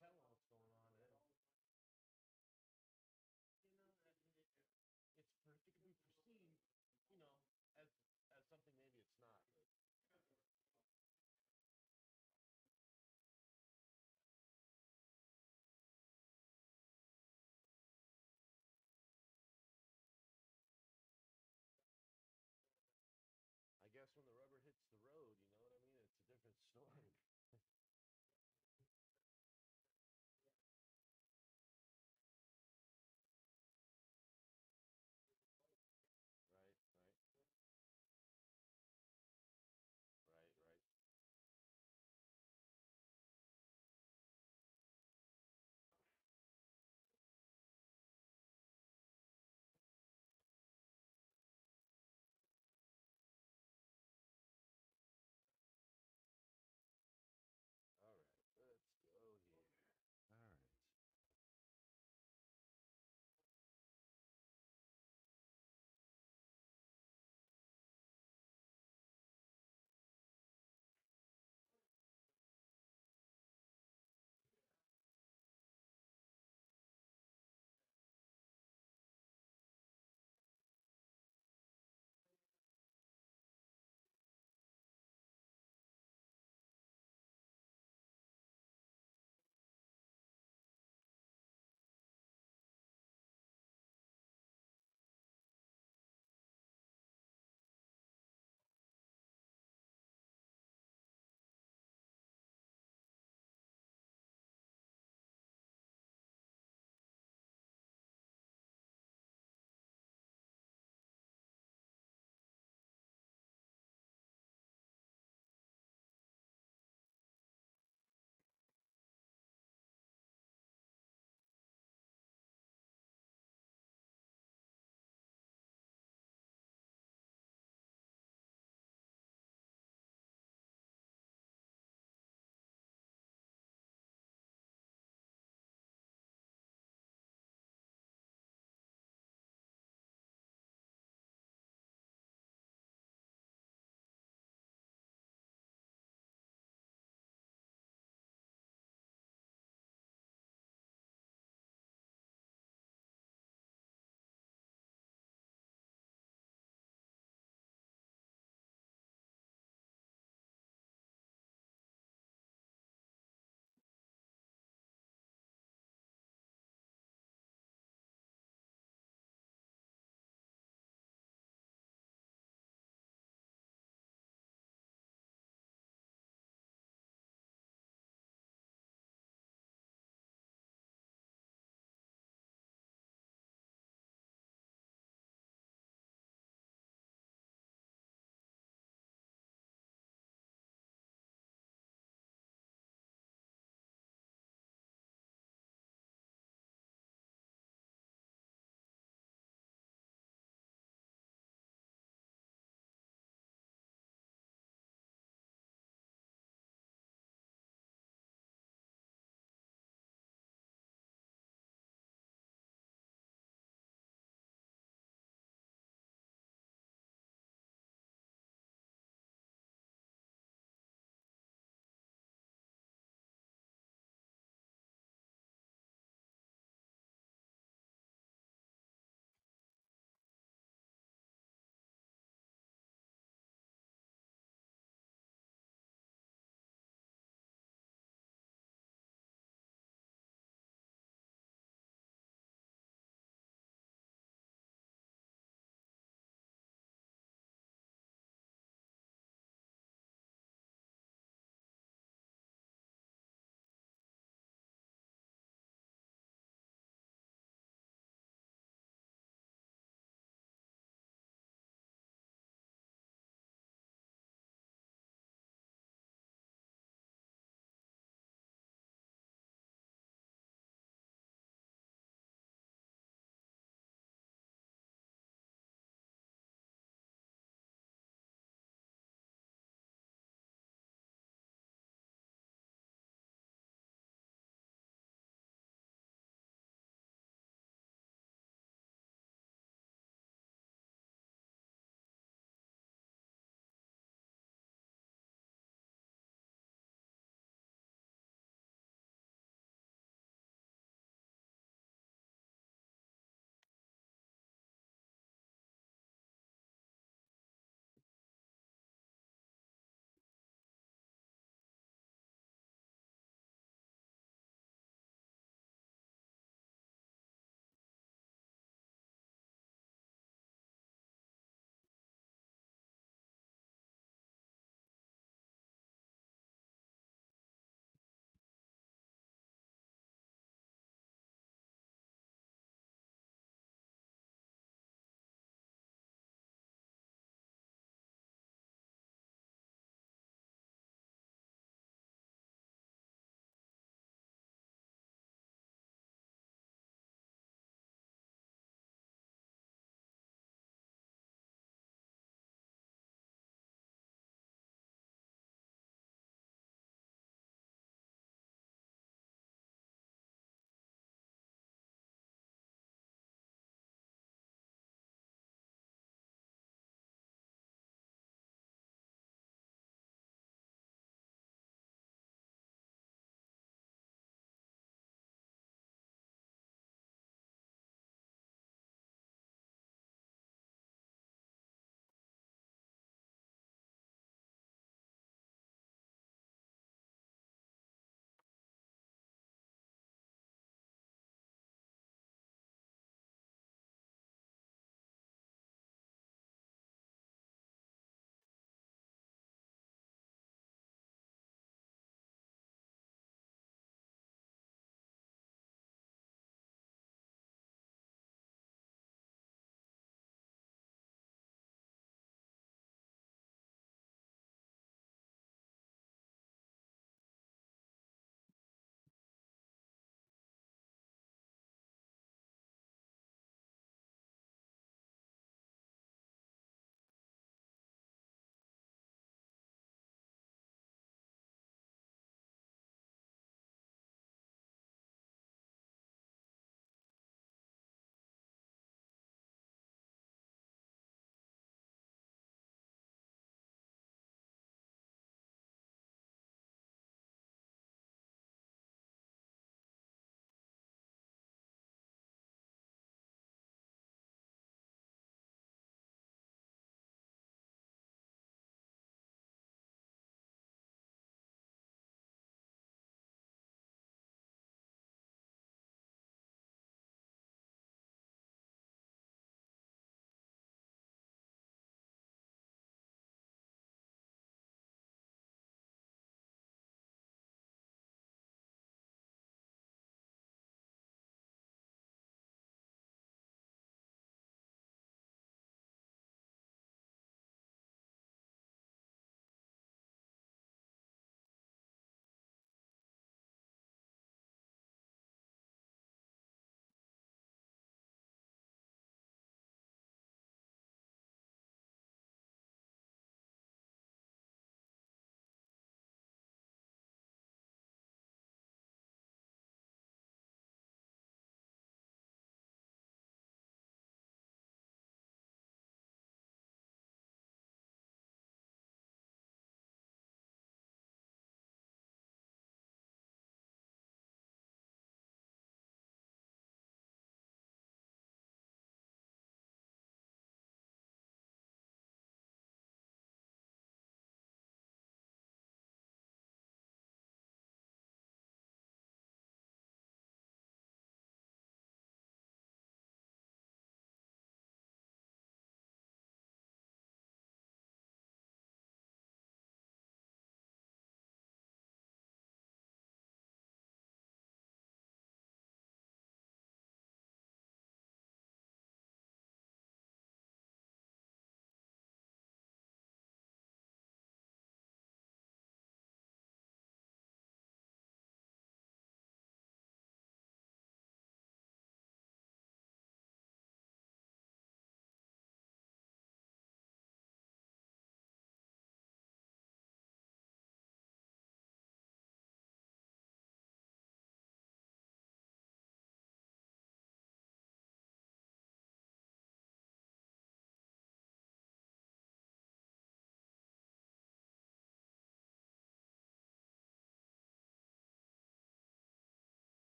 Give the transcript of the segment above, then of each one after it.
telling what's going on. And, it's it can be perceived, you know, as something maybe it's not. I guess when the rubber hits the road, you know what I mean? It's a different story.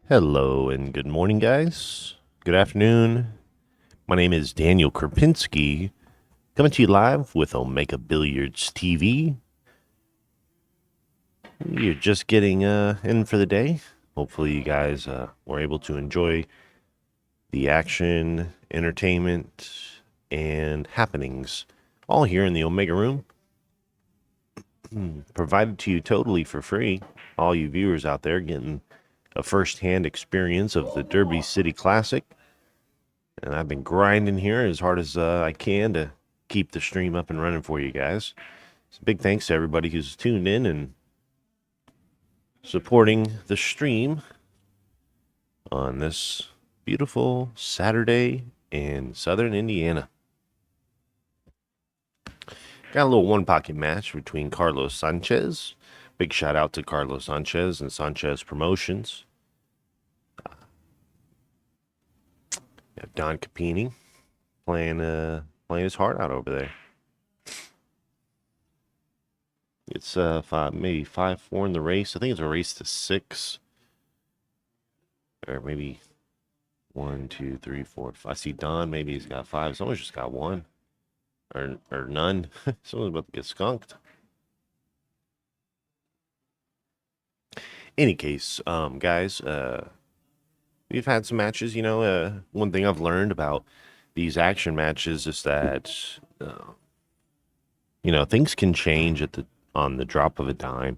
Hello and good morning, guys. Good afternoon. My name is Daniel Krupinski, coming to you live with Omega Billiards TV. You're just getting in for the day. Hopefully, you guys were able to enjoy the action, entertainment, and happenings all here in the Omega Room. Provided to you totally for free. All you viewers out there getting a first-hand experience of the Derby City Classic. And I've been grinding here as hard as I can to keep the stream up and running for you guys. So big thanks to everybody who's tuned in and supporting the stream on this beautiful Saturday in southern Indiana. Got a little one-pocket match between Carlos Sanchez. Big shout out to Carlos Sanchez and Sanchez Promotions. Don Capini playing his heart out over there. It's maybe 5-4 in the race. I think it's a race to 6. Or maybe 1, 2, 3, 4, 5. I see Don, maybe he's got 5. Someone's just got 1. Or none. Someone's about to get skunked. Any case, guys, we've had some matches. One thing I've learned about these action matches is that things can change on the drop of a dime.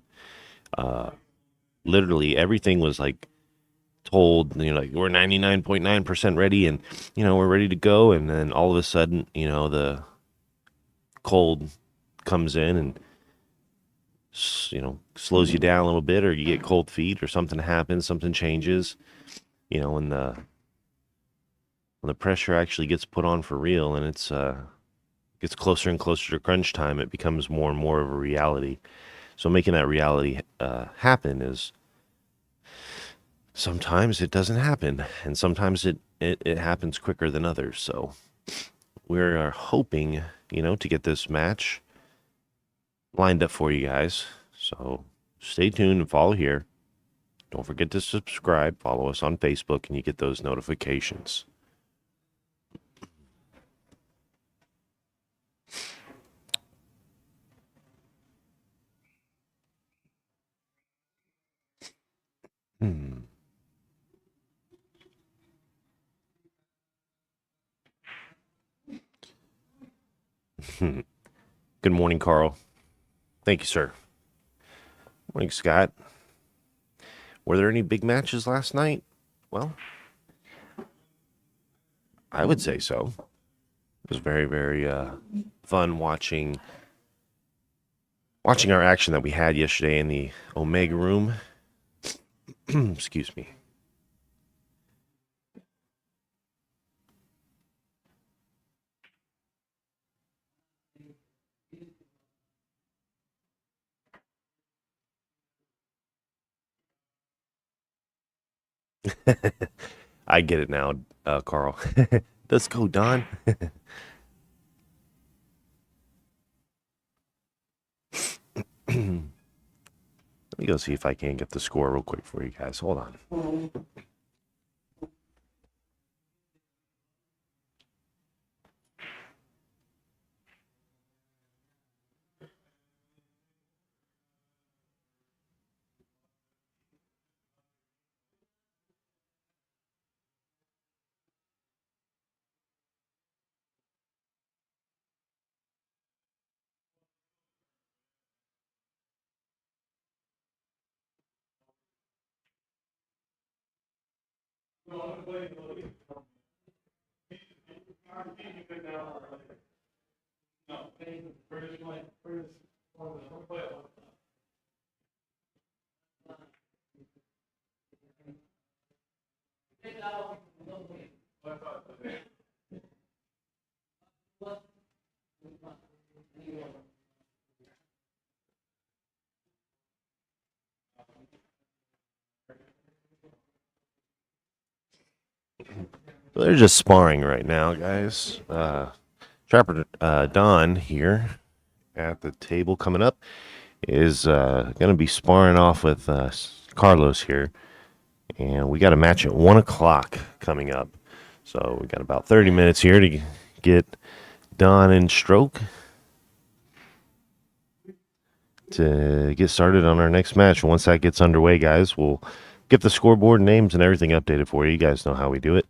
Literally everything was like told, like we're 99.9% ready and we're ready to go, and then all of a sudden the cold comes in and slows you down a little bit, or you get cold feet, or something happens, something changes, when the pressure actually gets put on for real, and it's gets closer and closer to crunch time, it becomes more and more of a reality. So making that reality happen is, sometimes it doesn't happen, and sometimes it happens quicker than others. So we're hoping, to get this match lined up for you guys. So stay tuned and follow here. Don't forget to subscribe, follow us on Facebook, and you get those notifications. Good morning, Carl. Thank you, sir. Morning, Scott. Were there any big matches last night? Well, I would say so. It was very, very fun watching our action that we had yesterday in the Omega Room. Excuse me. I get it now, Carl. Let's go, Don. Let me go see if I can get the score real quick for you guys. Hold on. So they're just sparring right now, guys. Trapper Don here at the table coming up is going to be sparring off with Carlos here. And we got a match at 1 o'clock coming up. So we got about 30 minutes here to get Don and Stroke to get started on our next match. Once that gets underway, guys, we'll get the scoreboard names and everything updated for you. You guys know how we do it.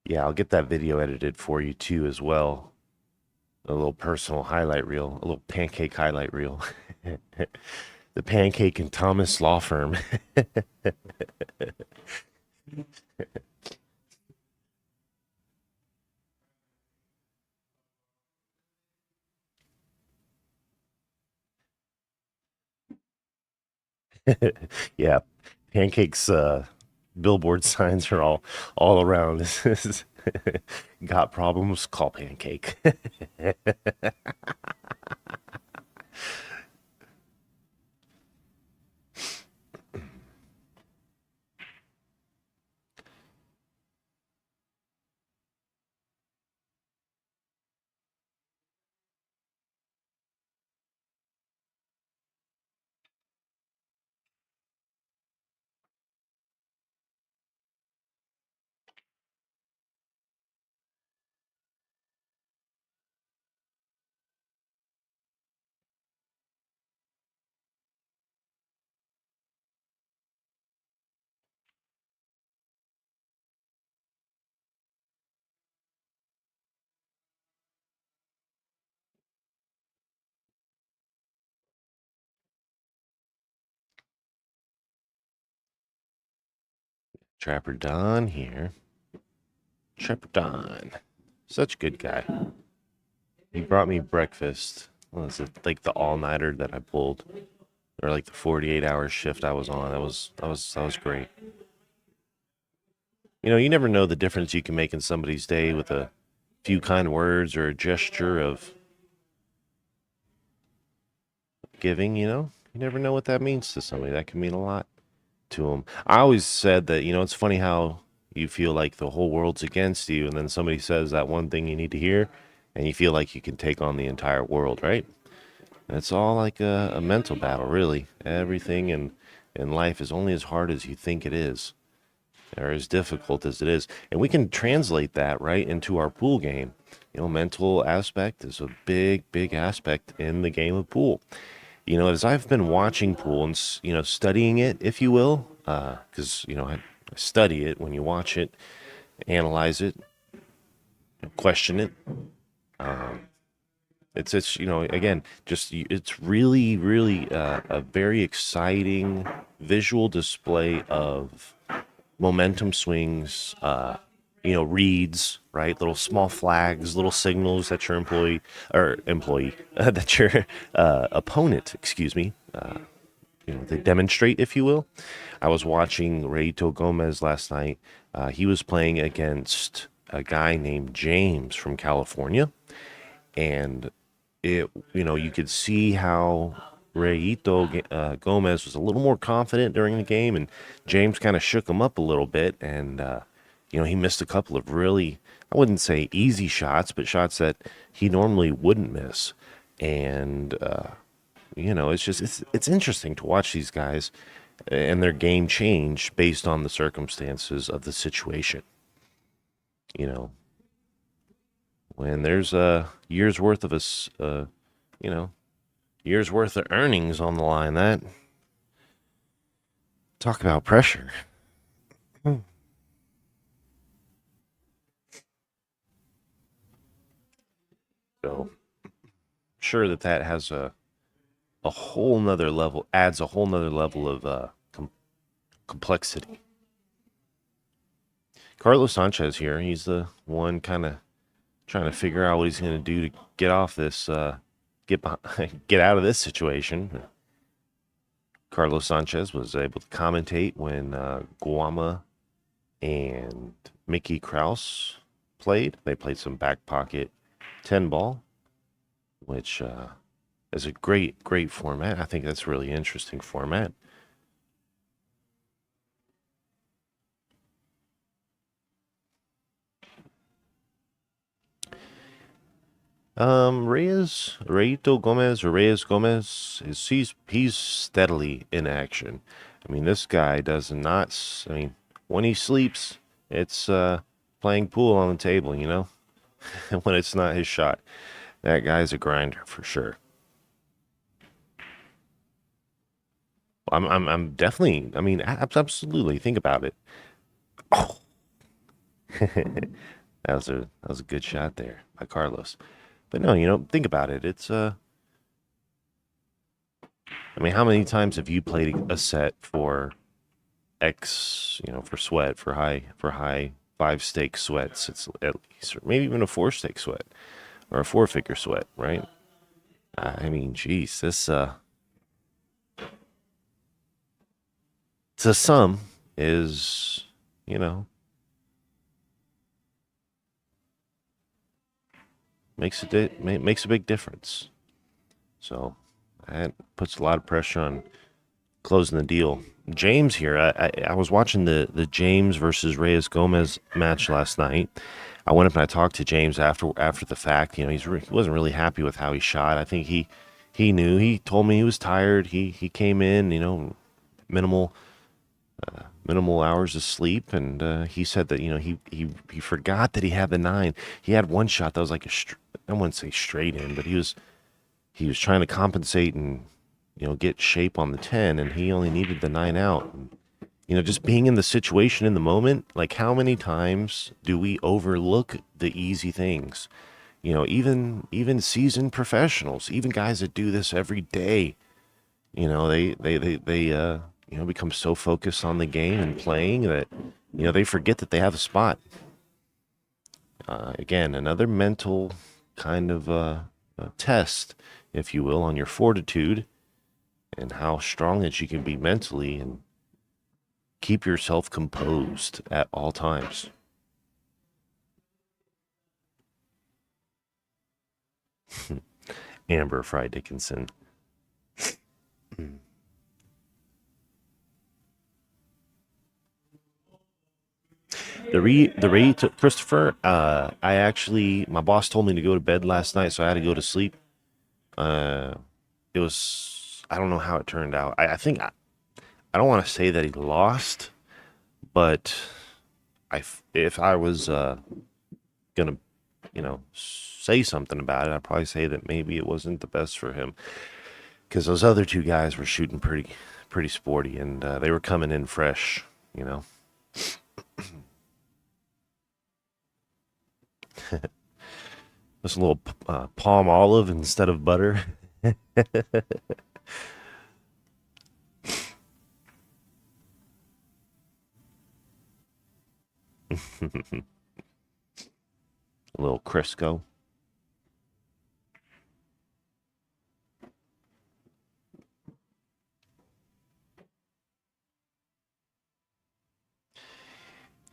Yeah, I'll get that video edited for you too as well. A little personal highlight reel, a little pancake highlight reel. The Pancake and Thomas Law Firm. Yeah, Pancake's billboard signs are all around. Got problems? Call Pancake. Trapper Don here. Trapper Don. Such a good guy. He brought me breakfast. What was it? Like the all-nighter that I pulled. Or like the 48-hour shift I was on. That was great. You never know the difference you can make in somebody's day with a few kind words or a gesture of giving, You never know what that means to somebody. That can mean a lot to them. I always said that, it's funny how you feel like the whole world's against you, and then somebody says that one thing you need to hear, and you feel like you can take on the entire world, right? And it's all like a mental battle, really. Everything in life is only as hard as you think it is, or as difficult as it is. And we can translate that right into our pool game. Mental aspect is a big, big aspect in the game of pool. As I've been watching pool and, studying it, if you will, because, I study it when you watch it, analyze it, question it. It's again, just it's really, really a very exciting visual display of momentum swings, reads, right? Little small flags, little signals that your that your opponent, excuse me, they demonstrate, if you will. I was watching Reito Gomez last night. He was playing against a guy named James from California, and you could see how Reito Gomez was a little more confident during the game, and James kind of shook him up a little bit, and he missed a couple of really, I wouldn't say easy shots, but shots that he normally wouldn't miss. And it's interesting to watch these guys and their game change based on the circumstances of the situation. You know, when there's a year's worth of year's worth of earnings on the line, that talk about pressure. So sure that has a whole nother level, adds a whole nother level of complexity. Carlos Sanchez here, he's the one kind of trying to figure out what he's going to do to get off this, get out of this situation. Carlos Sanchez was able to commentate when Guama and Mickey Krause played. They played some back pocket 10 ball, which is a great format. I think that's a really interesting format. Reyito Gomez or Reyes Gomez he's steadily in action. I mean, this guy does not. I mean, when he sleeps, it's playing pool on the table, you know. When it's not his shot, that guy's a grinder for sure. I'm definitely. I mean, absolutely. Think about it. Oh, that was a good shot there by Carlos. But no, think about it. It's I mean, how many times have you played a set for X, for sweat, for high five stake sweats? It's at least, or maybe even a four stake sweat or a four figure sweat, right? I mean, geez, this to some is, you know, makes a big difference. So that puts a lot of pressure on closing the deal. James here. I was watching the James versus Reyes Gomez match last night. I went up and I talked to James after the fact. He wasn't really happy with how he shot. I think he knew. He told me he was tired. He came in, minimal minimal hours of sleep, and he said that he forgot that he had the nine. He had one shot that was like I wouldn't say straight in, but he was trying to compensate and get shape on the 10, and he only needed the 9 out. And, just being in the situation in the moment, like how many times do we overlook the easy things? Even seasoned professionals, even guys that do this every day, they become so focused on the game and playing that they forget that they have a spot. Again, another mental kind of test, if you will, on your fortitude and how strong that you can be mentally and keep yourself composed at all times. Amber Fry Dickinson. The re to Christopher. I actually, my boss told me to go to bed last night, so I had to go to sleep. Uh, it was, I don't know how it turned out. I think I don't want to say that he lost, but if I was gonna say something about it, I'd probably say that maybe it wasn't the best for him because those other two guys were shooting pretty sporty, and they were coming in fresh. You know, just a little palm olive instead of butter. A little Crisco.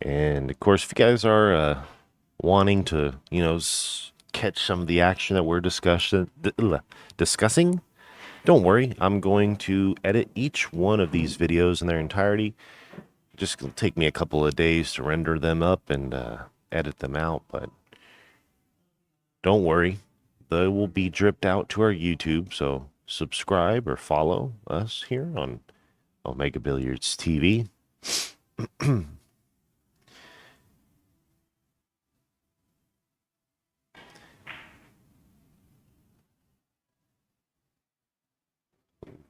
And of course, if you guys are wanting to, catch some of the action that we're discussing, don't worry. I'm going to edit each one of these videos in their entirety. Just gonna take me a couple of days to render them up and edit them out, but don't worry. They will be dripped out to our YouTube, so subscribe or follow us here on Omega Billiards TV.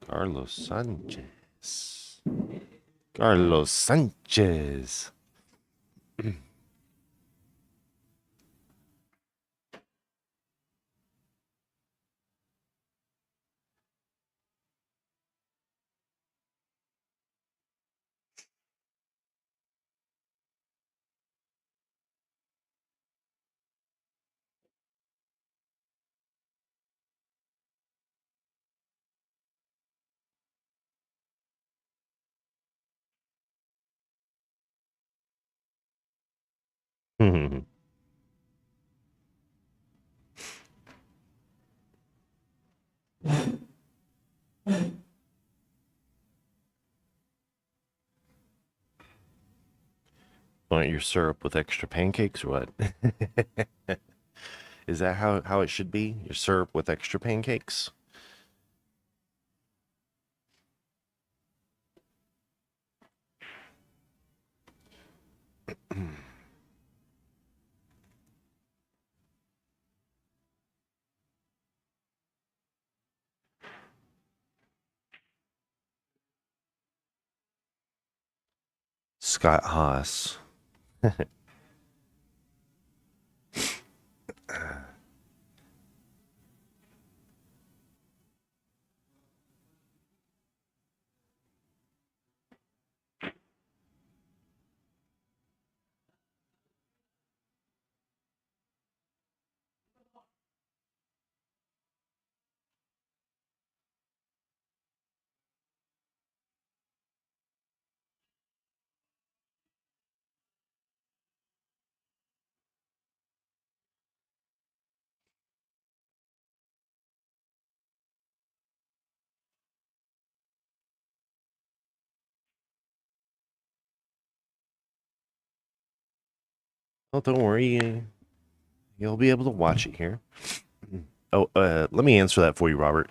Carlos Sanchez. Carlos Sanchez. Want your syrup with extra pancakes or what? Is that how it should be? Your syrup with extra pancakes? Scott Haas. Oh, don't worry. You'll be able to watch it here. Oh, let me answer that for you, Robert.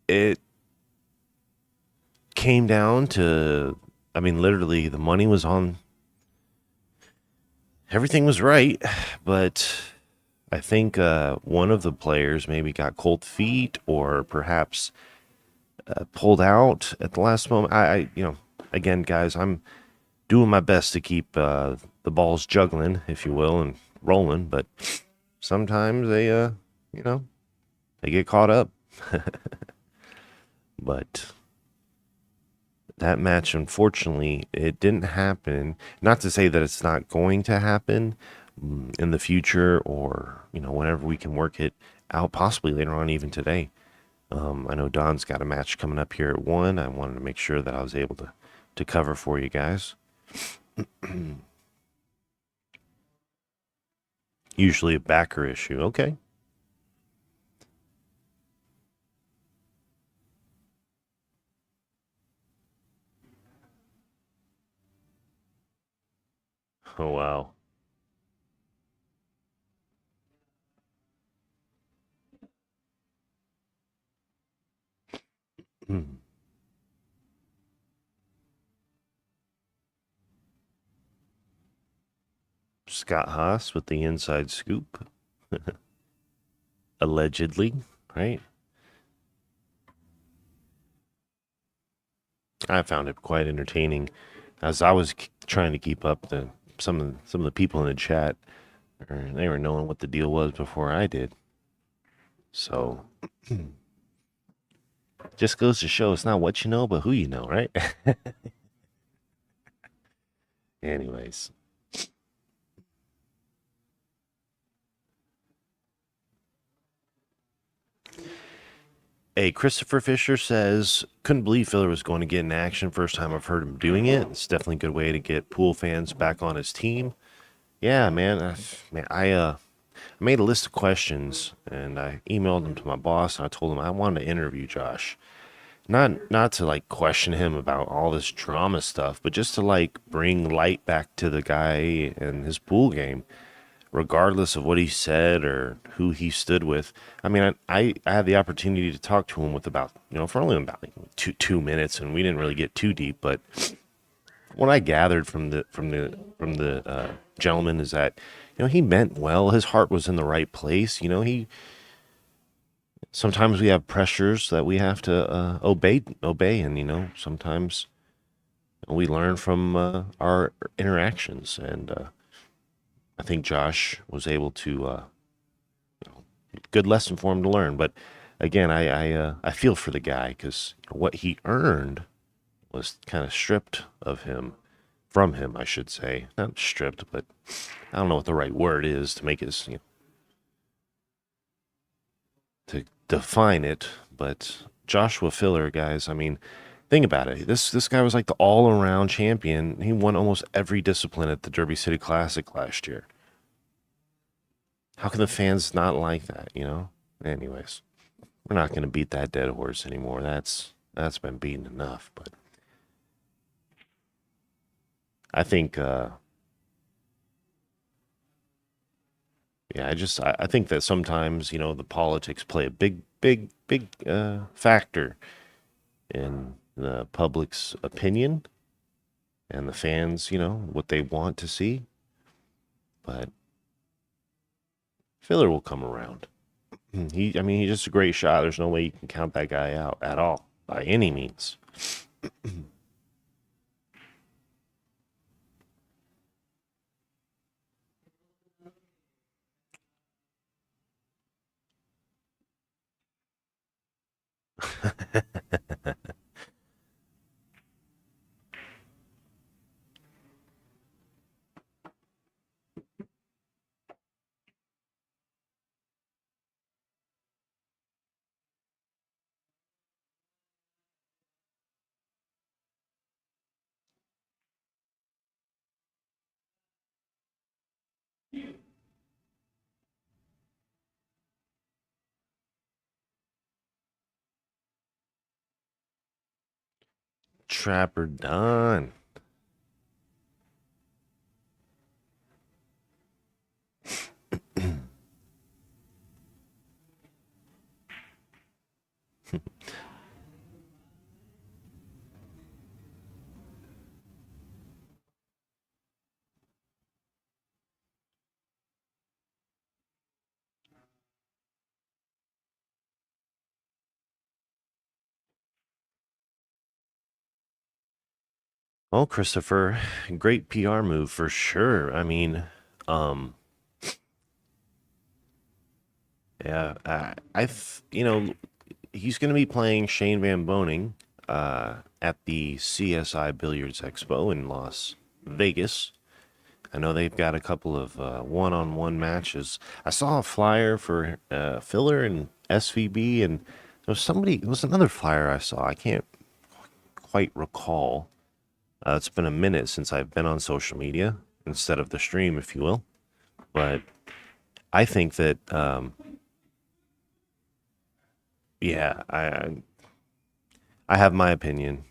It came down to, I mean, literally, the money was on. Everything was right, but I think one of the players maybe got cold feet or perhaps pulled out at the last moment. Again, guys, I'm doing my best to keep the balls juggling, if you will, and rolling, but sometimes they get caught up. But that match, unfortunately, it didn't happen. Not to say that it's not going to happen in the future or, whenever we can work it out, possibly later on, even today. I know Don's got a match coming up here at 1. I wanted to make sure that I was able to cover for you guys. Usually a backer issue. Okay. Oh, wow. Scott Haas with the inside scoop. Allegedly, right? I found it quite entertaining as I was trying to keep up some of the people in the chat. They were knowing what the deal was before I did. So just goes to show it's not what you know, but who you know, right? Anyways. Hey, Christopher Fisher says, couldn't believe Filler was going to get in action. First time I've heard him doing it. It's definitely a good way to get pool fans back on his team. Yeah, man. I made a list of questions and I emailed them to my boss and I told him I wanted to interview Josh. Not to like question him about all this drama stuff, but just to like bring light back to the guy and his pool game, regardless of what he said or who he stood with. I mean, I had the opportunity to talk to him with about for only about like two minutes, and we didn't really get too deep. But what I gathered from the gentleman is that he meant well. His heart was in the right place. He sometimes we have pressures that we have to obey, and sometimes we learn from our interactions, and I think Josh was able to good lesson for him to learn. But again, I feel for the guy because what he earned was kind of stripped of him, from him, I should say. Not stripped, but I don't know what the right word is to make it, to define it. But Joshua Filler, guys, I mean, think about it. This guy was like the all around champion. He won almost every discipline at the Derby City Classic last year. How can the fans not like that? Anyways. we're not going to beat that dead horse anymore. That's been beaten enough. But I think, yeah, I think that sometimes the politics play a big factor in the public's opinion and the fans, what they want to see. But Filler will come around. I mean, he's just a great shot. There's no way you can count that guy out at all by any means. Trapper done. Well, Christopher, great PR move for sure. I mean, um, yeah, he's going to be playing Shane Van Boning at the CSI Billiards Expo in Las Vegas. I know they've got a couple of one-on-one matches. I saw a flyer for Filler and SVB, and there was another flyer I saw. I can't quite recall. It's been a minute since I've been on social media instead of the stream, if you will. But I think that, yeah, I have my opinion.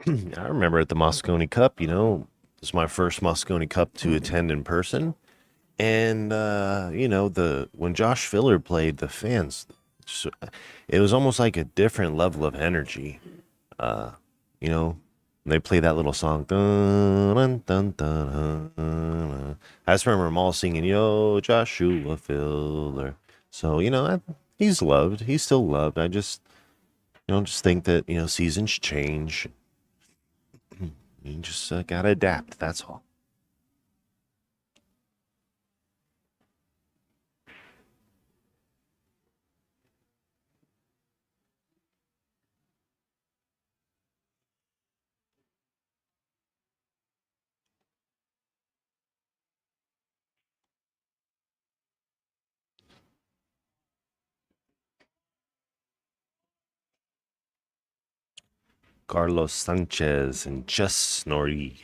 I remember at the Moscone Cup, it's my first Moscone Cup to attend in person. And the when Josh Filler played, the fans, so- it was almost like a different level of energy. Uh, you know, they play that little song. Dun, dun, dun, dun, dun, dun. I just remember them all singing, "Yo, Joshua Filler." So he's loved. He's still loved. I just think that seasons change. You just gotta adapt. That's all. Carlos Sanchez and Just Snorri.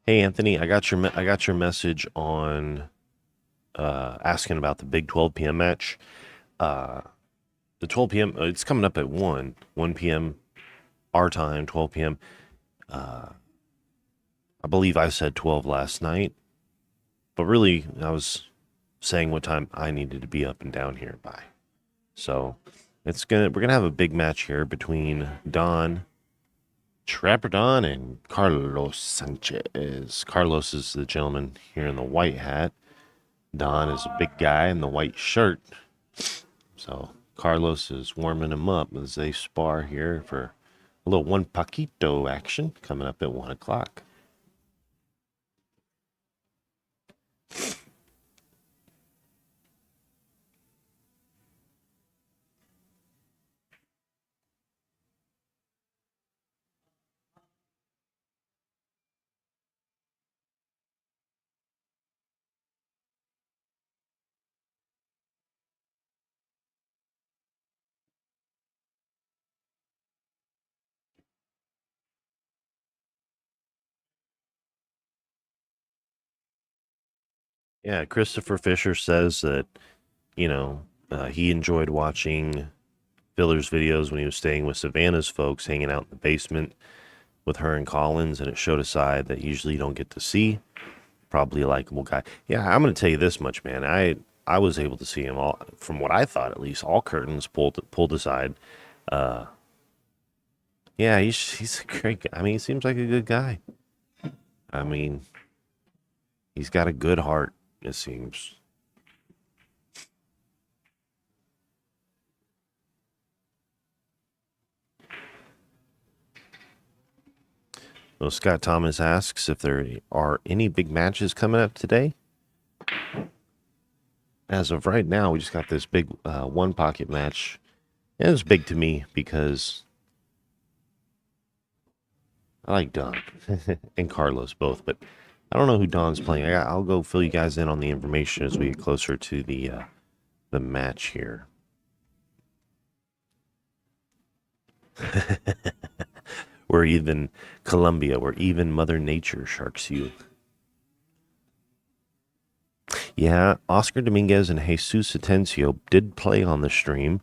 Hey Anthony, I got your message on asking about the big 12 p.m. match. Uh, the 12 p.m. It's coming up at 1 p.m. our time, 12 p.m. Uh, I believe I said 12 last night, but really I was saying what time I needed to be up and down here by. So we're gonna have a big match here between Trapper Don and Carlos Sanchez. Carlos is the gentleman here in the white hat. Don is a big guy in the white shirt. So Carlos is warming him up as they spar here for a little one paquito action coming up at 1 o'clock. Yeah, Christopher Fisher says that, he enjoyed watching Filler's videos when he was staying with Savannah's folks, hanging out in the basement with her and Collins, and it showed a side that usually you don't get to see. Probably a likable guy. Yeah, I'm going to tell you this much, man. I was able to see him all, from what I thought at least, all curtains pulled aside. Uh, yeah, he's a great guy. I mean, he seems like a good guy. I mean, he's got a good heart, it seems. Well, Scott Thomas asks if there are any big matches coming up today. As of right now, we just got this big one pocket match. And it's big to me because I like Don and Carlos both, but I don't know who Don's playing. I'll go fill you guys in on the information as we get closer to the match here. We're even Colombia. We're even Mother Nature sharks you. Yeah, Oscar Dominguez and Jesus Atencio did play on the stream.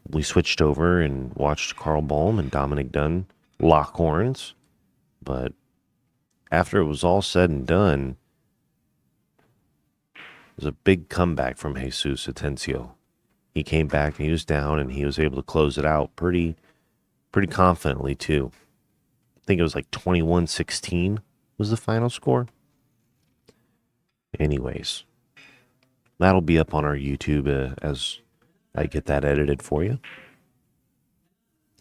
We switched over and watched Carl Baum and Dominic Dunn lock horns, but after it was all said and done, it was a big comeback from Jesus Atencio. He came back and he was down and he was able to close it out pretty confidently too. I think it was like 21-16 was the final score. Anyways, that'll be up on our YouTube as I get that edited for you.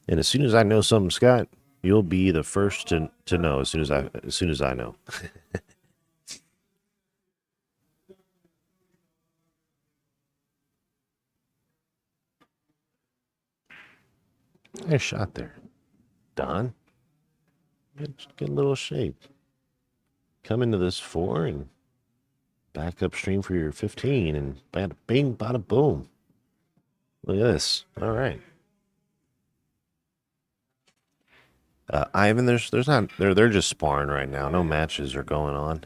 And as soon as I know something, Scott, you'll be the first to know as soon as I know. Nice shot there, Don. Good little shape. Come into this 4 and back upstream for your 15 and bada bing, bada boom. Look at this. All right. Ivan, there's not they're just sparring right now. No matches are going on.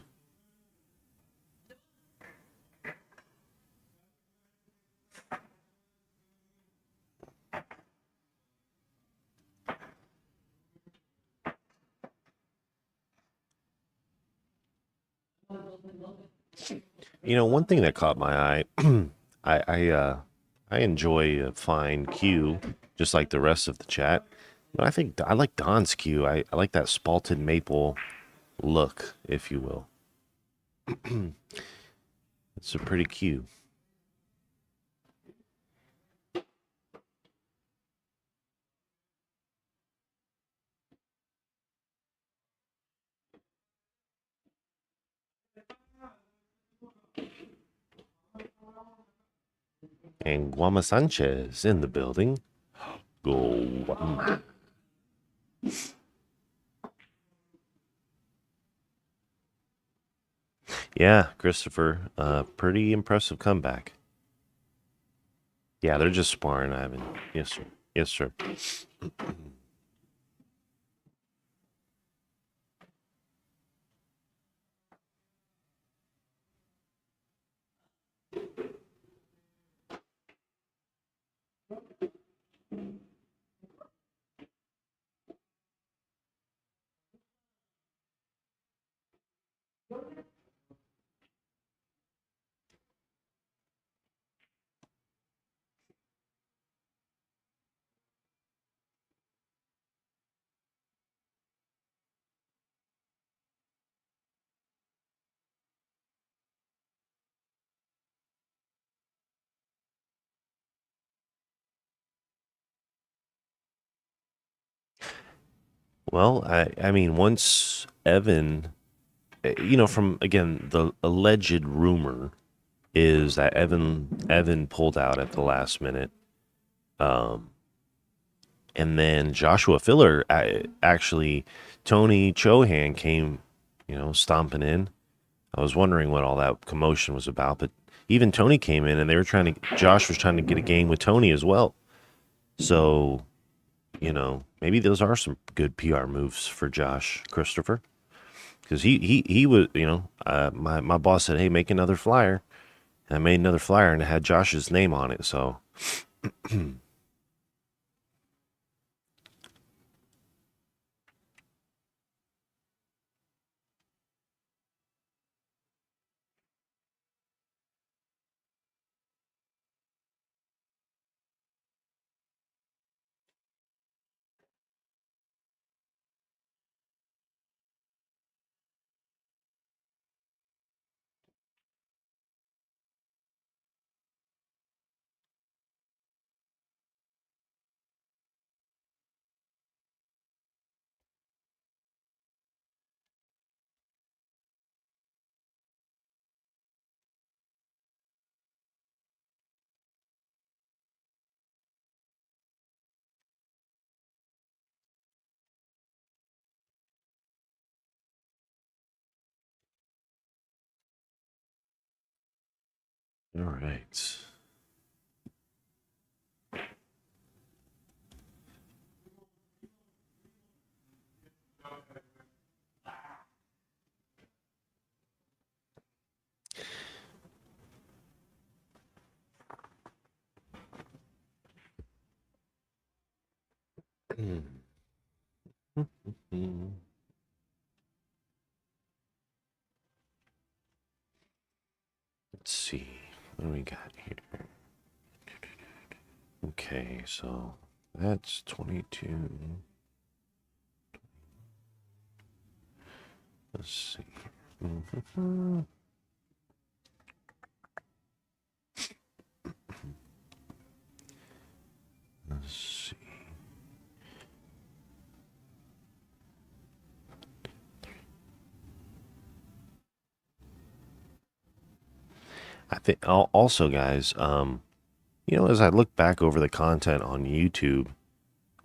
One thing that caught my eye, I enjoy a fine cue, just like the rest of the chat. But I think I like Don's cue. I like that spalted maple look, if you will. It's a pretty cue. And Guama Sanchez in the building. Go Guama. Yeah, Christopher, pretty impressive comeback. Yeah, they're just sparring, Ivan. Yes, sir. Yes, sir. Well, I mean, once Evan, from again the alleged rumor is that Evan pulled out at the last minute, um, and then Joshua Filler actually Tony Chohan came, stomping in. I was wondering what all that commotion was about, but even Tony came in and Josh was trying to get a game with Tony as well. So, maybe those are some good PR moves for Josh Christopher. Because he was, my boss said, hey, make another flyer. And I made another flyer and it had Josh's name on it. So, all right. Let's see. What do we got here? Okay, so that's 22. Let's see. Let's see. I think also, guys, as I look back over the content on YouTube,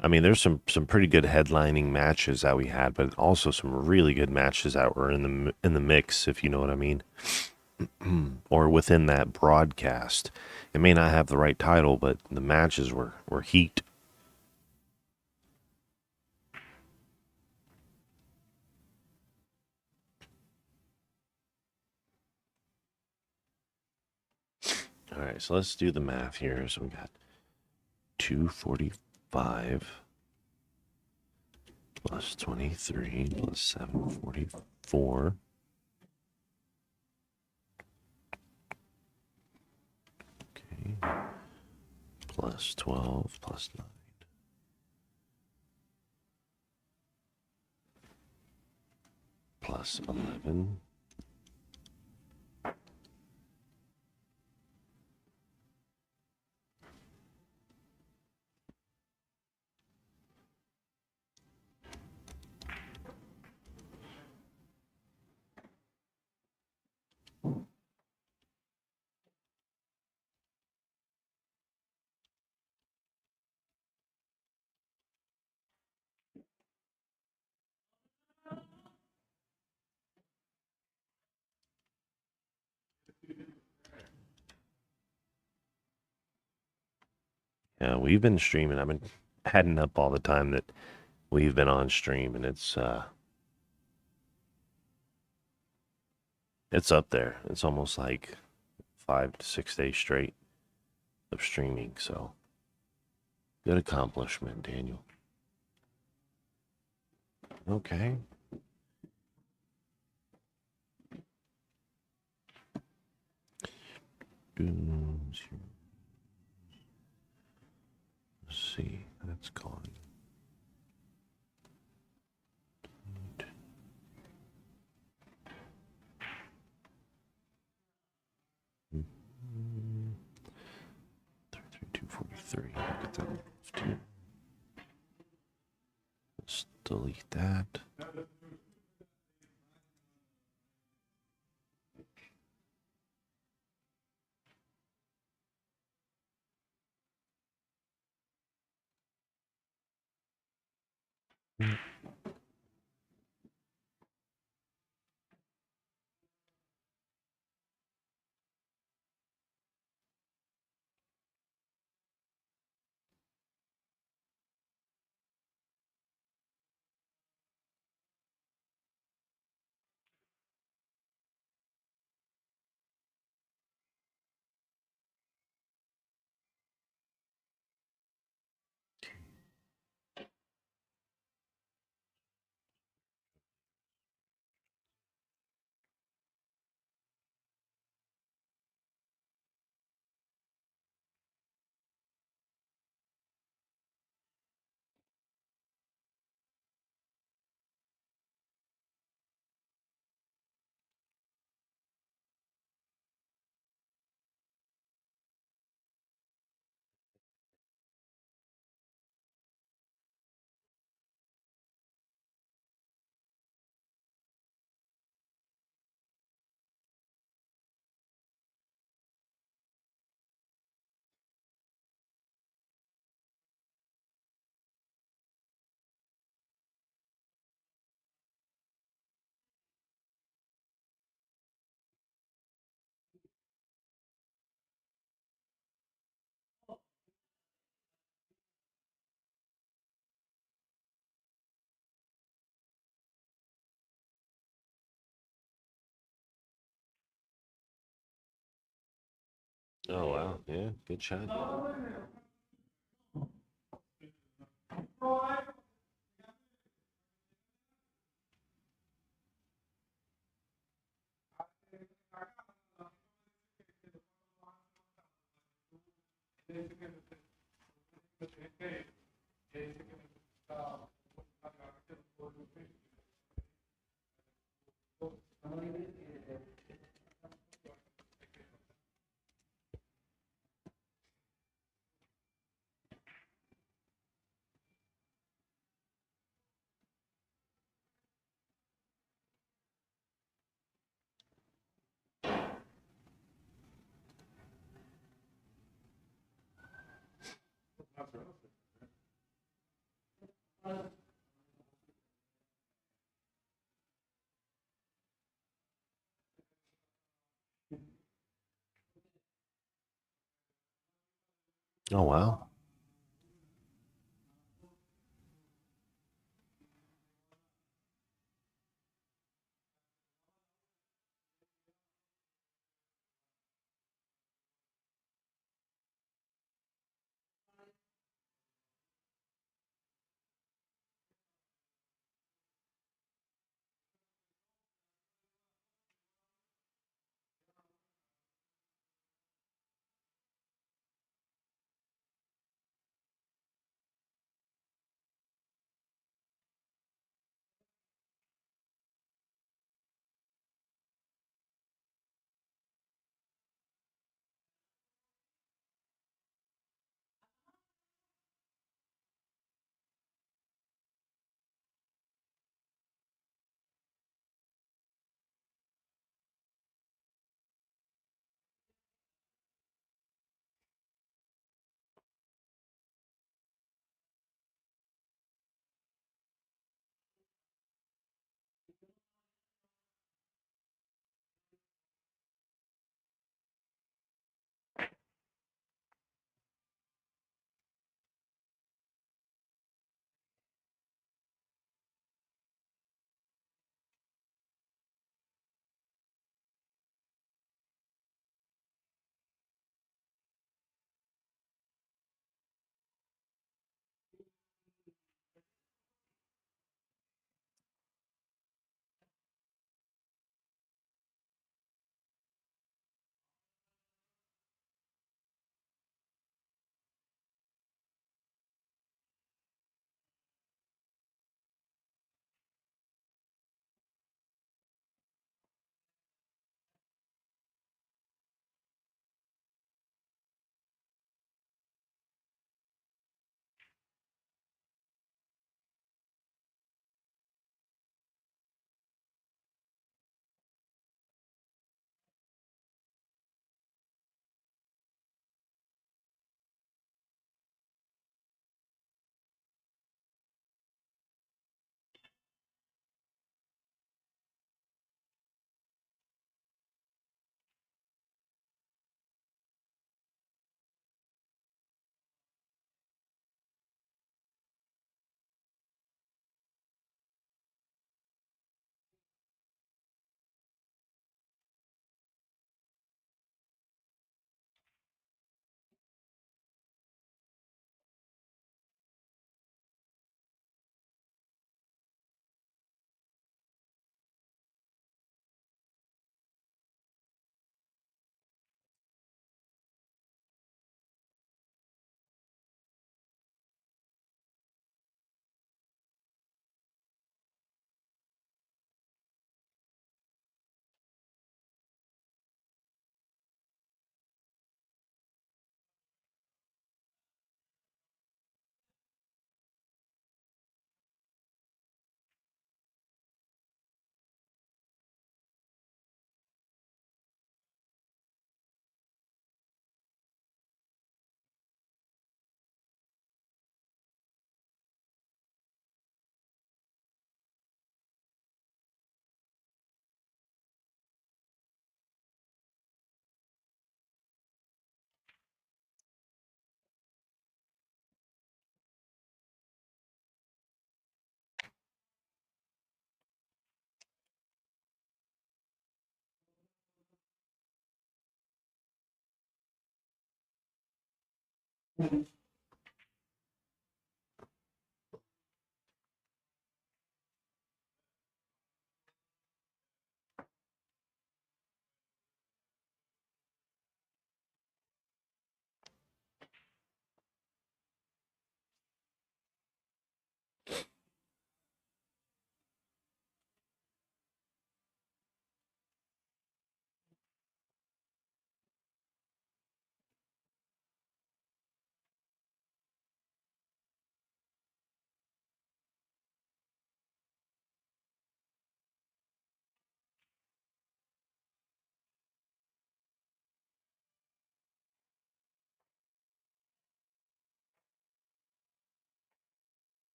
I mean, there's some pretty good headlining matches that we had, but also some really good matches that were in the mix, if you know what I mean, or within that broadcast. It may not have the right title, but the matches were heat. All right, so let's do the math here. So we got 245 plus 23 plus 744. Okay. Plus 12 plus 9. Plus 11. Yeah, we've been streaming. I've been adding up all the time that we've been on stream, and it's up there. It's almost like 5 to 6 days straight of streaming. So good accomplishment, Daniel. Okay. Let's see. That's gone. Mm-hmm. 243. Get that 15. delete that. Oh wow, yeah, good shot. Oh wow. More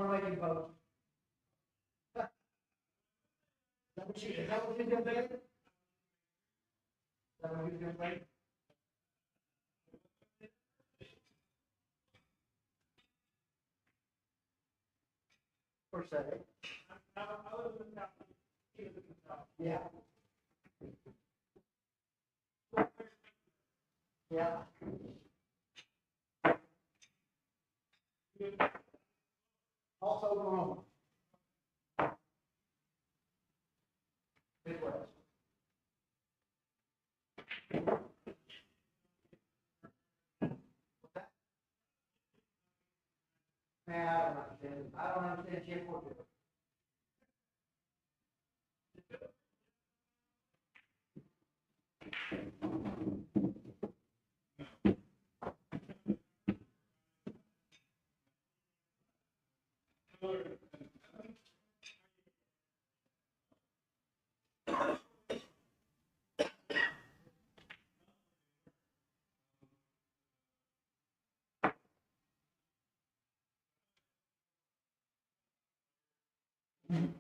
like you both. Is that what you're gonna play? Is that what you're gonna play? For setting. Yeah. Yeah. Also Oklahoma. Midwest. What's that? Man, I don't understand. I don't understand chip or different.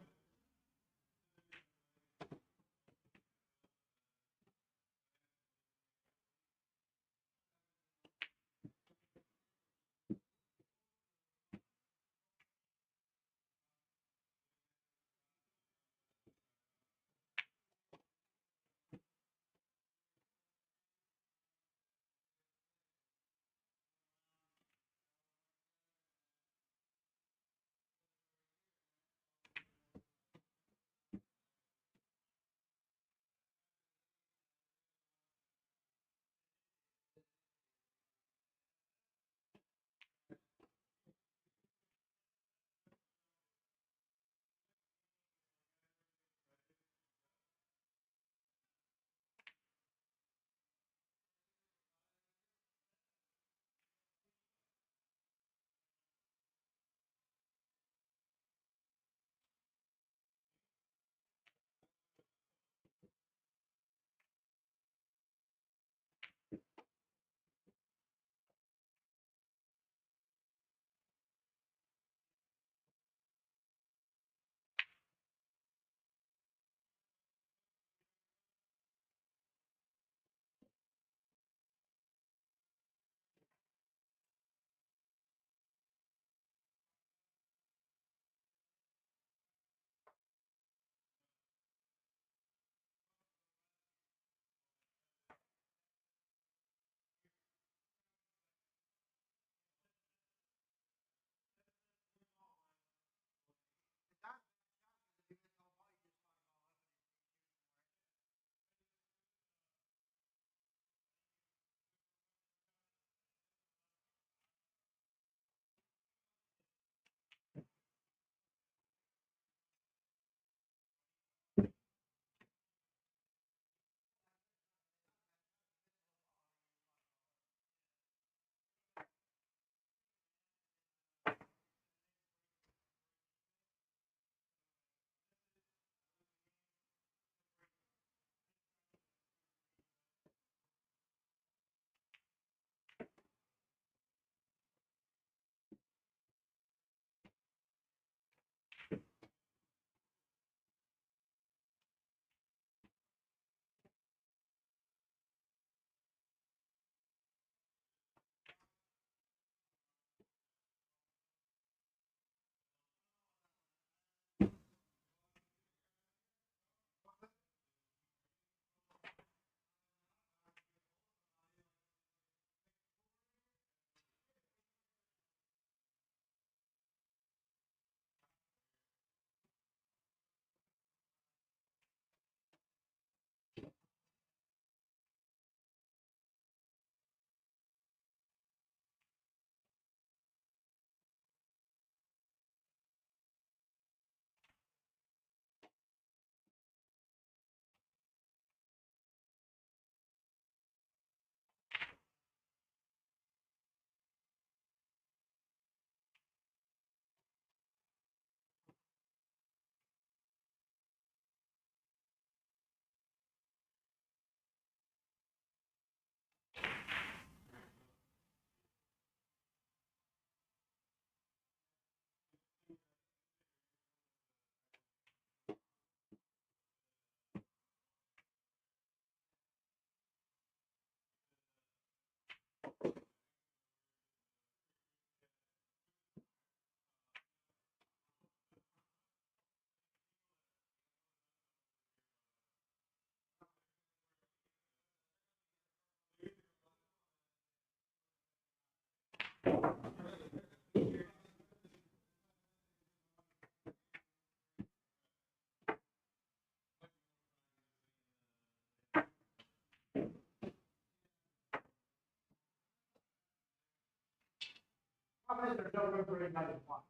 Problem is, there's no room for anybody to watch.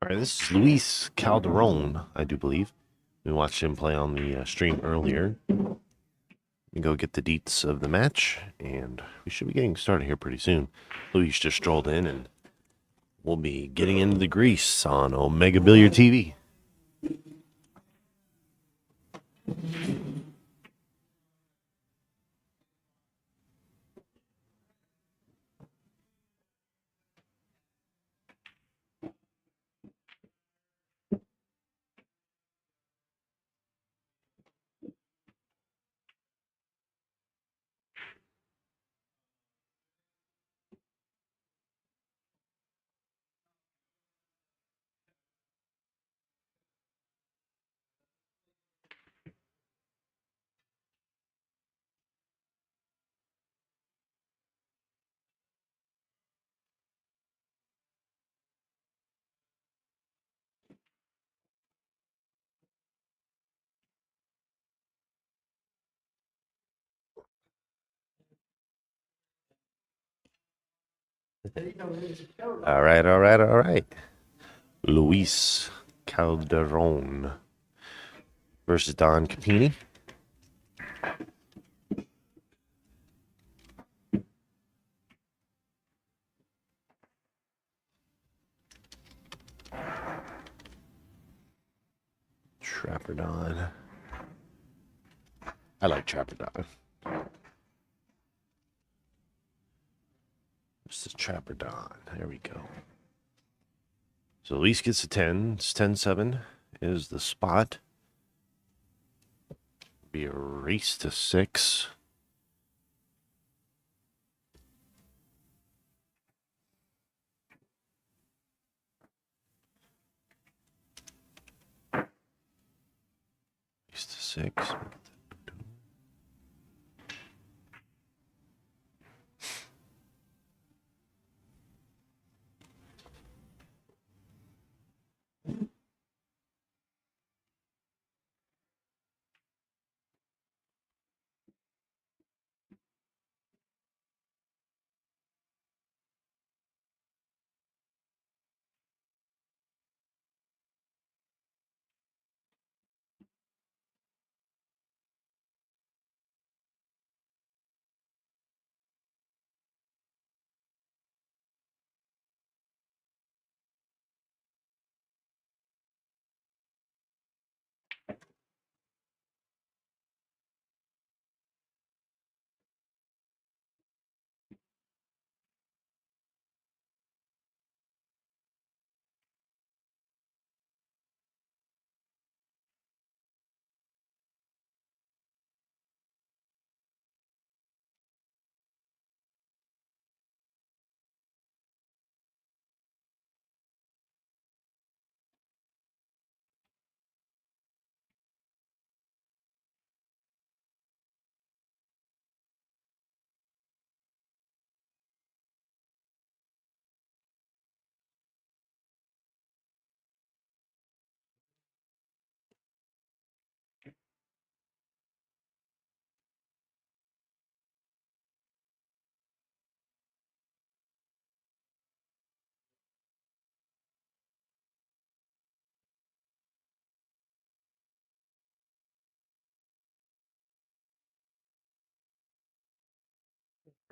All right, this is Luis Calderon, I do believe. We watched him play on the stream earlier. We go get the deets of the match, and we should be getting started here pretty soon. Luis just strolled in, and we'll be getting into the grease on Omega Billiard TV. All right. Luis Calderon versus Don Capini. Trapper Don. I like Trapper Don. This is Trapper Don. There we go. So Luis gets a 10. It's 10-7 is the spot. Be a race to 6. Race to 6.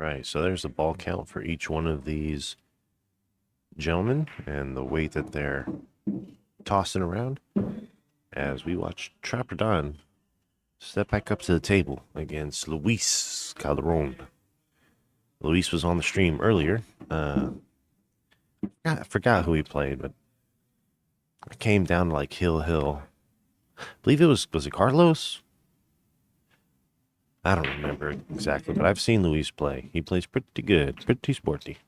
Right. So there's the ball count for each one of these gentlemen and the weight that they're tossing around as we watch Trapper Don step back up to the table against Luis Calderon. Luis was on the stream earlier. I forgot who he played, but I came down to like Hill. I believe it was it Carlos? I don't remember exactly, but I've seen Luis play. He plays pretty good, pretty sporty.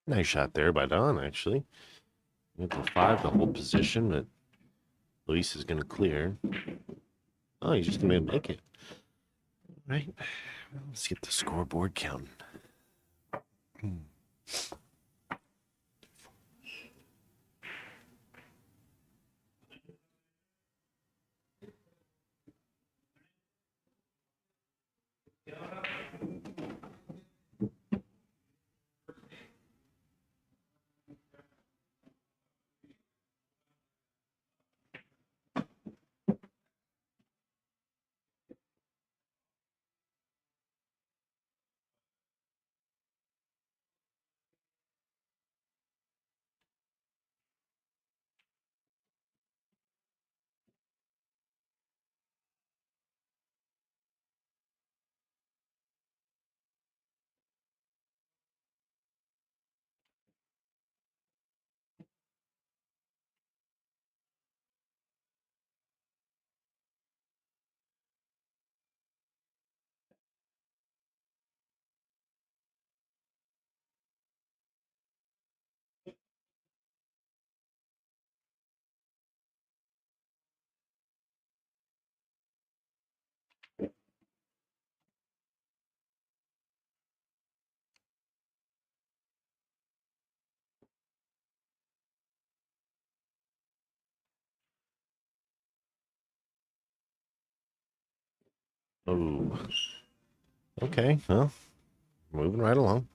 Nice shot there by Don, actually. With the 5 to hold position, but Luis is going to clear. Oh, he's just going to make it. All right. Let's get the scoreboard counting. Oh, okay. Well, moving right along.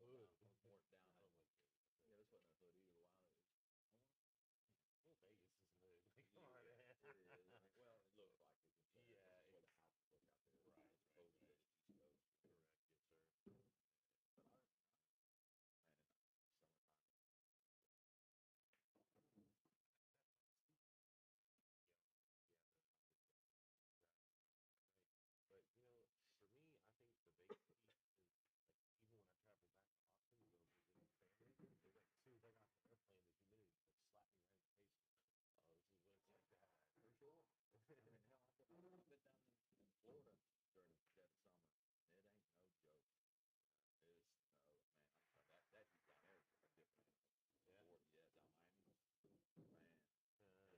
more down. Yeah, this wasn't a hood either. Wow, it was. Well, Vegas is hood. Like, come Yeah, on, man. it is. I mean, well, it looks like it. Yeah, That's the way the houses look out there. Right, As right, opposed to right. the East Coast. Correct, yes, sir. But man, in the summertime, Yeah, yeah, right. But you know, for me, I think the Vegas piece is like even when I travel back to Austin to go visit family, it's like as soon as I got off the airplane, the humidity like slapped me right in the face. Oh, this is what it's like to have. for sure. I mean, hell, I've been down in Florida during the dead of summer. It ain't no joke. It is no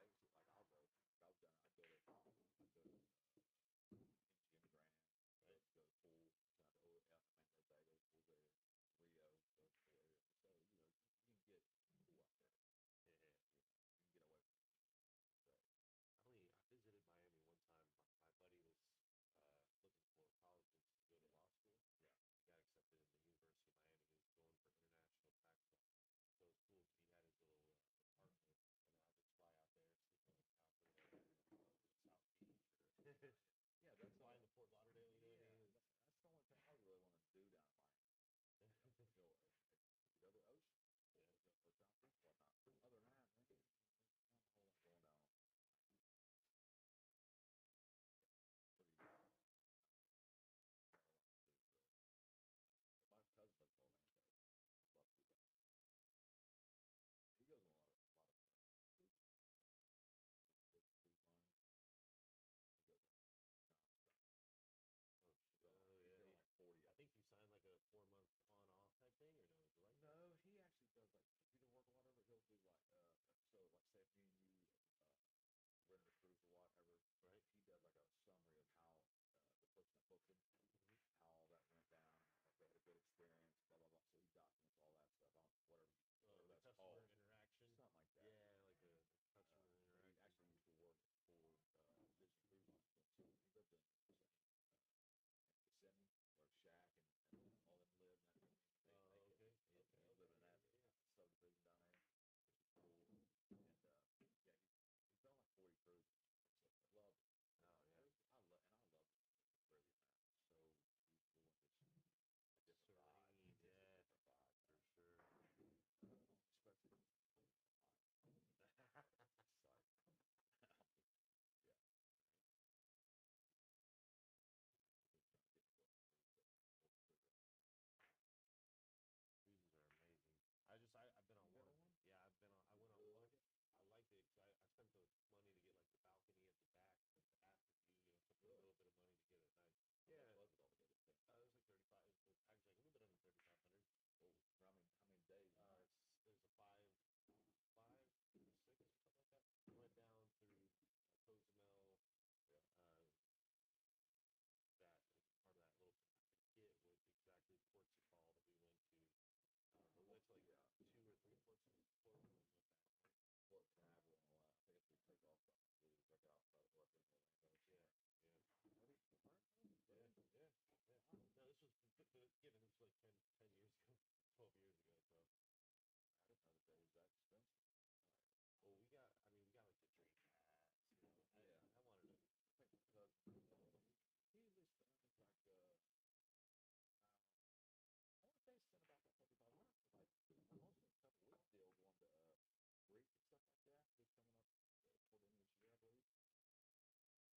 man. I'm sorry, that heat down there is a different animal. Yeah. Florida, yeah, down Miami, man, it takes your breath away. It's just so humid. And then in Vegas, like I'll go. I was down. I'd go to MGM Grand. Right. Go to the pool. So I'd go out to Mango Bay. Go to the pool there. Rio. Go to the pool area. So you can get cool out there. Yeah. You can get away from it. I visited Miami one time. My buddy was looking for colleges to go to law school. Yeah. He got accepted in the University of Miami. He was going for international tax law. So it was cool because he had his little apartment, and I just fly out there, sleep on the couch or whatever, South Beach or Yeah, that's flying to Fort Lauderdale. You know what I mean? that's the only thing I really want to do down in Miami. You go to the ocean. Yeah. Or South Beach, whatnot. Other than that, man, not a whole lot going down. What do you do? Not a lot to do, really. But my cousin lives in Orlando. I'd love to go. He goes on a lot of cruises. Cruise lines. He goes on nonstop. Oh, He's yeah. doing like 40. I think you signed like a 4 month on off type thing, or no? Is it like no, he actually does like computer work or whatever. He'll do like so like say if me and you rent a cruise or whatever, right? He does like a summary of how the person that booked him, how all that went down, if they had a good experience, blah blah blah. So he documents all that stuff on whatever The that's customer called, interaction, something like that. Yeah, like the customer interaction. He actually used to work for Disney Cruise Line, so he lived in the same Kissimmee or Shack and all them live. And that, Okay. He's living in that subdivision down there, which is cool. And yeah, he's done like 40 cruises. So I love it. Oh yeah, I love the Caribbean, man. So peaceful and just a different vibe. serene, yeah, Different vibe for sure. Especially it's like yeah. Just trying to get to a cruise ship. Cruises are amazing. I've been on one. Yeah, I've been on. I went on one. I liked it because I spent the money to get like the balcony at the back, like the after view. You know, took a little bit of money to get it nice. Yeah, what was it altogether? It was like 35. It was actually like a little bit under 3,500. Oh, how many days? It was a five, 6 or something like that. Went down through Cozumel. Uh, that was part of that little. I forget what exactly ports are called that we went to. We went to like 2 or 3 ports before we went back home. Port Canaveral and all that. I think it's where you take off from. We took it off right there in Orlando. Yeah. Yeah. No, this was given this was like 10 years ago, 12 years ago. So I didn't know that they was that expensive. well, we got like the dream hats. You know, I wanted to. I think my cousin, he usually spends like I want to say spend about that 3,500 for like mostly a couple week deal going to Greek and stuff like that. He's coming up toward the end of this year, I believe.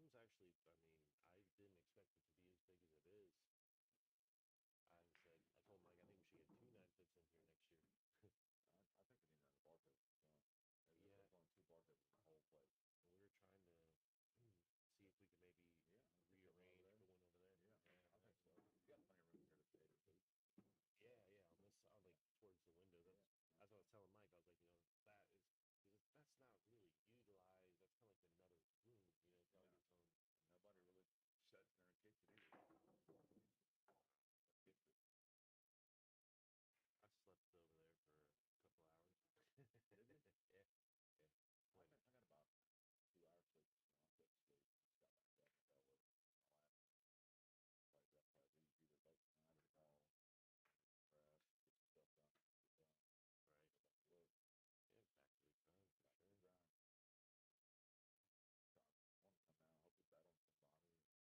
gym's actually, I mean, I didn't expect it to be as big as it is. I told Mike, I think we should get 2 9 fits in here next year. I think we need another bar table. Yeah. There's only 2 bar tables in the whole place. And we were trying to see if we could maybe rearrange, put one over there. Yeah, I think so. You got plenty of room here to cater to. Yeah, on this side, like towards the window. That's what I was telling Mike. I was like, that's not really utilized. That's kind of like another room, it's got like its own. Nobody really sits there and kicks it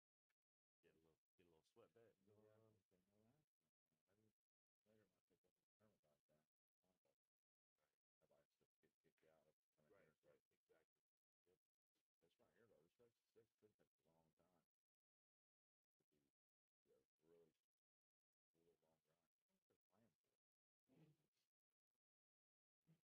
either. I slept over there for a couple hours. Did you? Yeah. I got about 2 hours sleep. I couldn't sleep.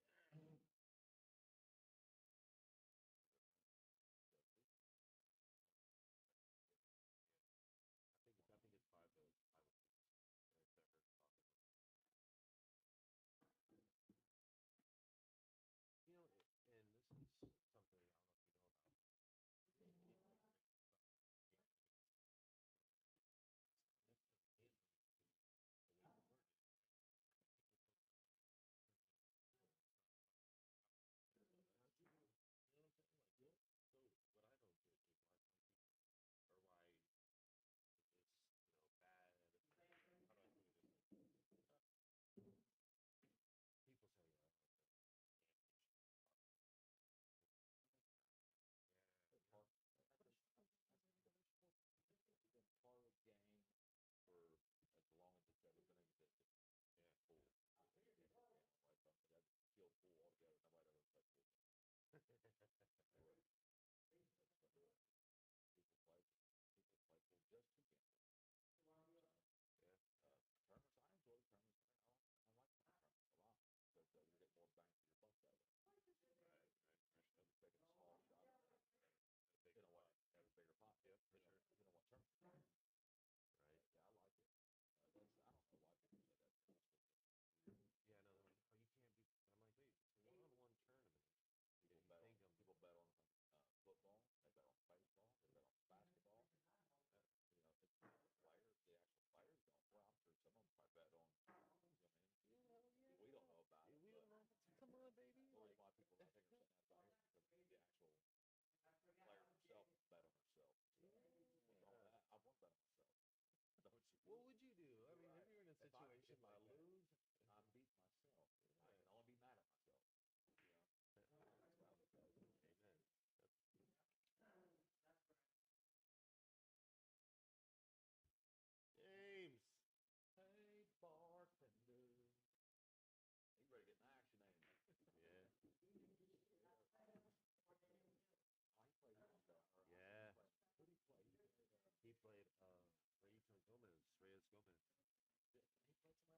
Just got back up and fell over my lap. Like that, either late tonight or tomorrow. Rest, get some stuff done. Right. Go back to work. Yeah, back to the grind for sure. Grind. I want to come down. Hopefully, bat on somebody. Get a little sweat bet going on. Maybe later might take one of the tournament guys down. Right. Everybody just get kicked out of Right, exactly. Yep. This right here, though, this 66 could take a long time to be really, really long grind. How long is it playing for? I think it's 5 or 6. If I heard talking. And this is something I don't know if you know about. It's not necessarily catering to the way the word is. People focus on tournament. You know what I'm saying? Like, so what I don't get is why some people, or why is this, bad? How do I put it this way? People say, amateur sport. Yeah. It's been part of the game for as long as it's ever been existed. Yeah. Pool. Like something that killed pool altogether. Nobody ever played pool game. People play pool just to gamble. Yeah. Tournaments, I enjoy tournaments. I like tournaments a lot because you get more bang for your buck that way. Right. You're taking a small shot at a bigger pot. Yeah, for sure. You know what tournament you're playing. Right. Yeah, I like it. I don't know why people say that. I just think that's weird. Yeah, no, you can't be. I'm like, wait, it's a one-on-one tournament. People bet on football. They bet on baseball. They bet on basketball. It's the actual players don't. Well, I'm sure some of them probably bet on. We don't know about it. We don't know. Come on, baby. The reason why people I think are saying that about it is because the actual player himself bet on himself. I won't bet on myself. What would you do? I mean, if you're in a situation if I like lose, I'm beating myself. I can only be mad at myself. That's what I look at it. Amen. James. Hey, bartender. You ready to get in action, ain't you? Yeah. Oh, he played Yeah. Who did he play? He played Reyes Gomez.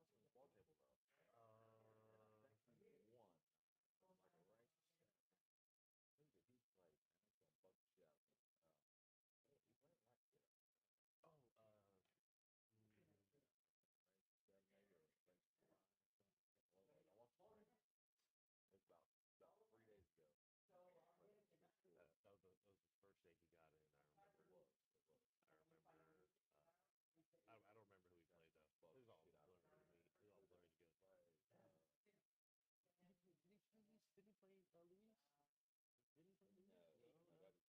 He played somewhere else on the bar table, though. I think he won. Like a race of 7. Who did he play? Man, that's going to bug the shit out of me. He played like this. Oh, Race 7 maybe, or race 9 or something. I watched the race. It was about 3 days ago. that was the first day he got in. I remember. It was. I remember. I don't remember who he played though. It was all blurry to me. It was all blurry together.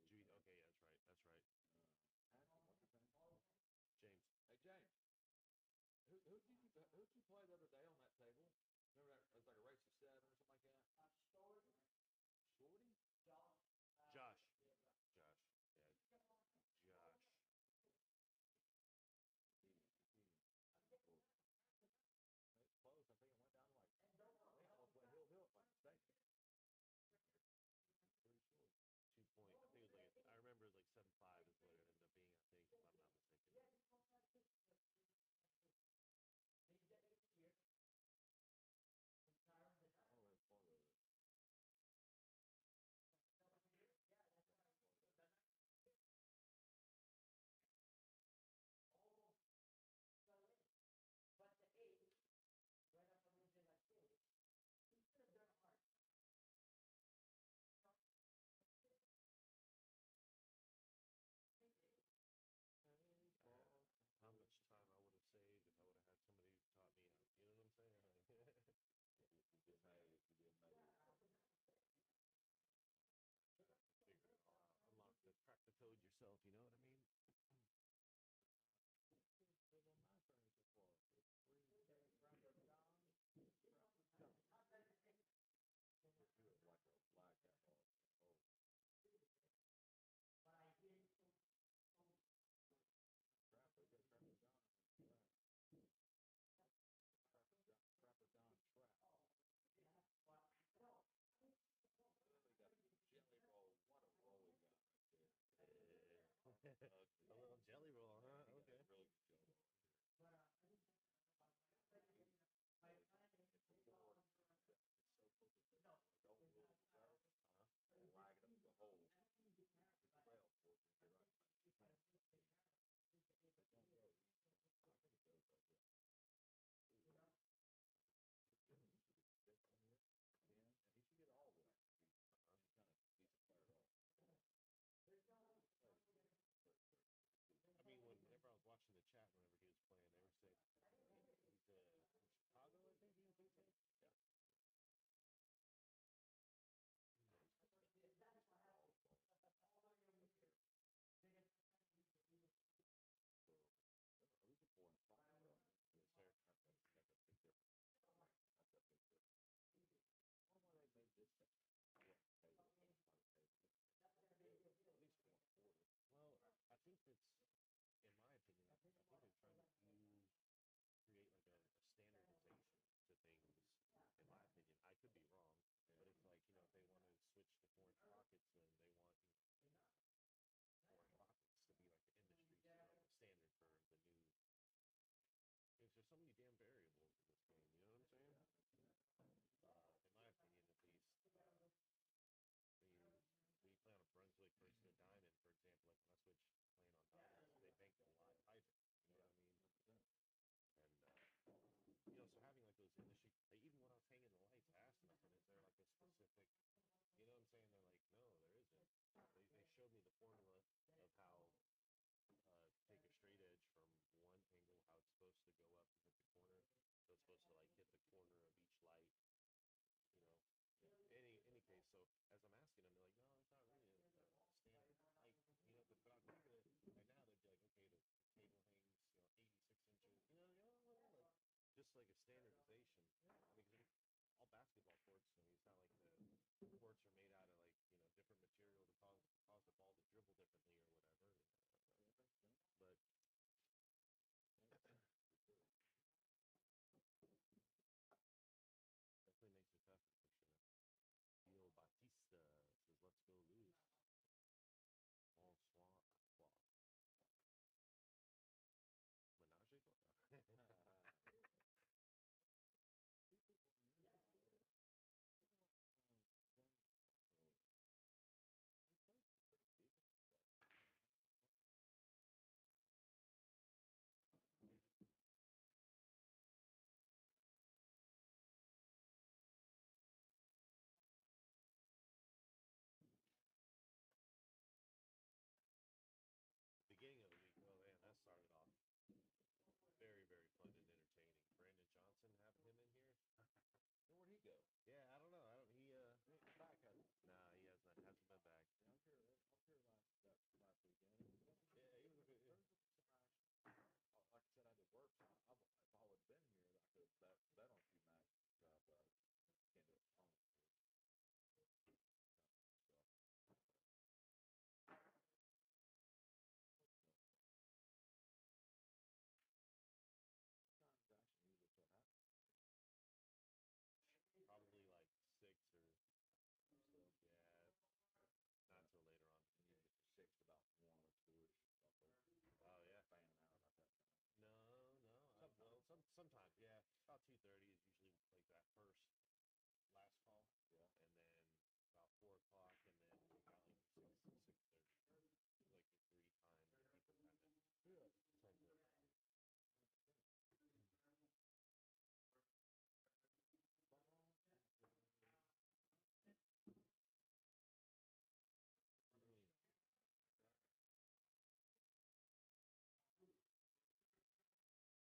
Did he play Luis? Did he play Luis? No, that was Jimmy that played Luis. Okay, that's right. What's his name? James. Hey, James. Who'd you play the other day on that table? Remember that? It was like a race of 7 or something like that. Shorty? Josh. Yeah. Josh. It's close. I think it went down like they almost went hill if I'm mistaken. Pretty You know what I mean? Live on my attorney so far. It's free Trapper John. Trapper John. Do it like a black cat or oh. Trapper, you got Trapper John and Trap. Trapper John Trap. He got a jelly roll. What a roll he got right there. A little jelly roll, huh? He got Okay. a really good jelly roll right there. It's before it's so close to the don't roll it yourself. And lag it up the hole. It's a rail fork and you're right. They don't go. I think it does though, yeah. He should get six on here. Yeah, and he should get all of them. He's any kind of decent player at all. I mean, whenever I was watching the chat, whenever he was playing, they were saying he's from Chicago, I think he was saying. Yeah. Who's a 4 and 5 though? Yes, sir. That's a big difference. That's a big difference. I wonder why they made this such a table. At least 440. Well, I think that's, in my opinion, I think they're trying to create like a standardization to things. In my opinion, I could be wrong, but it's like, if they want to switch to 4-inch pockets, then they want 4-inch pockets to be like the industry the standard for the new. Because there's so many damn variables in this game. You know what I'm saying? In my opinion, at least. When you play on a Brunswick versus a Diamond, for example, like when I switch playing on Diamonds, they bank a lot tighter. You know what I mean? And so having like those industry, like even when I was hanging the lights, I asked them, I said, "Is there like a specific?" You know what I'm saying? They're like, "No, there isn't." They showed me the formula of how to take a straight edge from one angle, how it's supposed to go up and hit the corner. So it's supposed to like hit the corner of each light. You know, any case. So as I'm asking them, they're like, "No, it's not really a standard height." But I'm looking at it right now, they'd be like, "Okay, the table hangs, 86 inches." Like just like a standardization. Because all basketball courts, it's not like the courts are made out of like different material to cause the ball to dribble differently or whatever. But definitely makes it tougher for sure. Gio Batista says, "Let's go, Louis." Bonsoir à toi. Menage a trois. Beginning of the week, oh man, that started off very, very fun and entertaining. Brandon Johnson, having him in here. Where'd he go? Yeah, I don't know. He ain't back, has he? Nah, he hasn't been back. Yeah, I was here last weekend. Yeah, he was a bit. Some action. Like I said, I did work, so if I would have been here, I could have bet on a few matches. But can't do it at home, of course. Stuff. What time does action usually start happening? Probably like 6 or so. Yeah, not till later on. And usually 6 to about 1 or 2ish. Oh yeah, fanning out about that time. No. Sometimes, yeah. About 2:30 is usually like that last call. Yeah. And then about 4 o'clock, and then we got like 6:30. Like the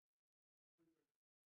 3 times that people kind of tend to.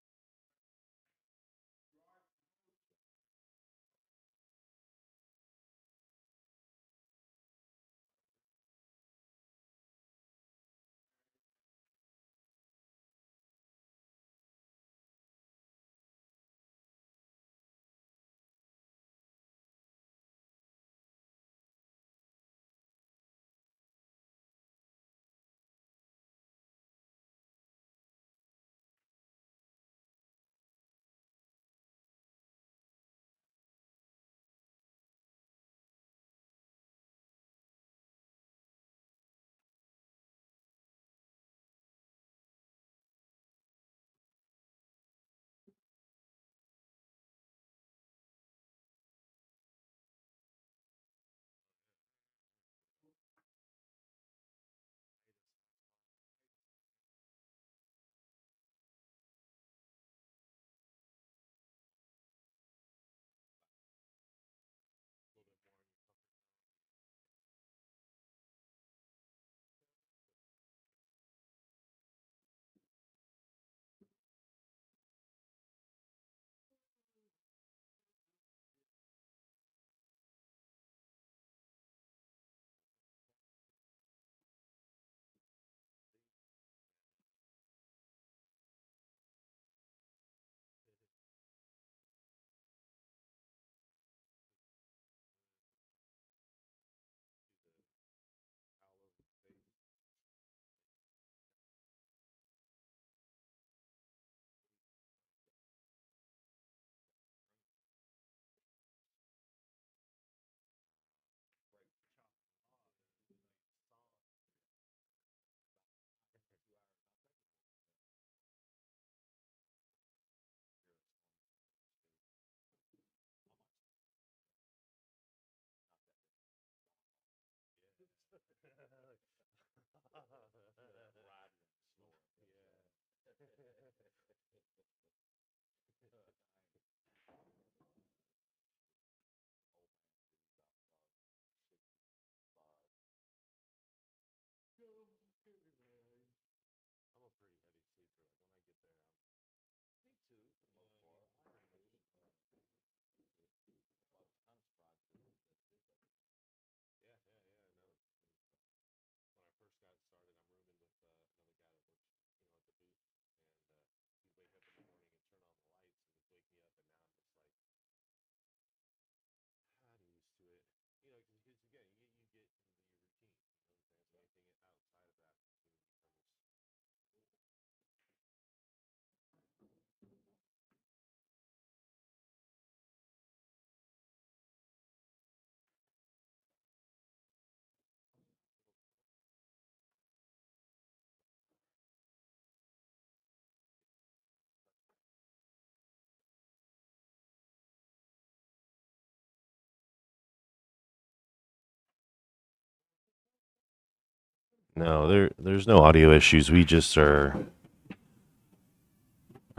No, there's no audio issues. We just are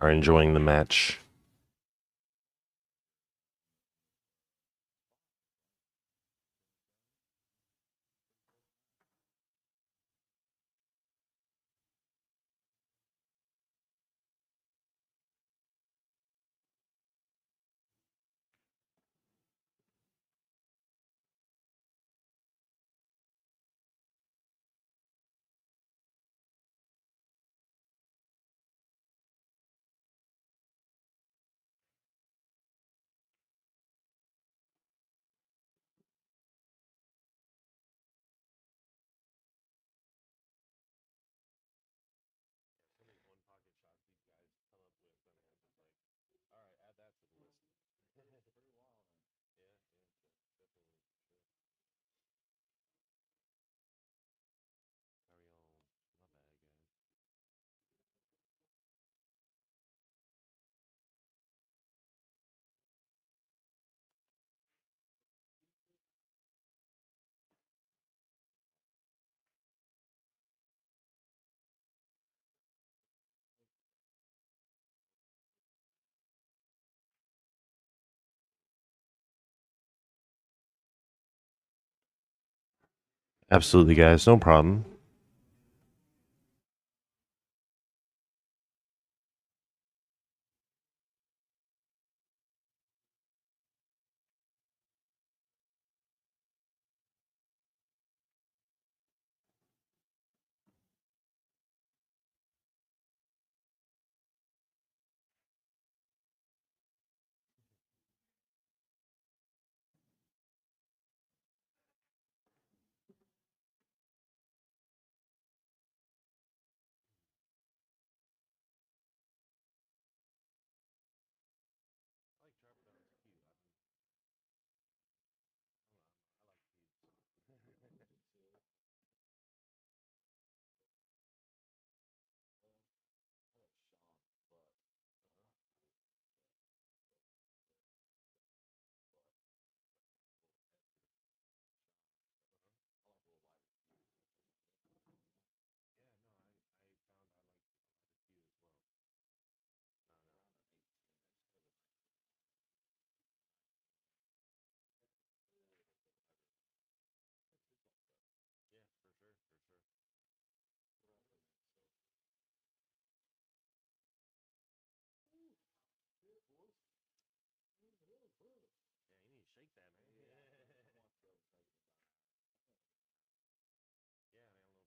enjoying the match. All right, add that to the list. Pretty wild. Yeah, definitely. Sure. Carry on. My bad, guys. Absolutely, guys. No problem. I like Trevor Dunn. It's cute. I like cute. Yeah, no, I found I like the cute as well. No, no, no. Yeah, for sure,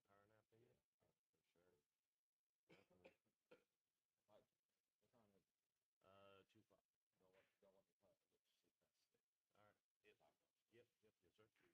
for sure. Yeah, you need to shake that, man. Yeah, man, a little power nap in you. For sure. Definitely. 2 o'clock. All right. Yep, yes, sir. Please give it a shot.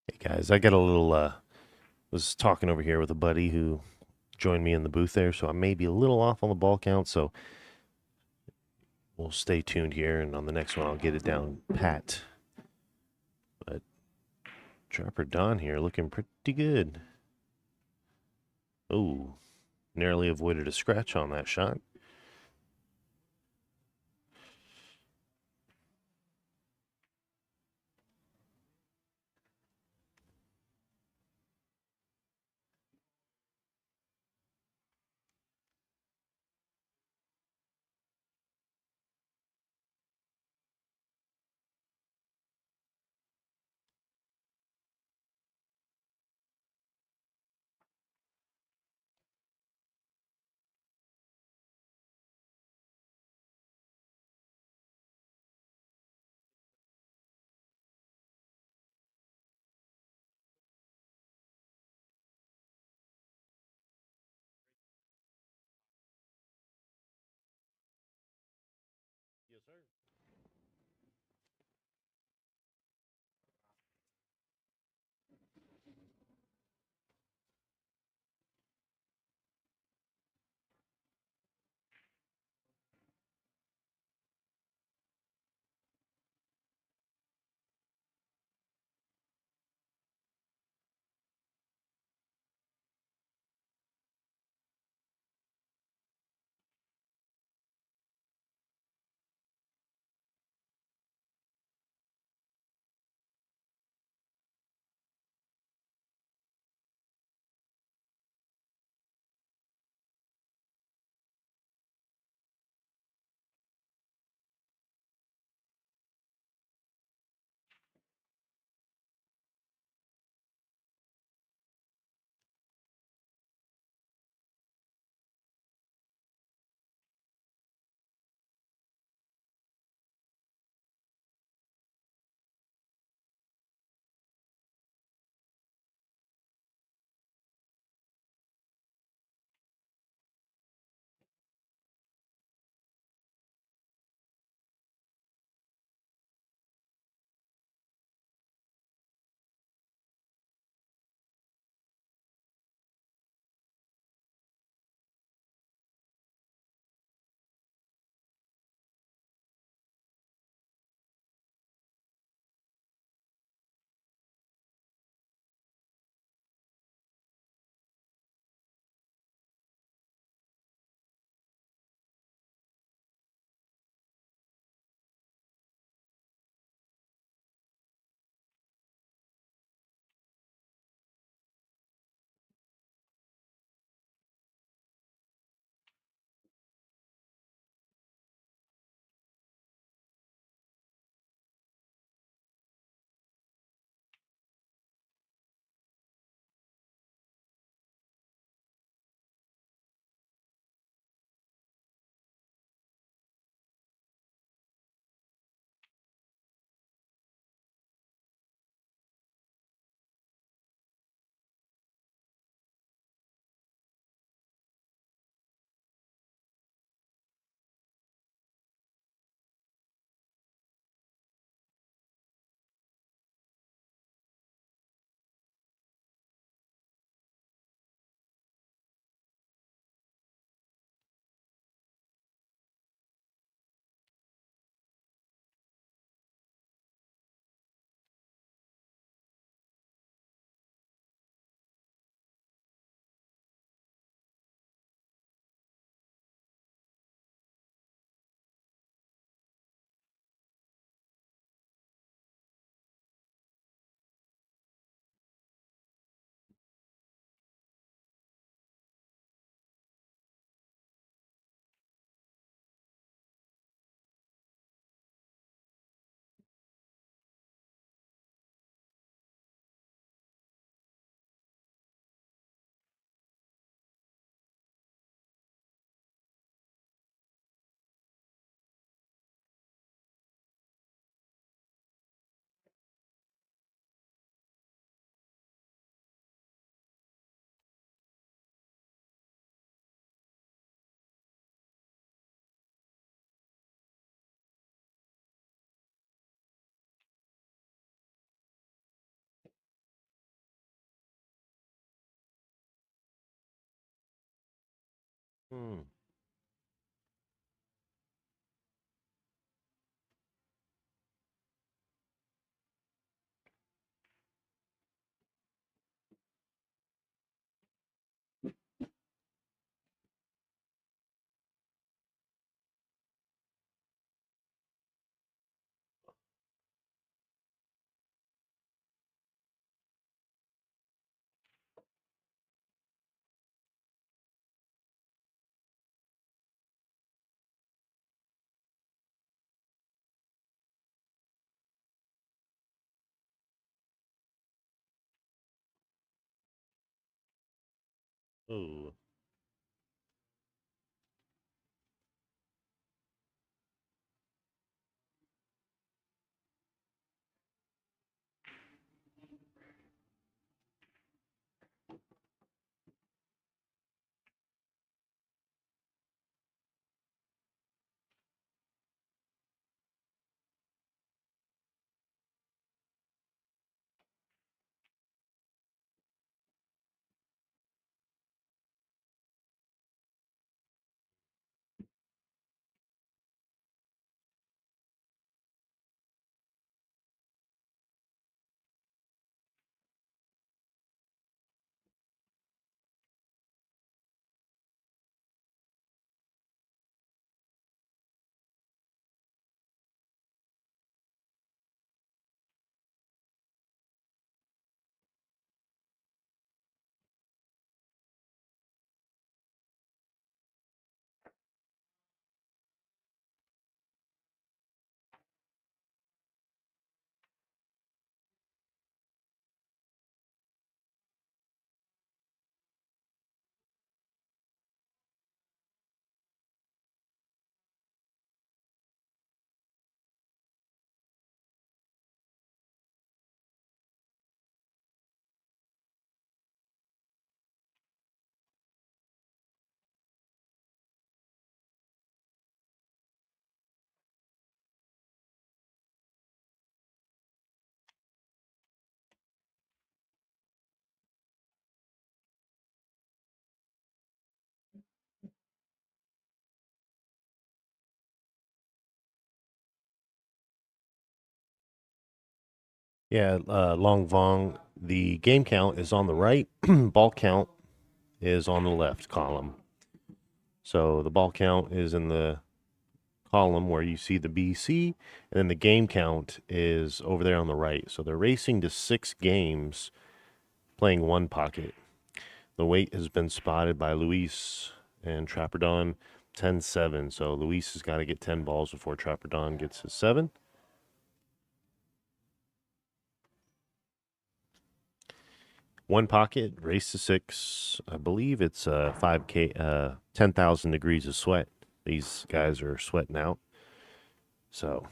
Hey guys, I got a little was talking over here with a buddy who joined me in the booth there, so I may be a little off on the ball count, so we'll stay tuned here and on the next one I'll get it down pat. But Trapper Don here looking pretty good. Oh, narrowly avoided a scratch on that shot. Yes, sir. Hmm. Oh. Yeah, Long Vong. The game count is on the right. Ball count is on the left column. So the ball count is in the column where you see the BC, and then the game count is over there on the right. So they're racing to 6 games, playing one pocket. The weight has been spotted by Luis and Trapperdon 10-7. So Luis has got to get 10 balls before Trapperdon gets his 7. One pocket, race to 6. I believe it's 5K, 10,000 degrees of sweat. These guys are sweating out. So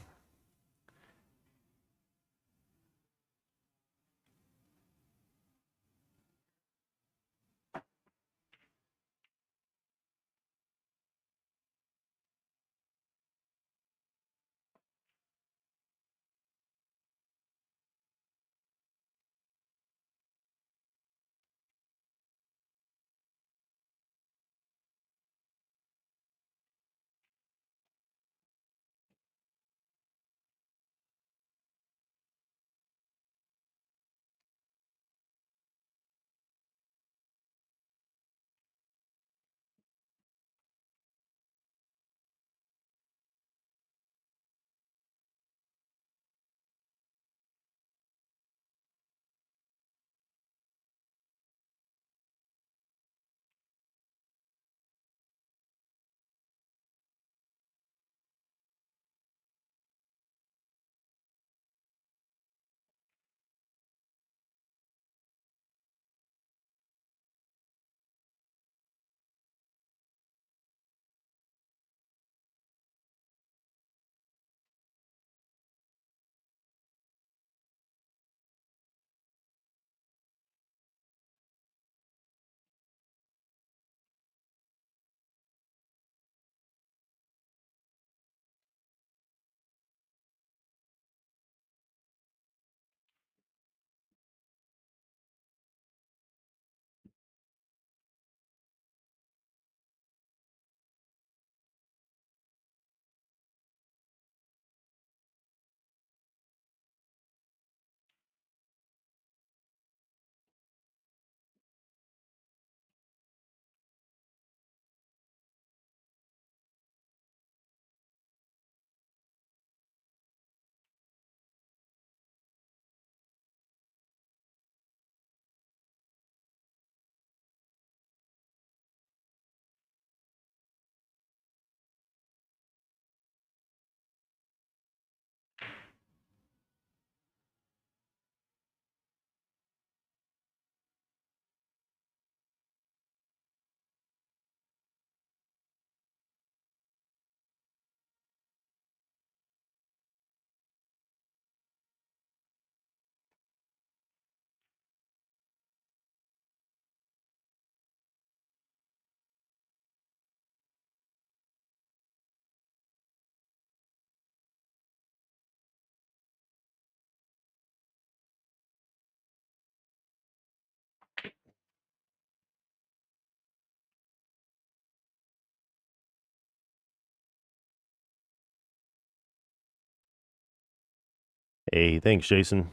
Hey, thanks, Jason.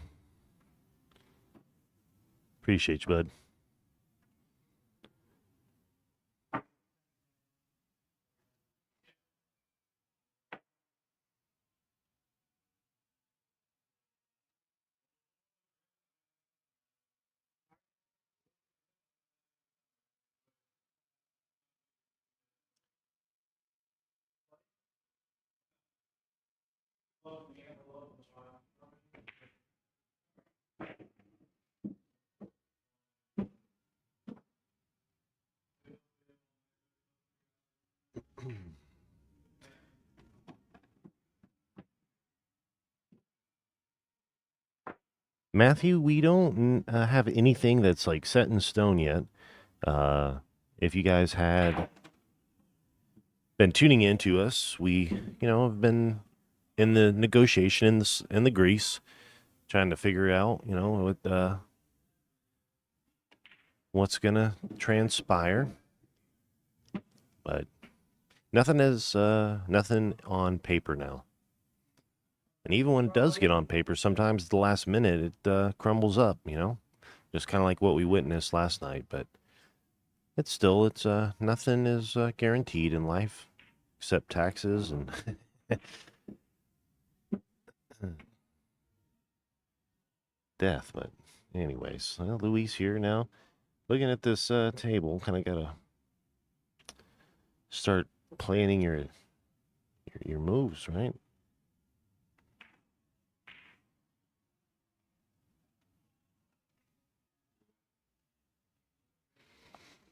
Appreciate you, bud. Matthew, we don't have anything that's like set in stone yet. Uh, if you guys had been tuning in to us, we, have been in the negotiation in the grease, trying to figure out, what's gonna transpire. But nothing on paper now. And even when it does get on paper, sometimes at the last minute it crumbles up. Just kind of like what we witnessed last night. But it's nothing is guaranteed in life except taxes and death. But anyways, Luis here now, looking at this table. Kind of gotta start planning your moves, right?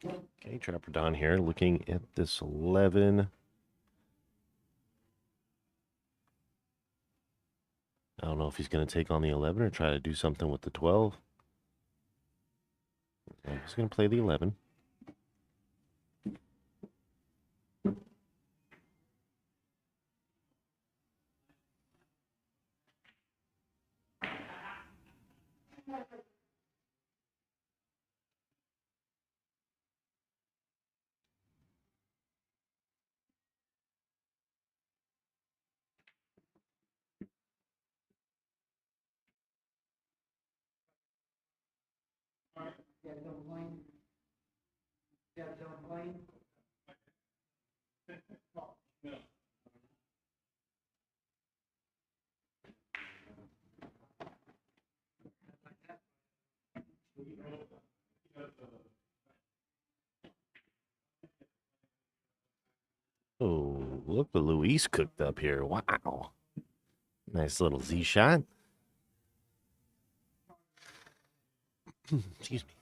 Okay, Trapper Don here, looking at this 11. I don't know if he's going to take on the 11 or try to do something with the 12. Okay, he's going to play the 11. Oh, look what Luis cooked up here. Wow. Nice little Z shot. Excuse me.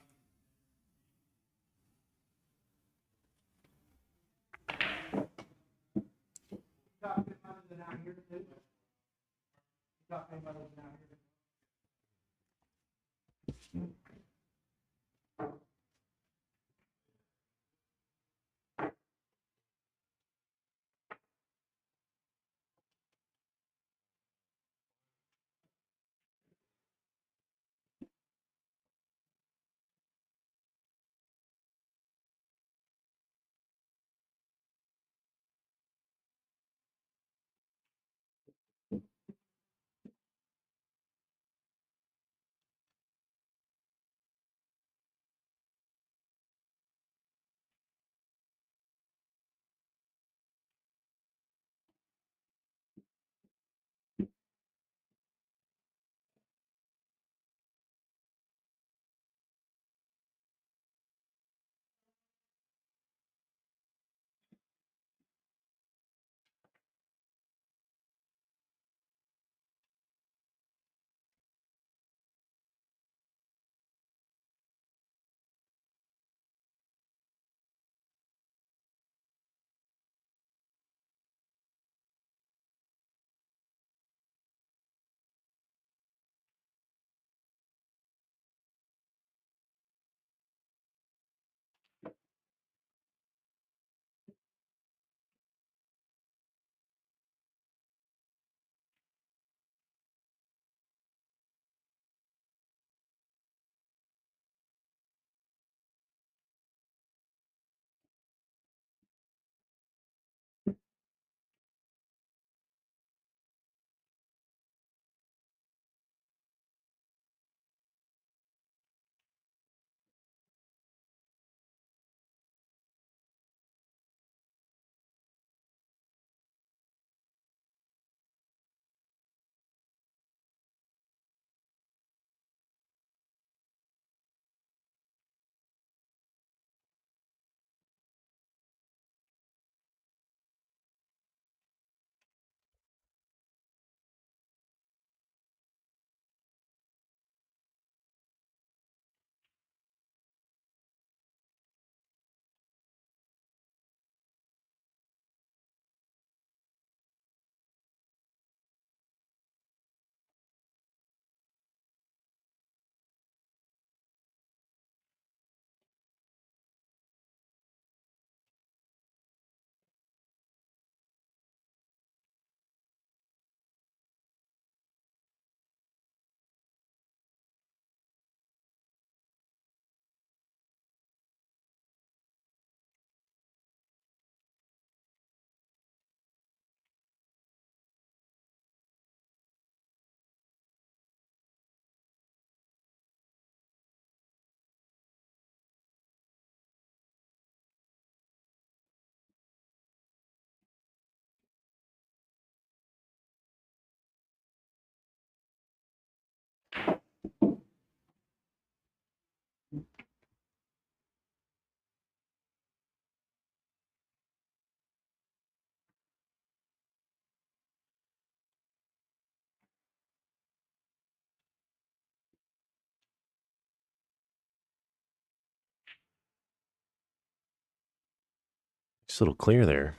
Nice little clear there.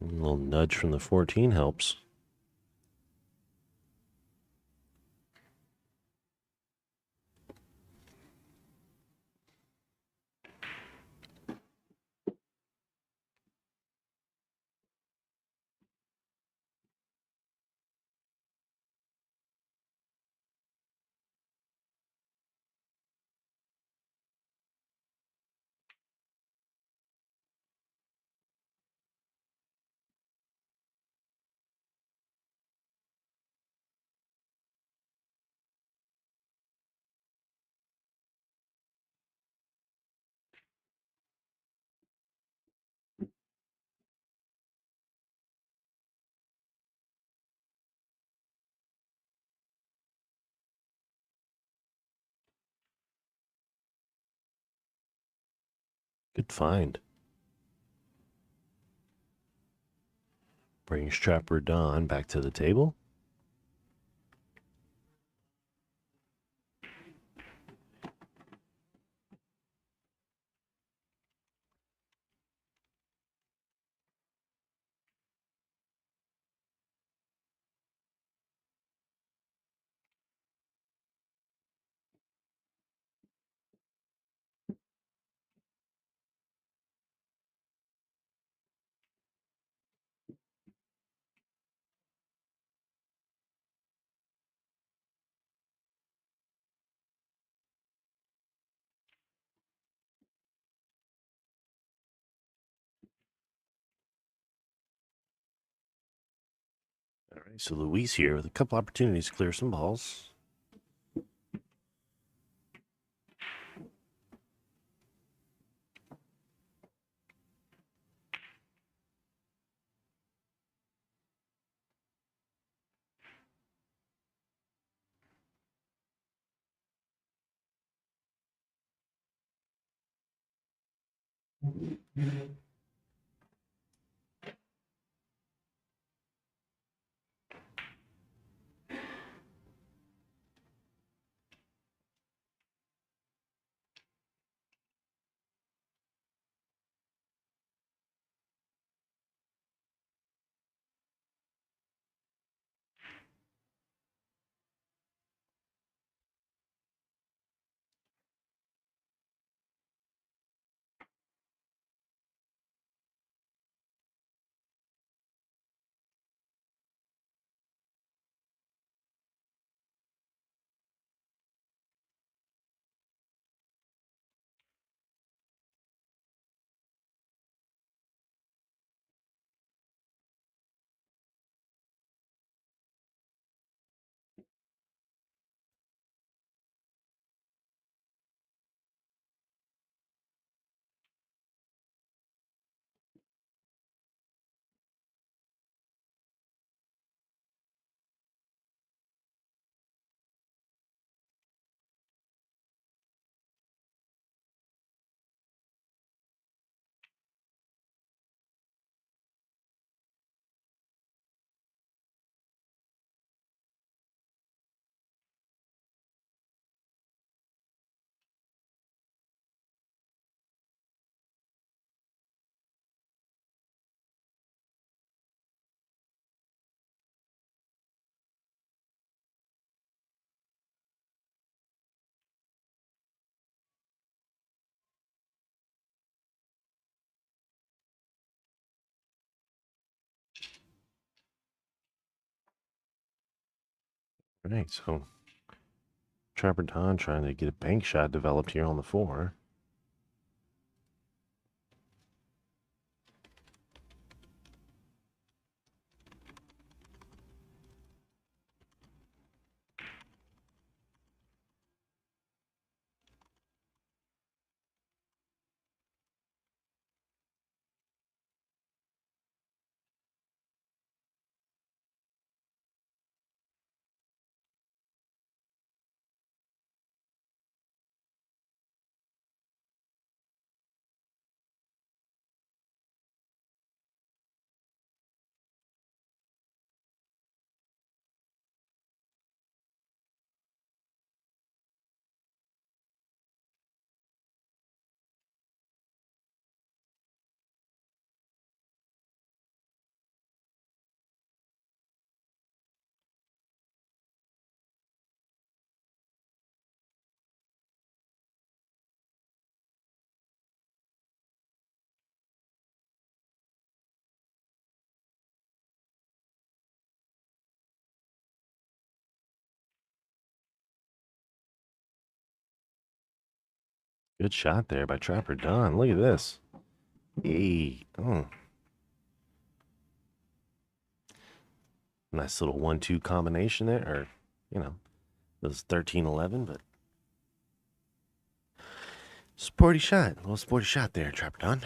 A little nudge from the 14 helps. Good find. Brings Trapper Don back to the table. All right, so Luis here with a couple opportunities to clear some balls. All right, so Trapper Don trying to get a bank shot developed here on the 4. Good shot there by Trapper Don. Look at this. Hey. Oh. Nice little 1-2 combination there. Or, you know, it was 13-11, but sporty shot. A little sporty shot there, Trapper Don.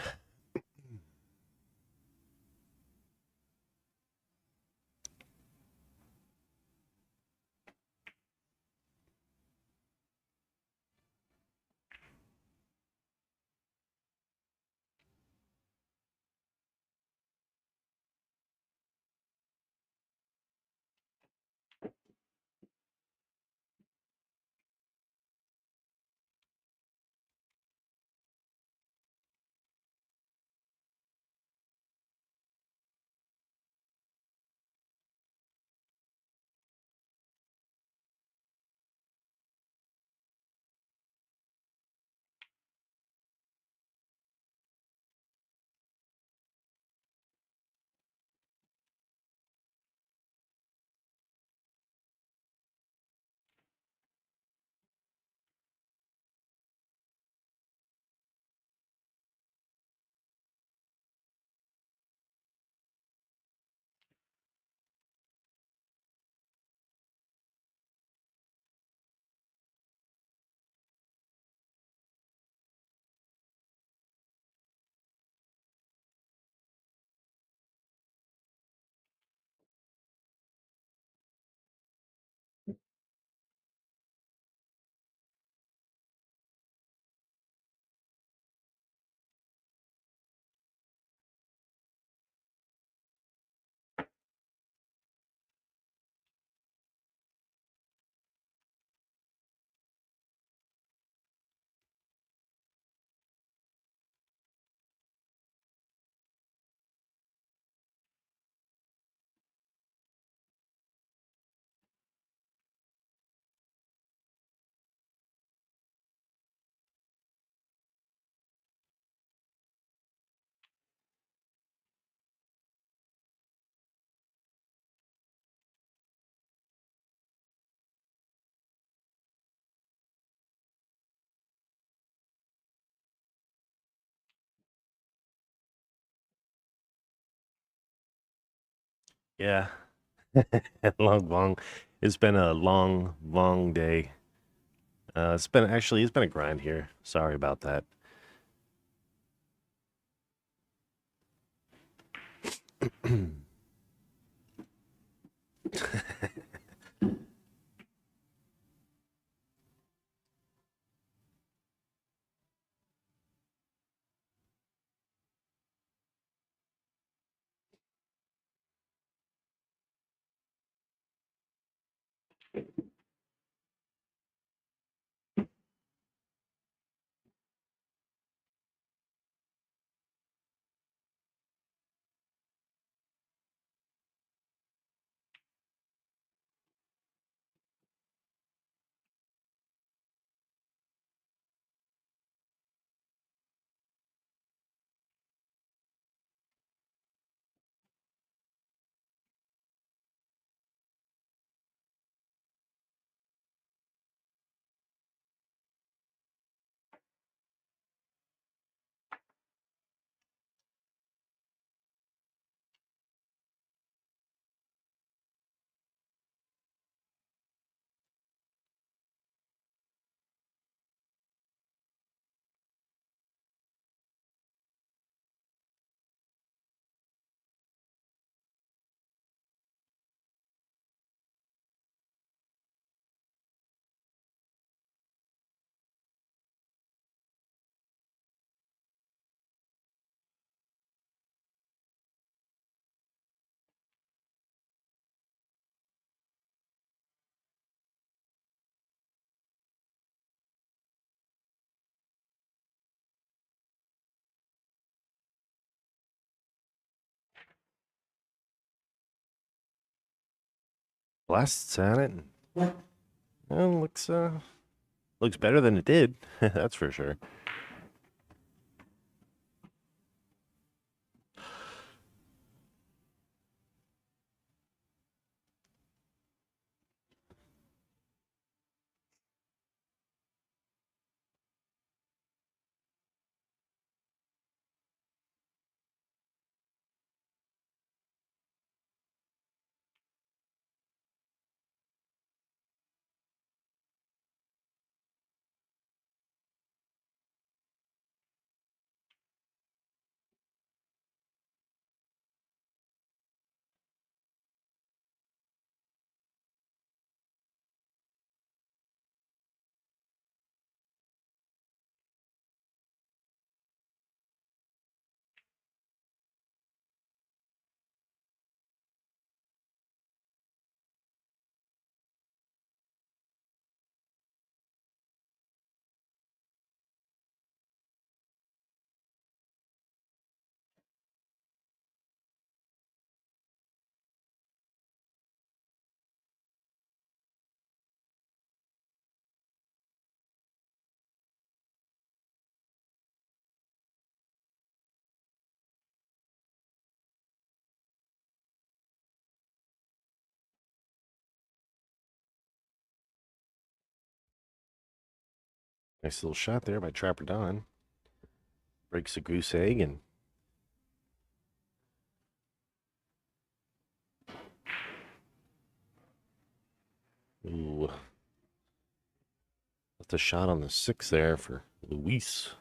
Yeah. Long. It's been a long day. It's been a grind here. Sorry about that. Blasts at it. Well, looks better than it did. That's for sure. Nice little shot there by Trapper Don. Breaks a goose egg and ooh. Left a shot on the 6 there for Luis.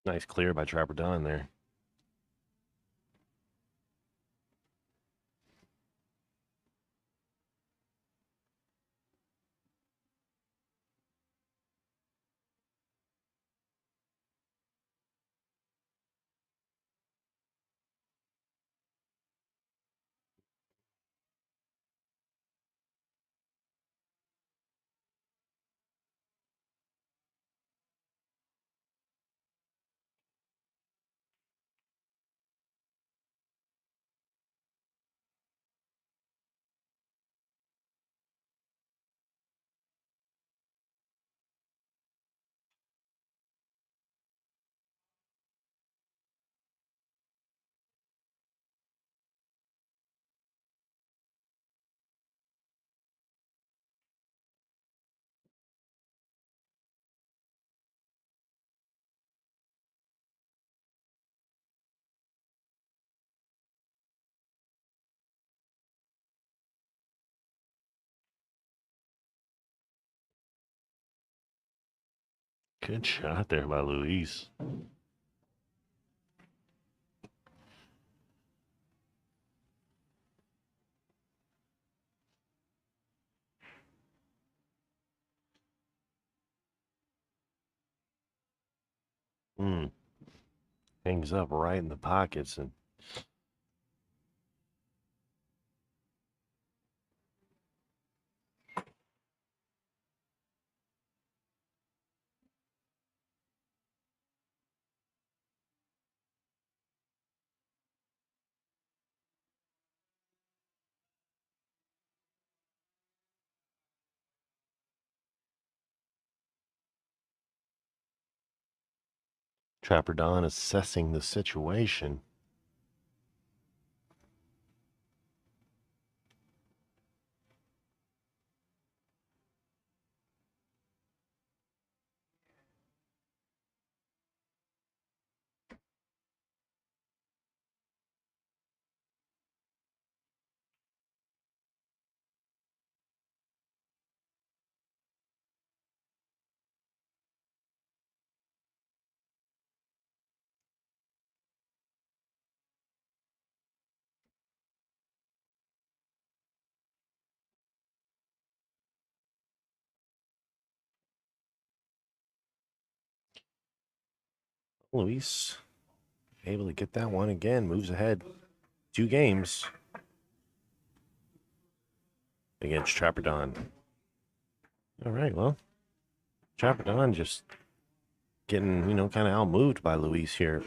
Nice clear by Trapper Don there. Good shot there by Luis. Hangs up right in the pockets and Trapper Don assessing the situation. Luis able to get that one again. Moves ahead 2 games against Trapper Don. All right, well, Trapper Don just getting, kind of outmoved by Luis here.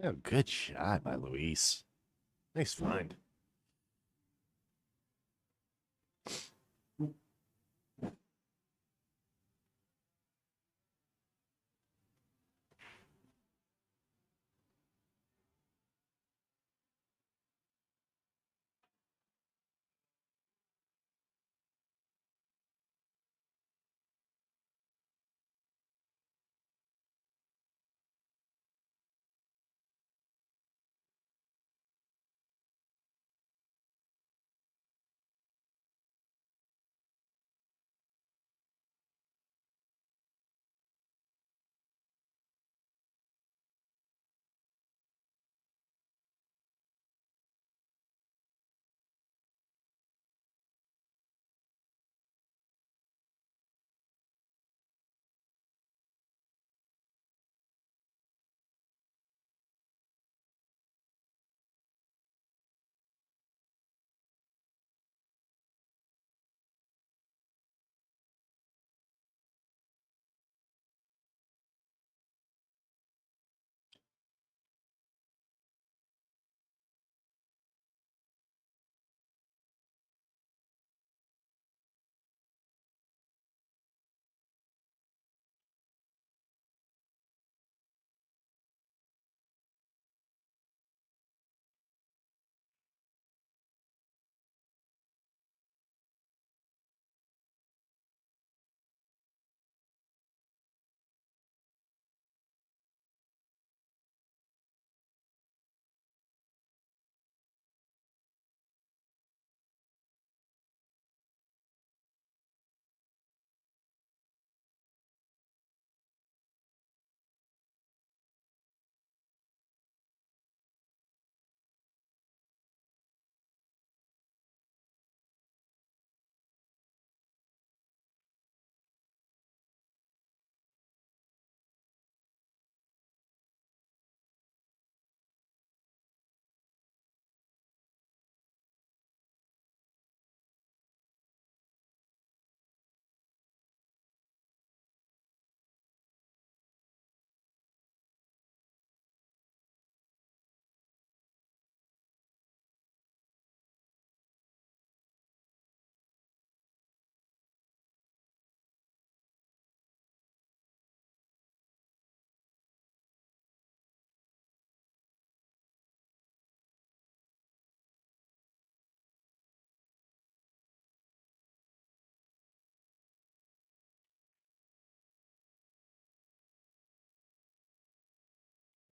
Oh, good shot by Luis. Nice find.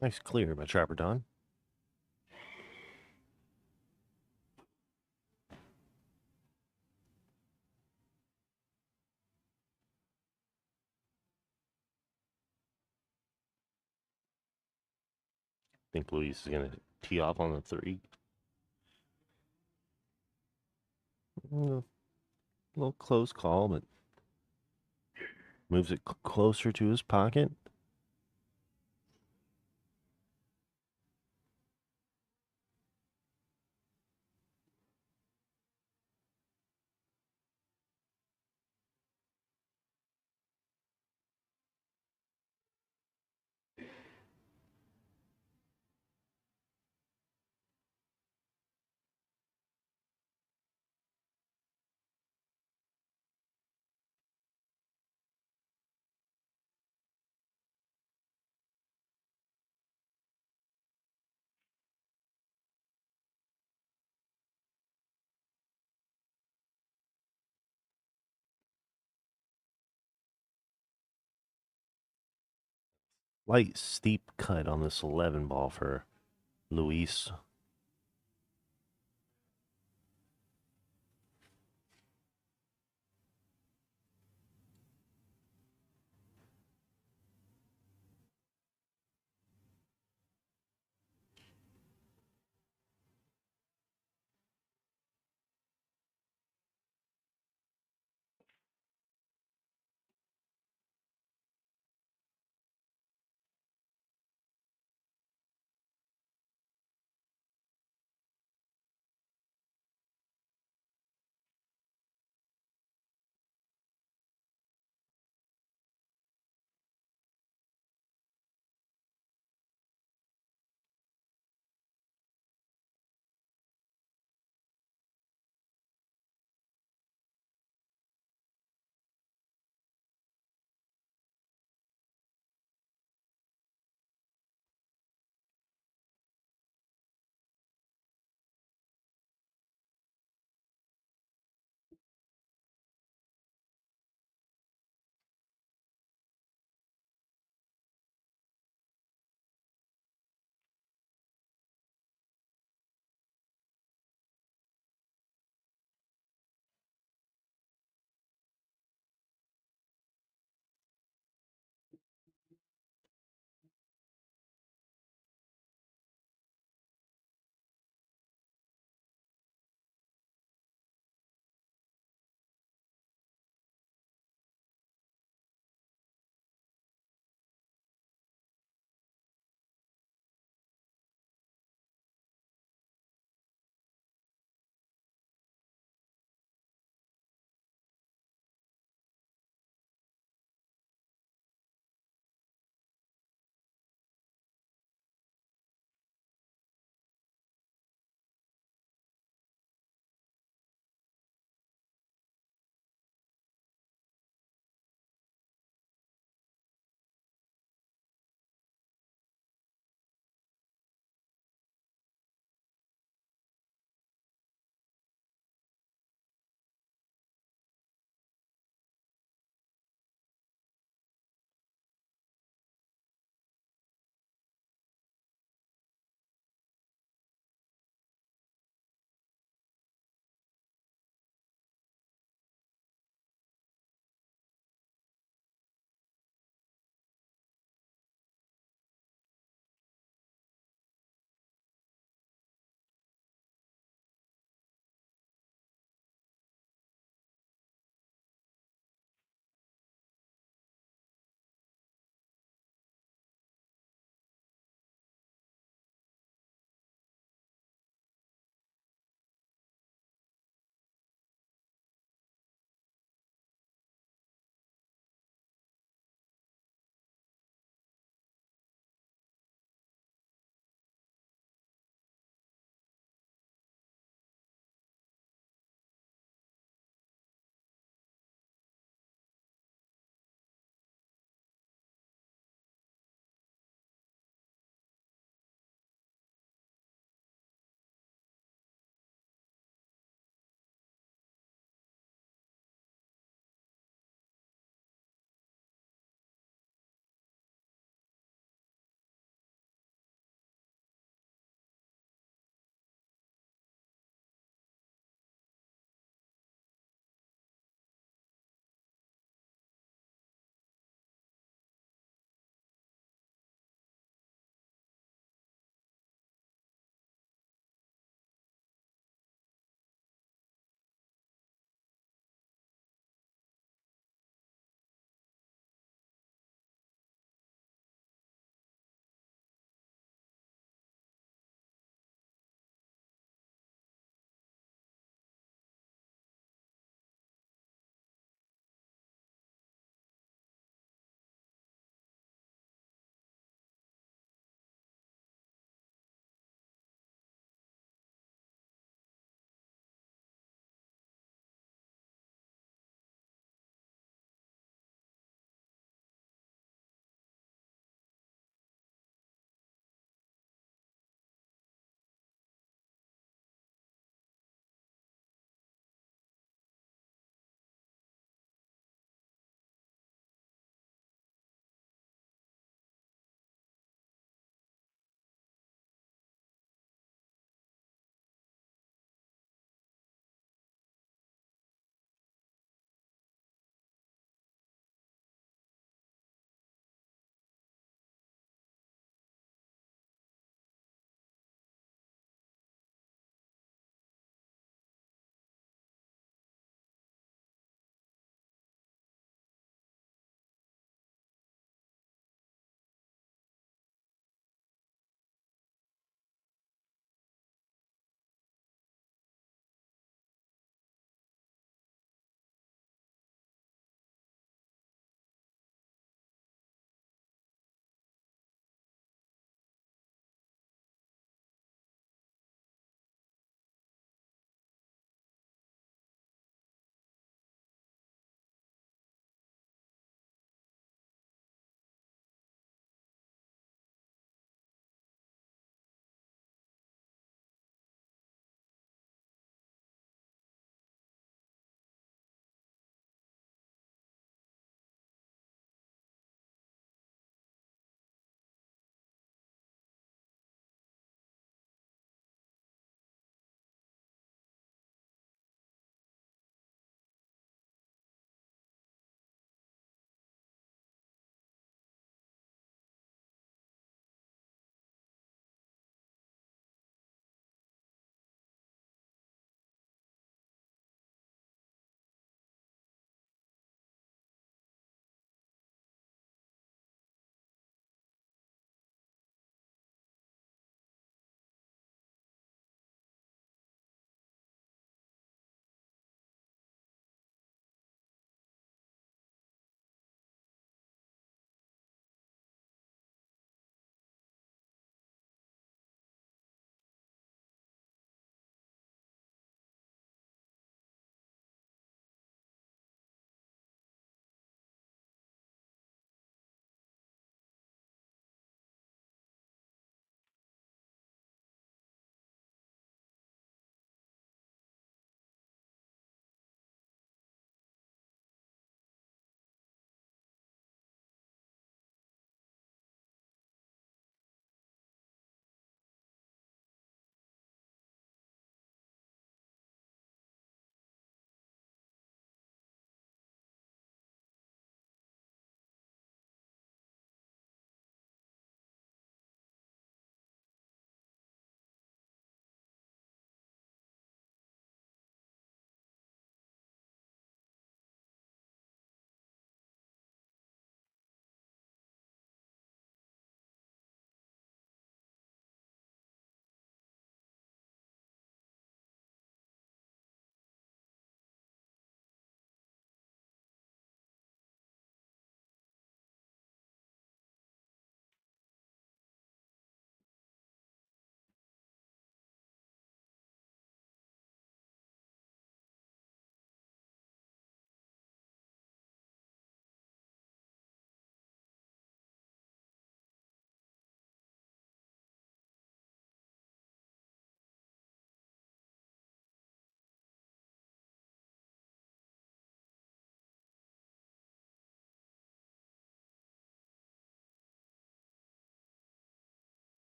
Nice clear by Trapper Don. Think Luis is going to tee off on the 3. A little close call, but moves it closer to his pocket. Light, steep cut on this 11 ball for Luis.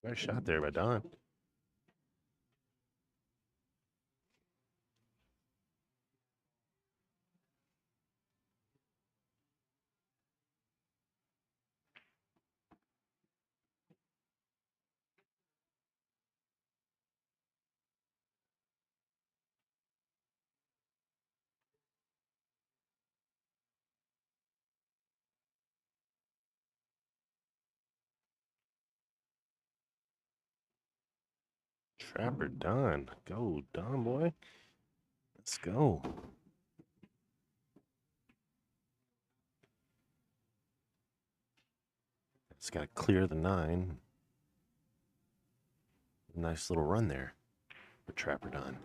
Nice shot there by Don. Trapper Don. Go, Don boy. Let's go. It's got to clear the 9. Nice little run there for Trapper Don.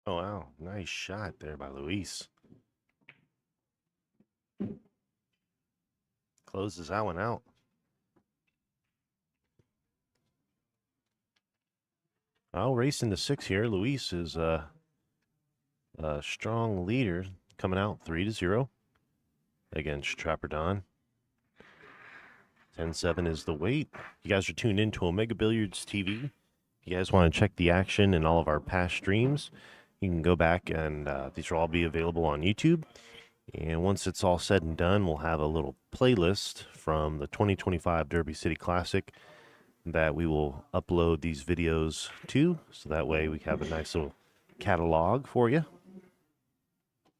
Oh, wow. Nice shot there by Luis. Closes that one out. Well, racing to 6 here. Luis is a strong leader coming out 3-0 against Trapper Don. 10-7 is the weight. You guys are tuned into Omega Billiards TV. If you guys want to check the action and all of our past streams, you can go back and these will all be available on YouTube. And once it's all said and done, we'll have a little playlist from the 2025 Derby City Classic that we will upload these videos to. So that way we have a nice little catalog for you.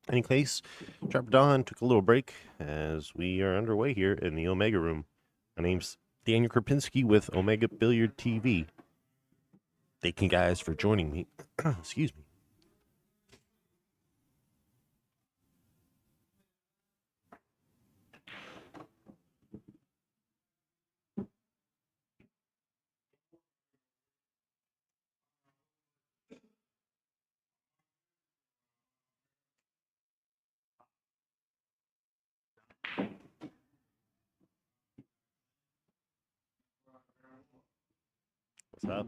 In any case, Trapper Don took a little break as we are underway here in the Omega Room. My name's Daniel Krupinski with Omega Billiard TV. Thank you guys for joining me. Excuse me. What's up?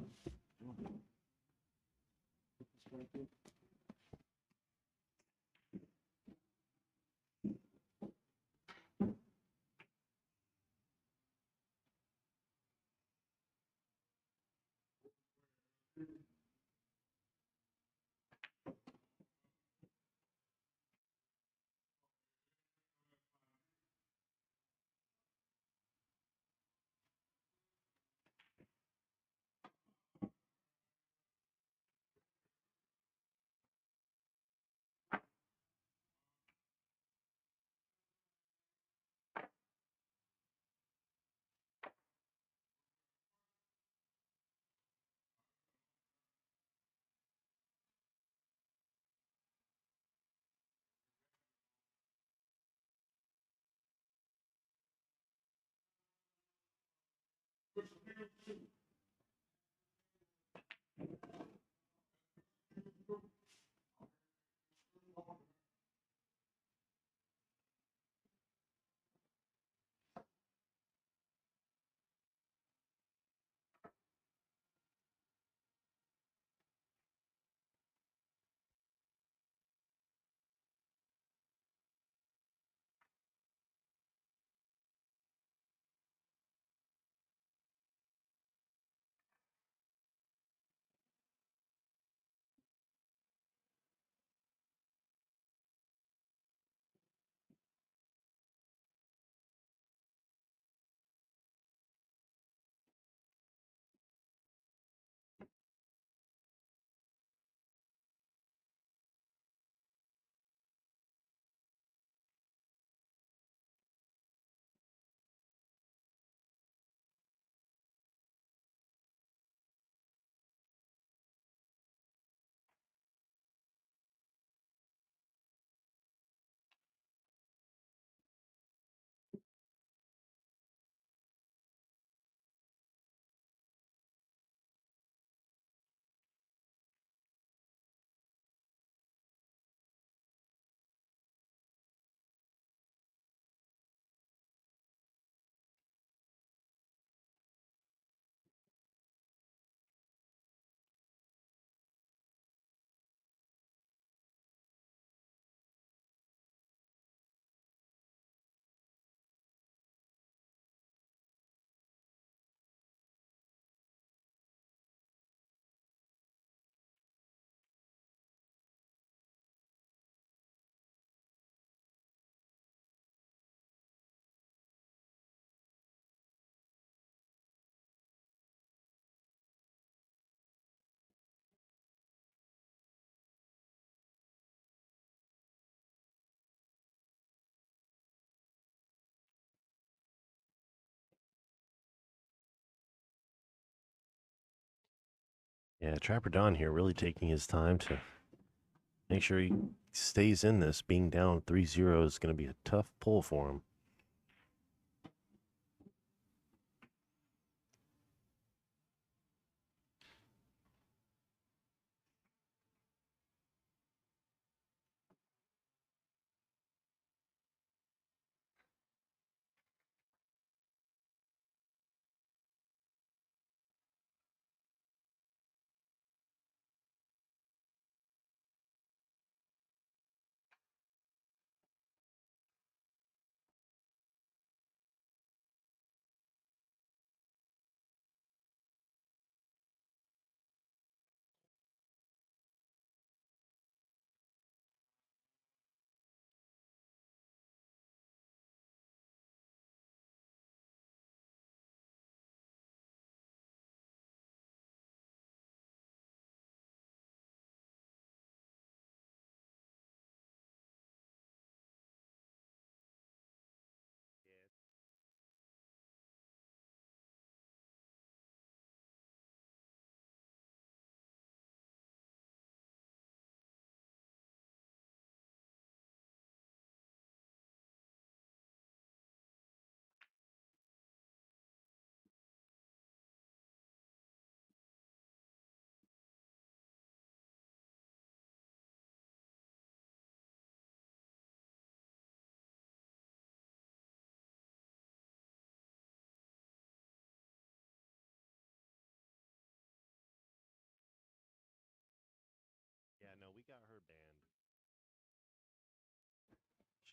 Yeah, Trapper Don here really taking his time to make sure he stays in this. Being down 3-0 is going to be a tough pull for him.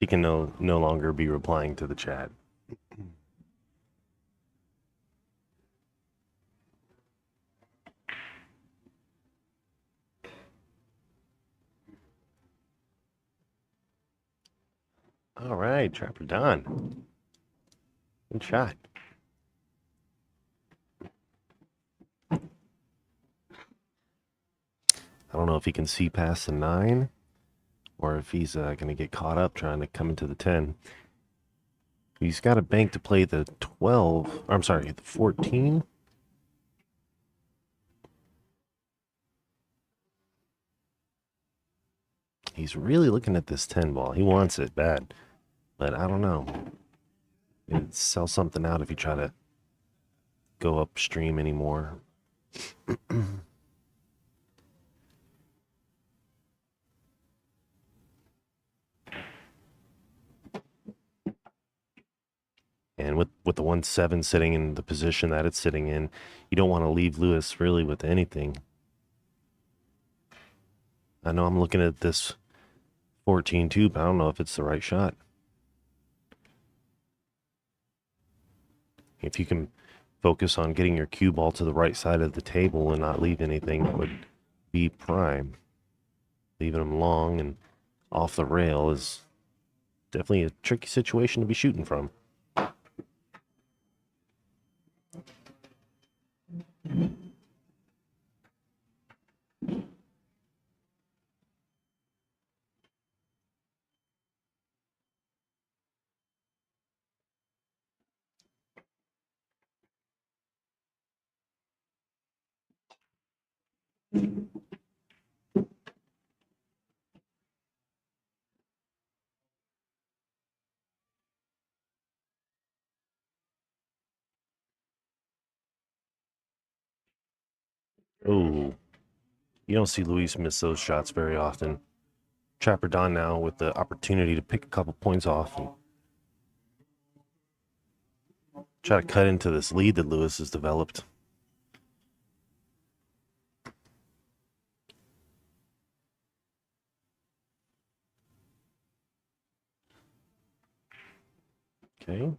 She can no longer be replying to the chat. All right, Trapper Don. Good shot. I don't know if he can see past the 9 or if he's going to get caught up trying to come into the 10. He's got a bank to play the 12. Or I'm sorry, the 14. He's really looking at this 10 ball. He wants it bad, but I don't know. It'd sell something out if you try to go upstream anymore. And with the 1-7 sitting in the position that it's sitting in, you don't want to leave Lewis really with anything. I know I'm looking at this 14-2, but I don't know if it's the right shot. If you can focus on getting your cue ball to the right side of the table and not leave anything, that would be prime. Leaving them long and off the rail is definitely a tricky situation to be shooting from. Oh, you don't see Luis miss those shots very often. Trapper Don now with the opportunity to pick a couple points off and try to cut into this lead that Lewis has developed. Okay.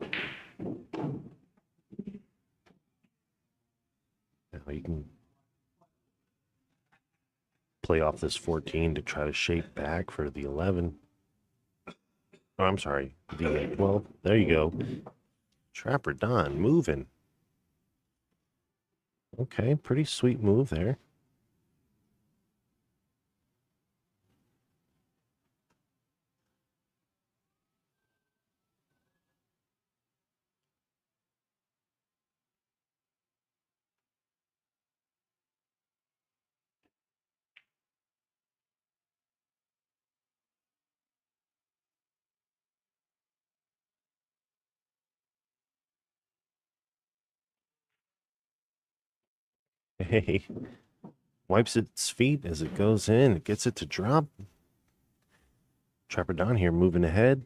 Now you can play off this 14 to try to shape back for the 11. Oh, I'm sorry, the 12. There you go. Trapper Don moving. Okay, pretty sweet move there. Hey, wipes its feet as it goes in. It gets it to drop. Trapper Don here moving ahead.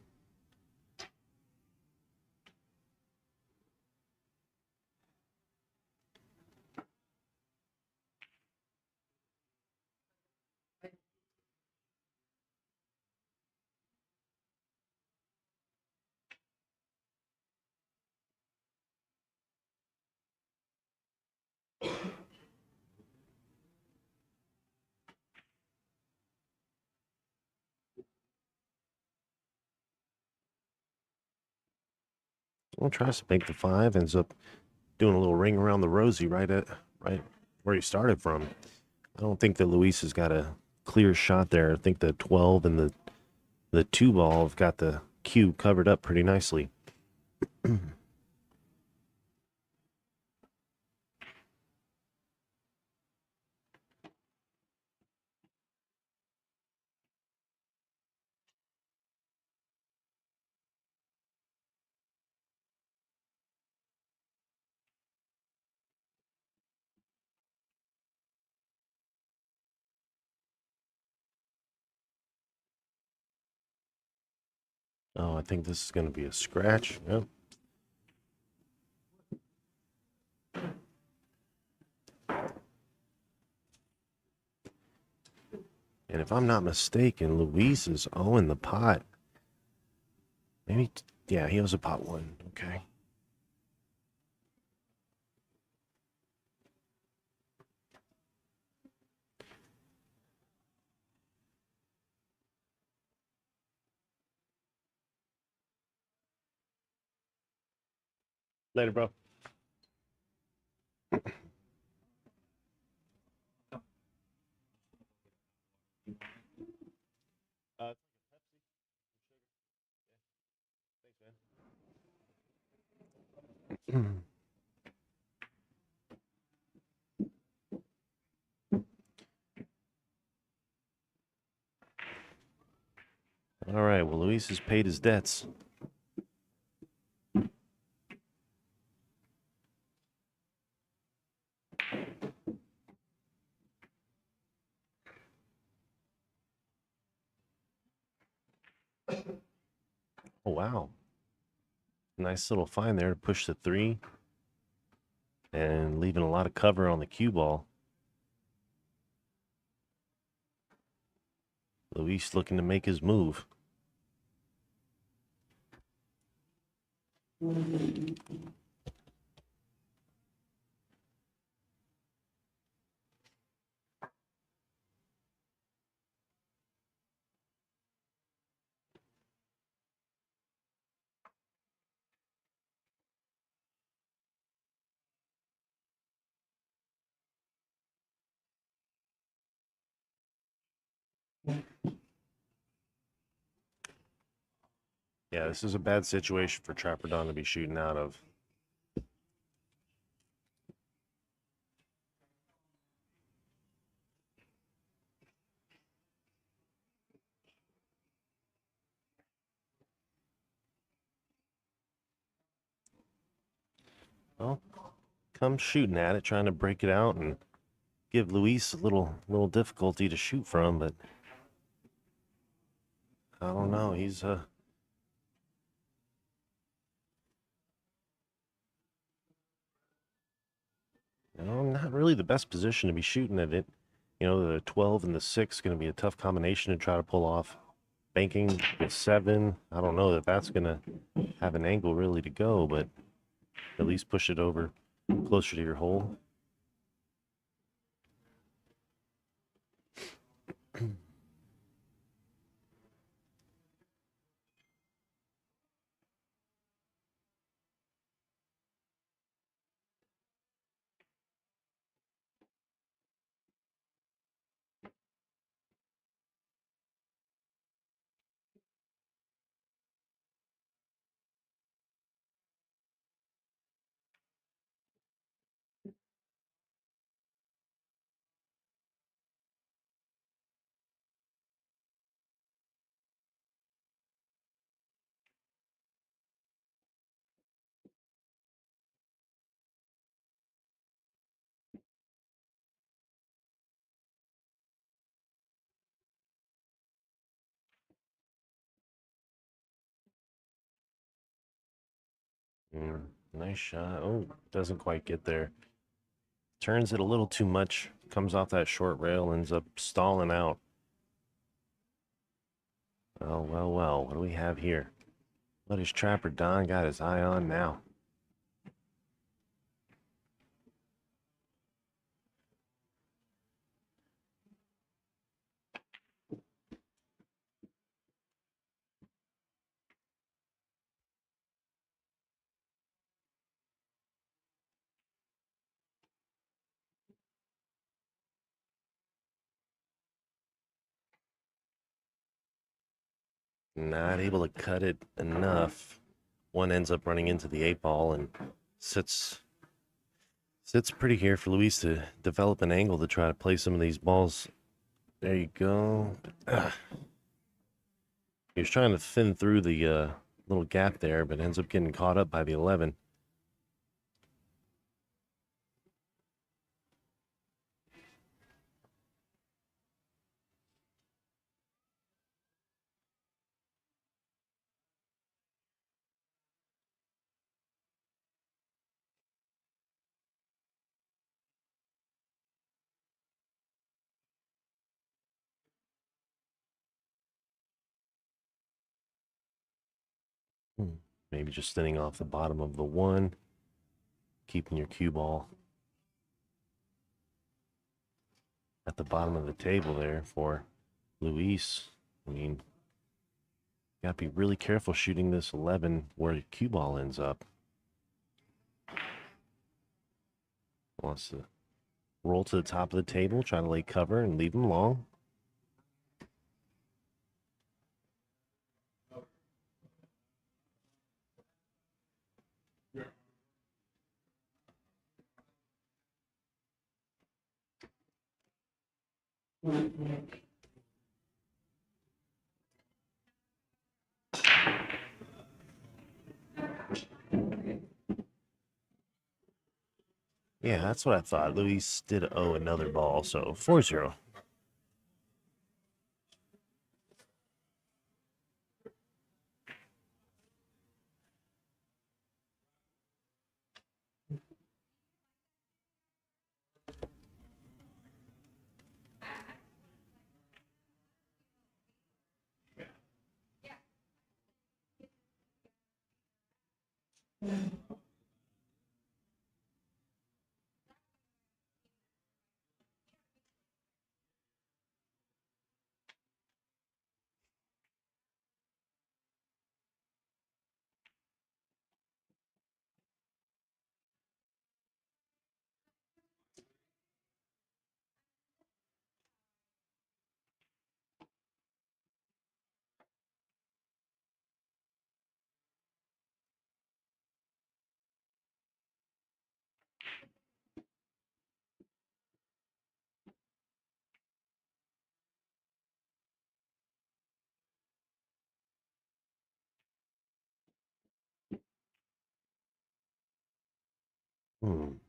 Well, tries to make the 5. Ends up doing a little ring around the rosy right where he started from. I don't think that Luis has got a clear shot there. I think the 12 and the 2 ball have got the cue covered up pretty nicely. Oh, I think this is going to be a scratch. Yep. And if I'm not mistaken, Luis is owing the pot Maybe, yeah, he was a pot one. Okay. Later, bro. Thanks, man. All right. Well, Luis has paid his debts. Oh, wow. Nice little find there to push the 3 and leaving a lot of cover on the cue ball. Luis looking to make his move. Yeah, this is a bad situation for Trapper Don to be shooting out of. Well, come shooting at it, trying to break it out and give Luis a little difficulty to shoot from, but I don't know. He's not really the best position to be shooting at it. The 12 and the 6 going to be a tough combination to try to pull off. Banking with 7, I don't know that that's going to have an angle really to go, but at least push it over closer to your hole. Nice shot. Oh, doesn't quite get there. Turns it a little too much. Comes off that short rail, ends up stalling out. Oh, well, well. What do we have here? What has Trapper Don got his eye on now? Not able to cut it enough. One ends up running into the 8 ball and sits pretty here for Luis to develop an angle to try to play some of these balls. There you go. He was trying to thin through the little gap there, but ends up getting caught up by the 11. Maybe just thinning off the bottom of the one, keeping your cue ball at the bottom of the table there for Luis. I mean, you got to be really careful shooting this 11 where your cue ball ends up. Wants to roll to the top of the table, try to lay cover and leave him long. Yeah, that's what I thought. Luis did owe another ball, so 4-0. Hmm.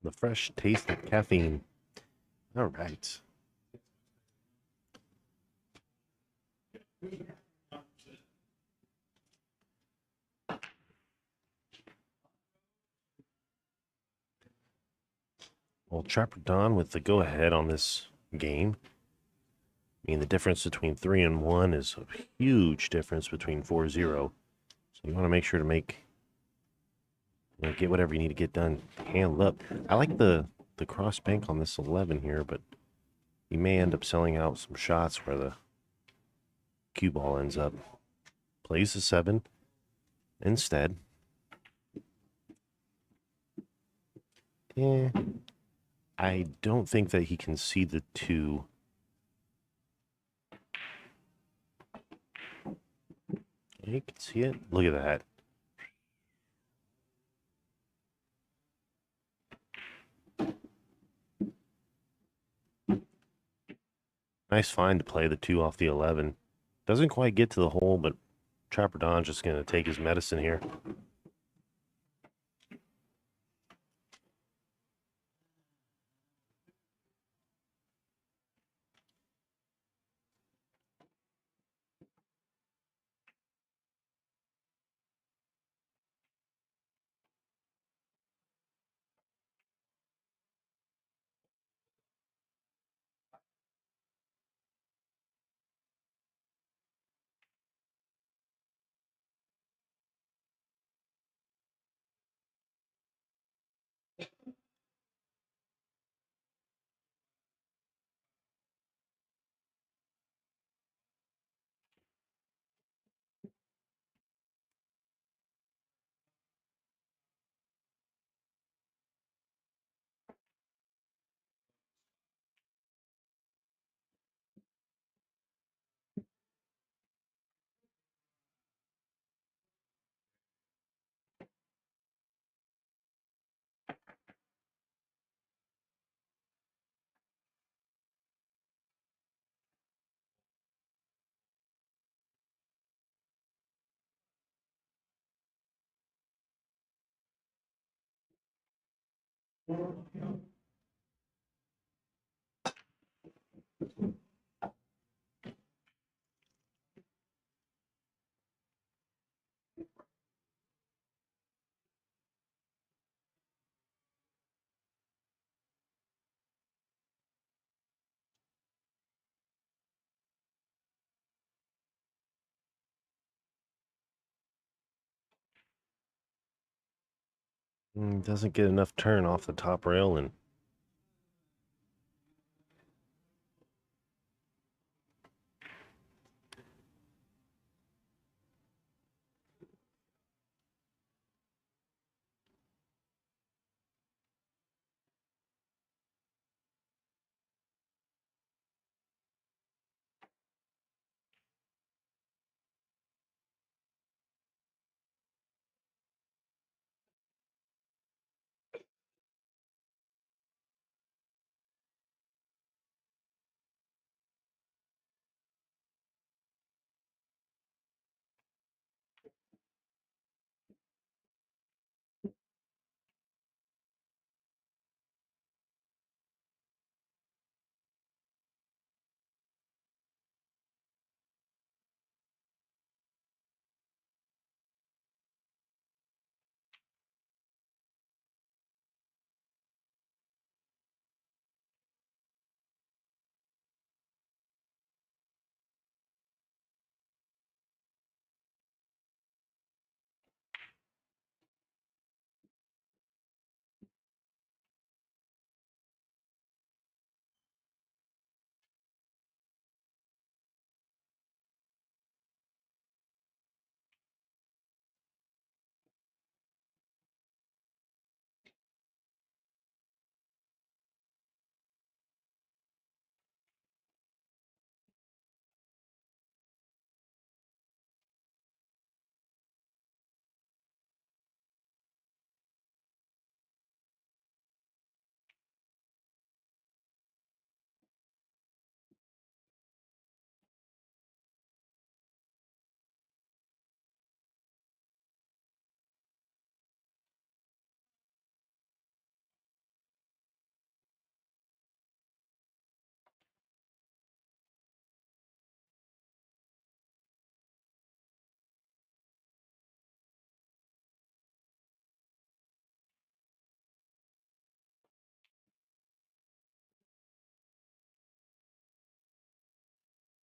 The fresh taste of caffeine. All right. Well, Trapper Don with the go ahead on this game. I mean, the difference between 3 and 1 is a huge difference between 4-0. So you want to make sure to get whatever you need to get done, handle up. I like the cross bank on this 11 here, but you may end up selling out some shots where the cue ball ends up. Plays the 7 instead. Yeah, I don't think that he can see the 2. You can see it. Look at that. Nice find to play the 2 off the 11. Doesn't quite get to the hole, but Trapper Don's just going to take his medicine here. Doesn't get enough turn off the top rail and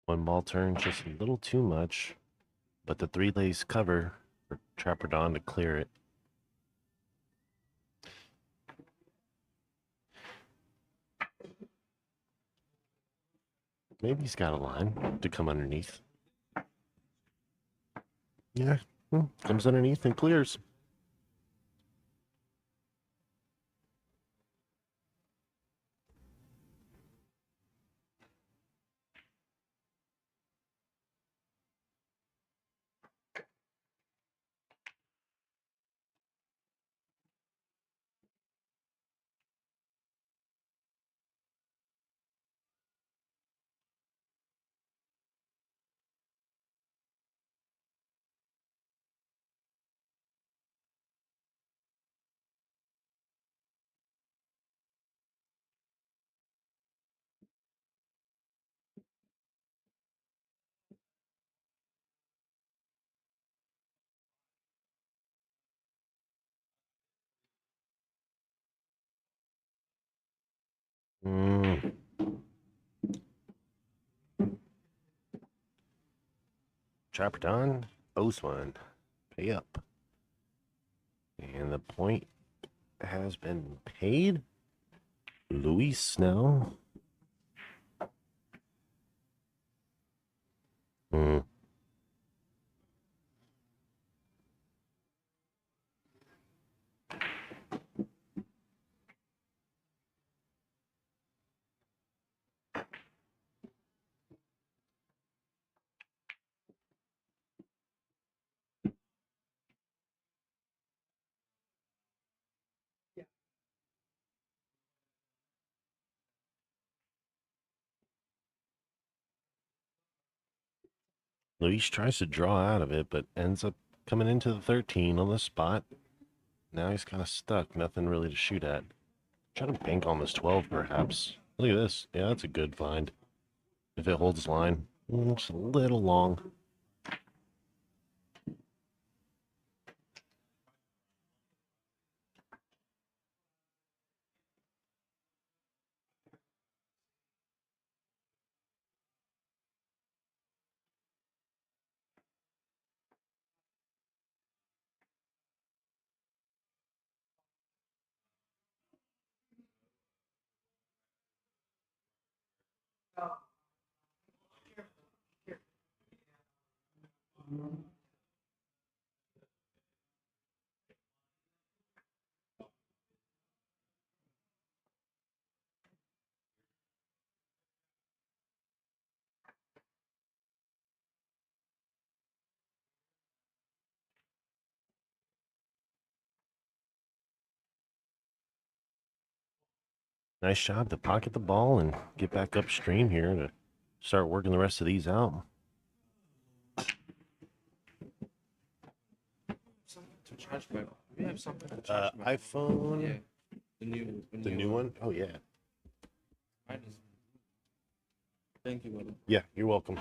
one ball turn just a little too much, but the 3 lays cover for Trapper to clear it. Maybe he's got a line to come underneath. Yeah, comes underneath and clears. Trapper owes one. Pay up. And the point has been paid. Luis now. Luis tries to draw out of it, but ends up coming into the 13 on the spot. Now he's kind of stuck. Nothing really to shoot at. Try to bank on this 12, perhaps. Look at this. Yeah, that's a good find. If it holds line. It's a little long. Nice job to pocket the ball and get back upstream here to start working the rest of these out. Something to charge my. We have something to charge my. iPhone. Yeah. The new. The new one? Oh, yeah. Mine is. Thank you, buddy. Yeah, you're welcome.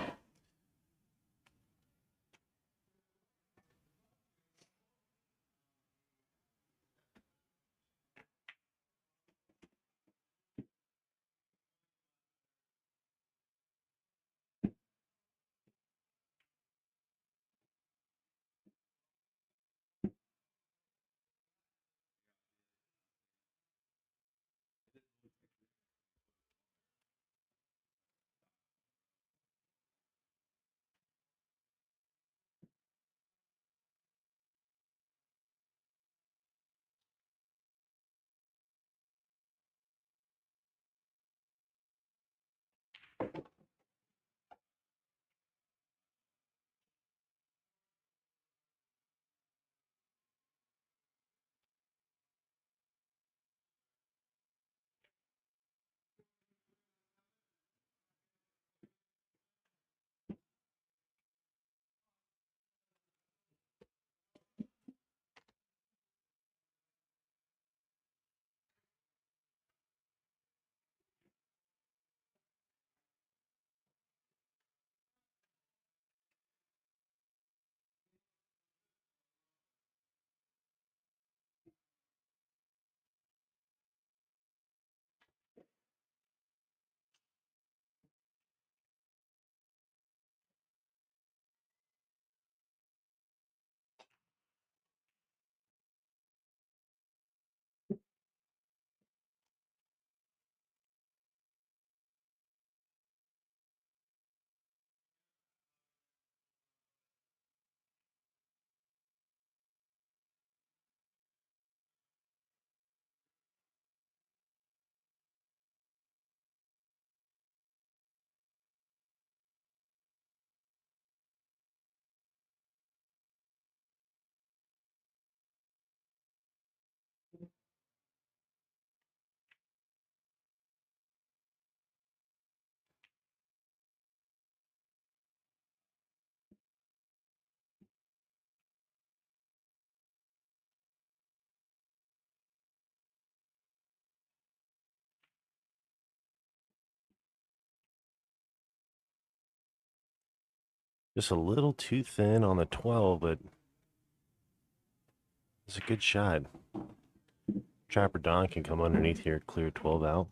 Just a little too thin on the 12, but it's a good shot. Trapper Don can come underneath here, clear 12 out.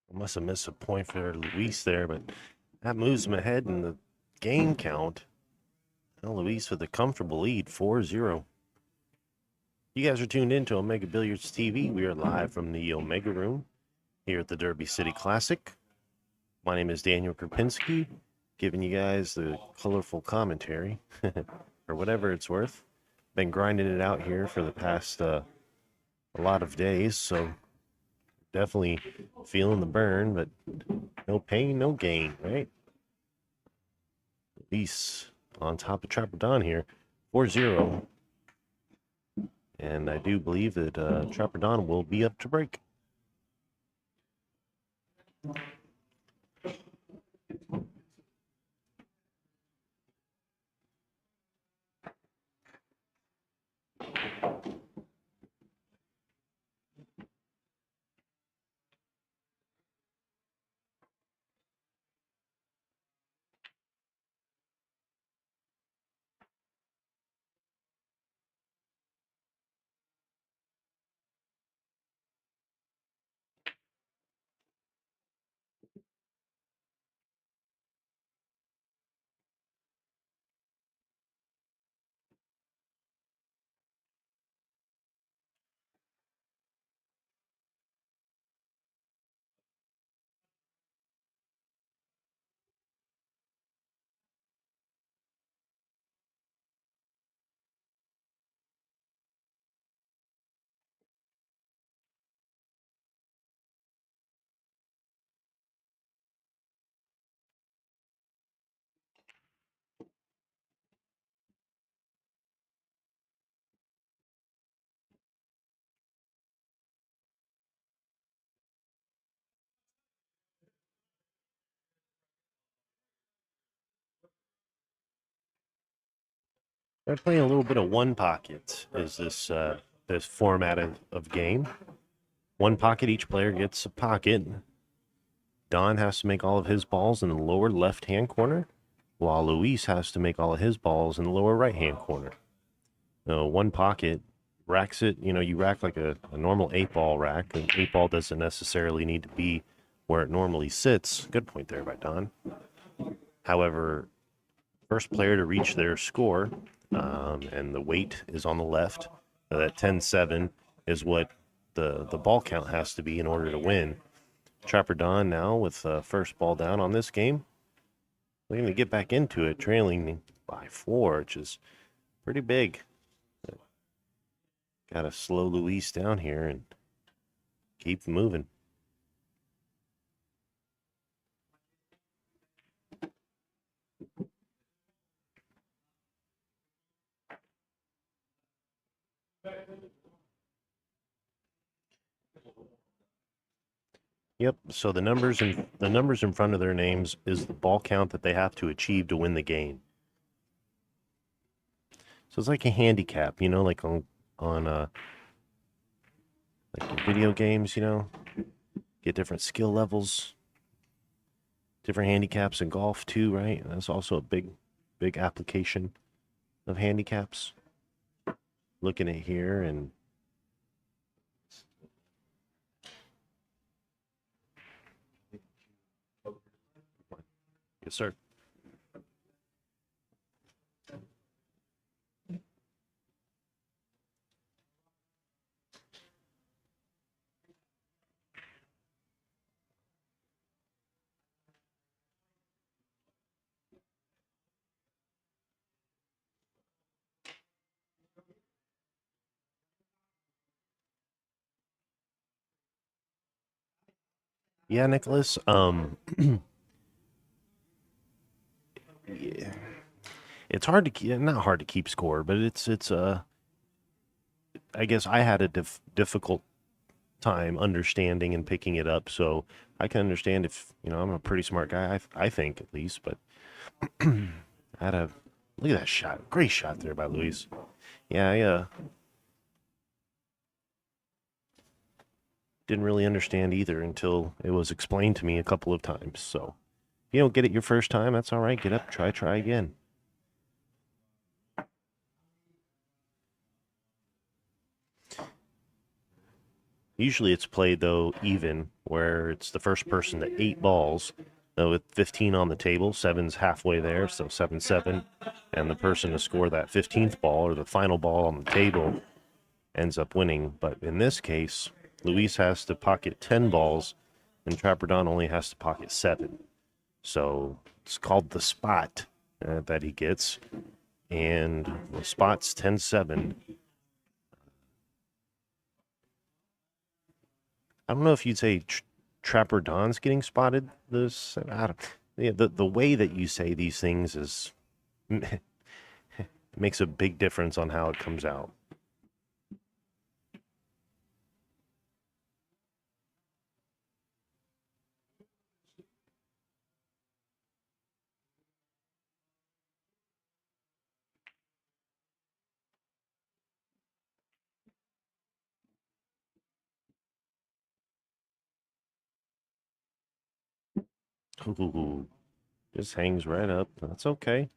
I must have missed a point for Luis there, but that moves him ahead in the game count. Now Luis with a comfortable lead, 4-0. You guys are tuned in to Omega Billiards TV. We are live from the Omega Room here at the Derby City Classic. My name is Daniel Krupinski, giving you guys the colorful commentary, or whatever it's worth. Been grinding it out here for the past a lot of days, so definitely feeling the burn, but no pain, no gain, right? Luis on top of Trapper Don here, 4-0. And I do believe that Trapper Don will be up to break. They're playing a little bit of one pocket. Is this format of game? One pocket, each player gets a pocket. Don has to make all of his balls in the lower left-hand corner, while Luis has to make all of his balls in the lower right-hand corner. One pocket racks it, you rack like a normal 8-ball rack. An 8-ball doesn't necessarily need to be where it normally sits. Good point there by Don. However, first player to reach their score, and the weight is on the left. That 10-7 is what the ball count has to be in order to win. Trapper Don now with first ball down on this game. We're going to get back into it, trailing by 4, which is pretty big. Got to slow Luis down here and keep moving. Yep. So the numbers in front of their names is the ball count that they have to achieve to win the game. So it's like a handicap, like on like in video games, get different skill levels, different handicaps in golf too, right? That's also a big application of handicaps. Looking at here, and Yes, sir. Yeah, Nicholas. Yeah, it's hard to keep, not hard to keep score, but it's. I guess I had a difficult time understanding and picking it up, so I can understand if I'm a pretty smart guy. I think at least, but I had a look at that shot, great shot there by Luis. Yeah, I didn't really understand either until it was explained to me a couple of times. So if you don't get it your first time, that's all right. Get up, try again. Usually it's played though even, where it's the first person to 8 balls. With 15 on the table, seven's halfway there, so 7-7, and the person to score that 15th ball or the final ball on the table ends up winning. But in this case, Luis has to pocket 10 balls, and Trapperdon only has to pocket 7. So it's called the spot that he gets, and the spot's 10-7. I don't know if you'd say Trapper Don's getting spotted. This I don't, yeah, the way that you say these things is makes a big difference on how it comes out. Ooh, just hangs right up. That's okay.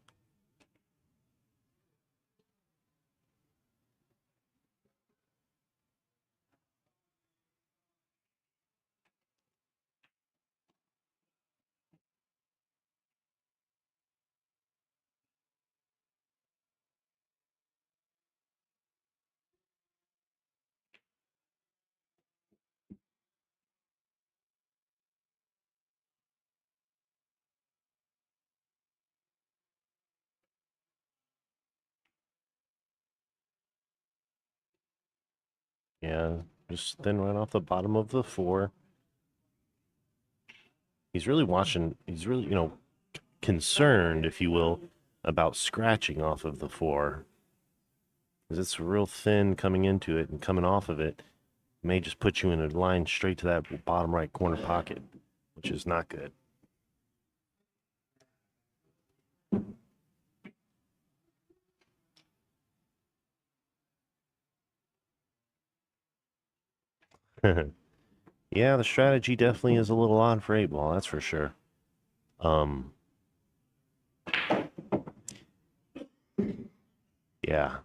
Yeah, just then right off the bottom of the 4. He's really watching. He's really concerned, if you will, about scratching off of the 4 because it's real thin coming into it and coming off of it. May just put you in a line straight to that bottom right corner pocket, which is not good. Yeah, the strategy definitely is a little odd for 8 ball, that's for sure. Um, yeah,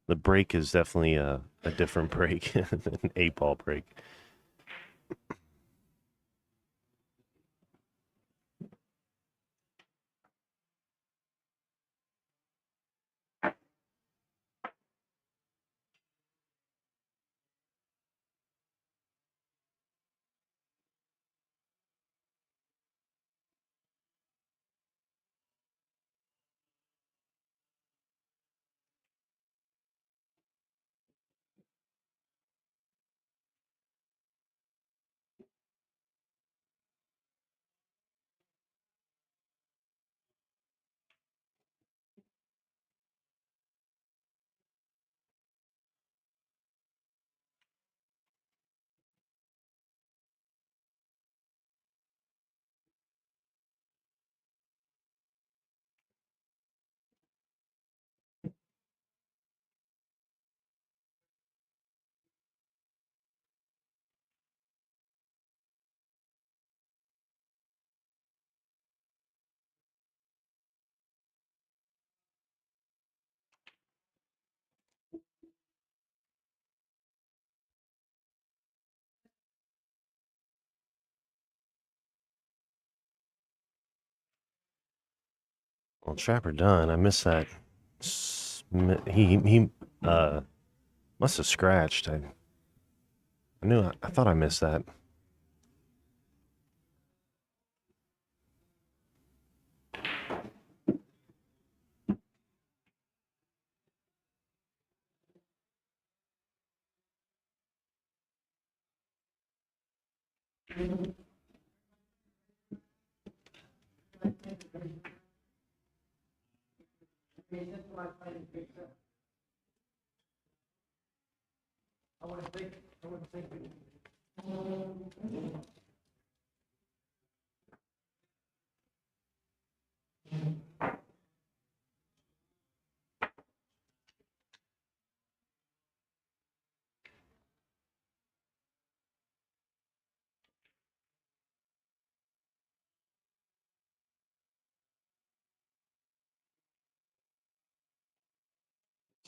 the break is definitely a different break than an 8 ball break. Well, Trapper done. I missed that. He must have scratched. I knew. I thought I missed that.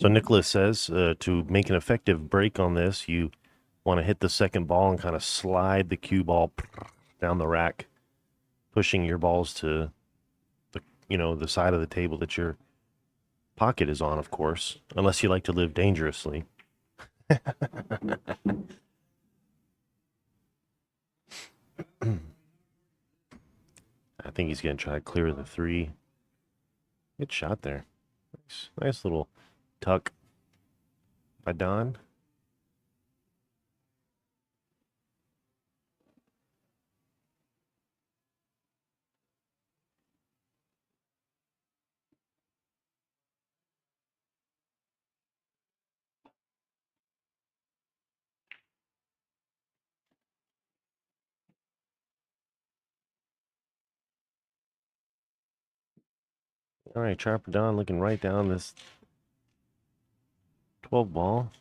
So Nicholas says to make an effective break on this, you want to hit the second ball and kind of slide the cue ball down the rack, pushing your balls to the side of the table that your pocket is on, of course, unless you like to live dangerously. I think he's going to try to clear the 3. Good shot there. Nice little tuck by Don. All right, Trapper Don looking right down this 12 ball.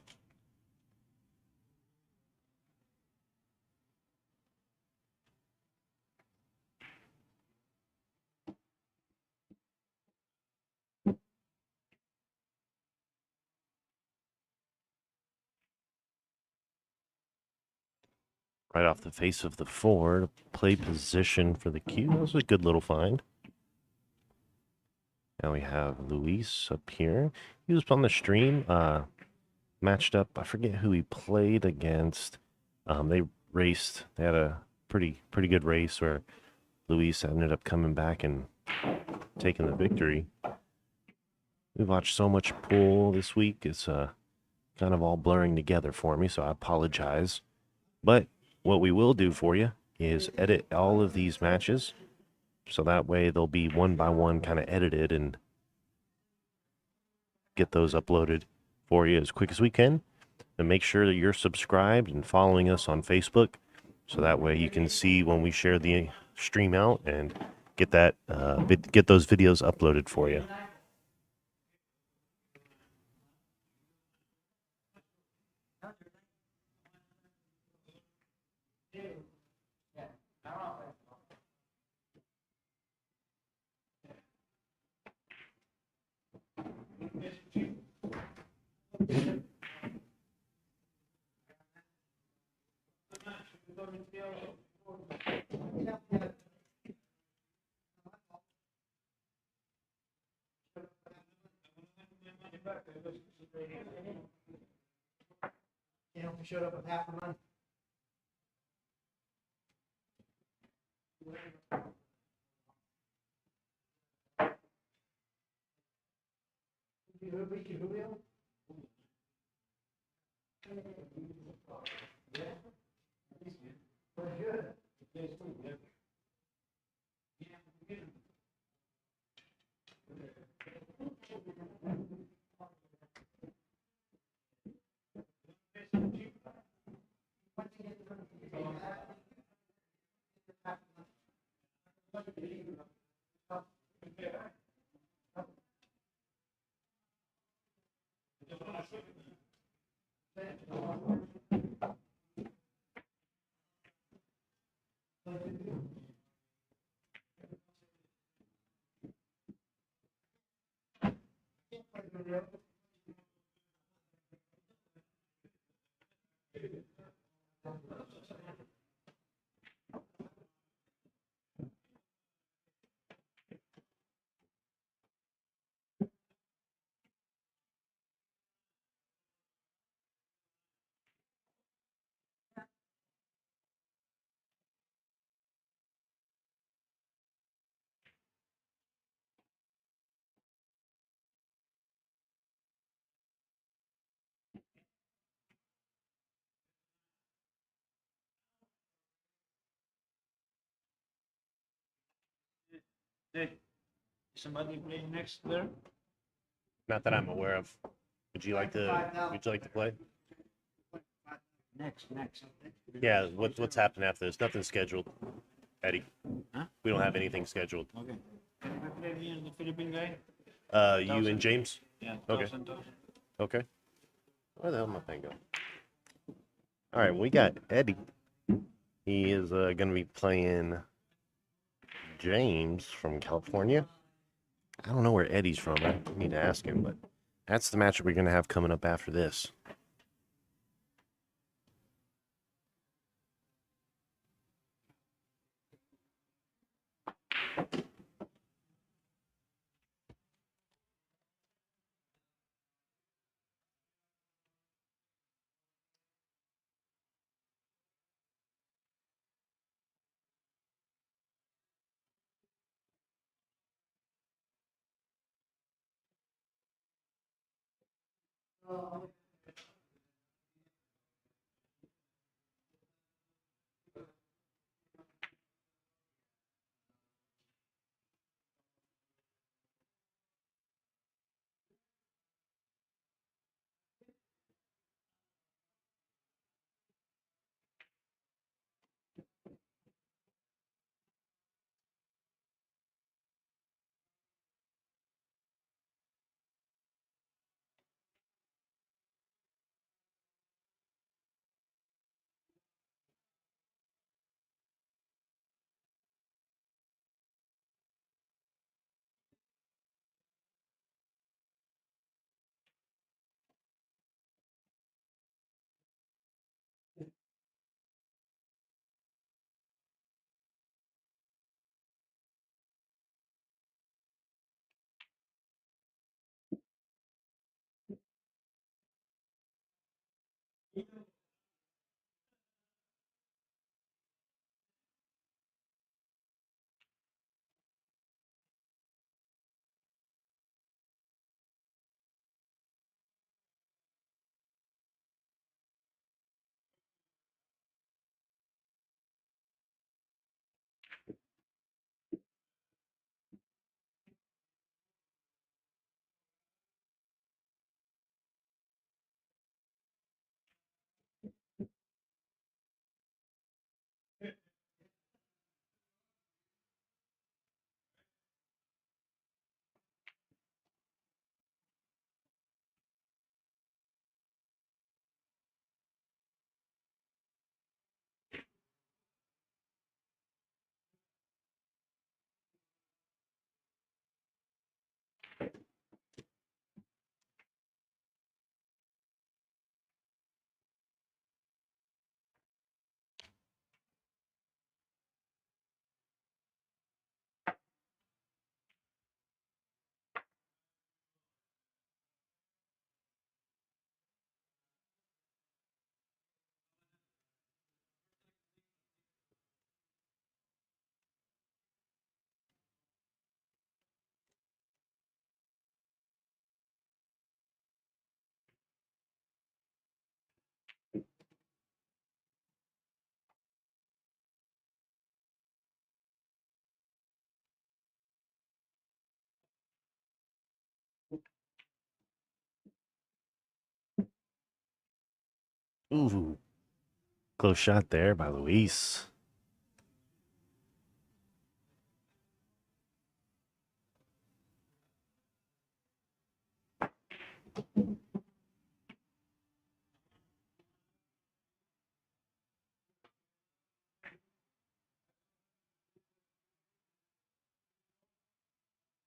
Right off the face of the 4 to play position for the cue. That was a good little find. Now we have Luis up here. He was on the stream, matched up. I forget who he played against. They raced. They had a pretty good race where Luis ended up coming back and taking the victory. We've watched so much pool this week. It's kind of all blurring together for me, so I apologize. But what we will do for you is edit all of these matches, so that way they'll be one by one kind of edited and get those uploaded for you as quick as we can. And make sure that you're subscribed and following us on Facebook, so that way you can see when we share the stream out and get that get those videos uploaded for you. You know, we showed up with half the money. Julio? Hey, somebody playing next there? Not that I'm aware of. Would you like to play? Next. Yeah, what's happening after this? Nothing scheduled, Eddie. Huh? We don't have anything scheduled. Okay. Can I play me and the Philippine guy? You and James? Yeah, Okay. 1,000. Okay. Where the hell my thing go? All right, we got Eddie. He is going to be playing James from California. I don't know where Eddie's from. I need to ask him, but that's the match we're going to have coming up after this. Ooh, close shot there by Luis.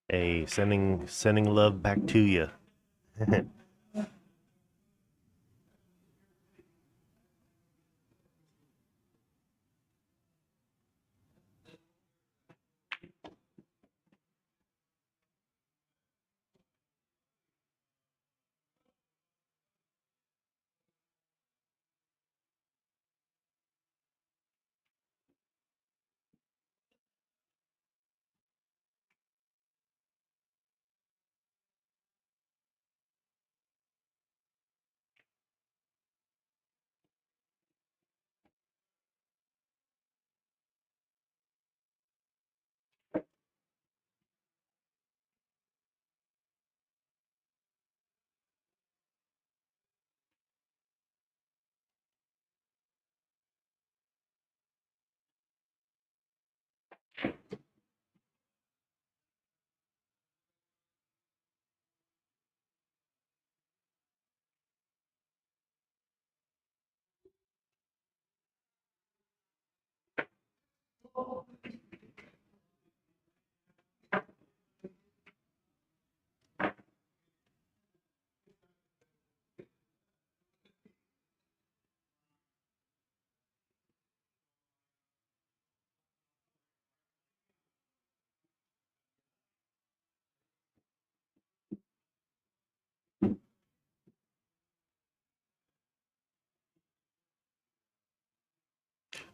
Hey, sending love back to you.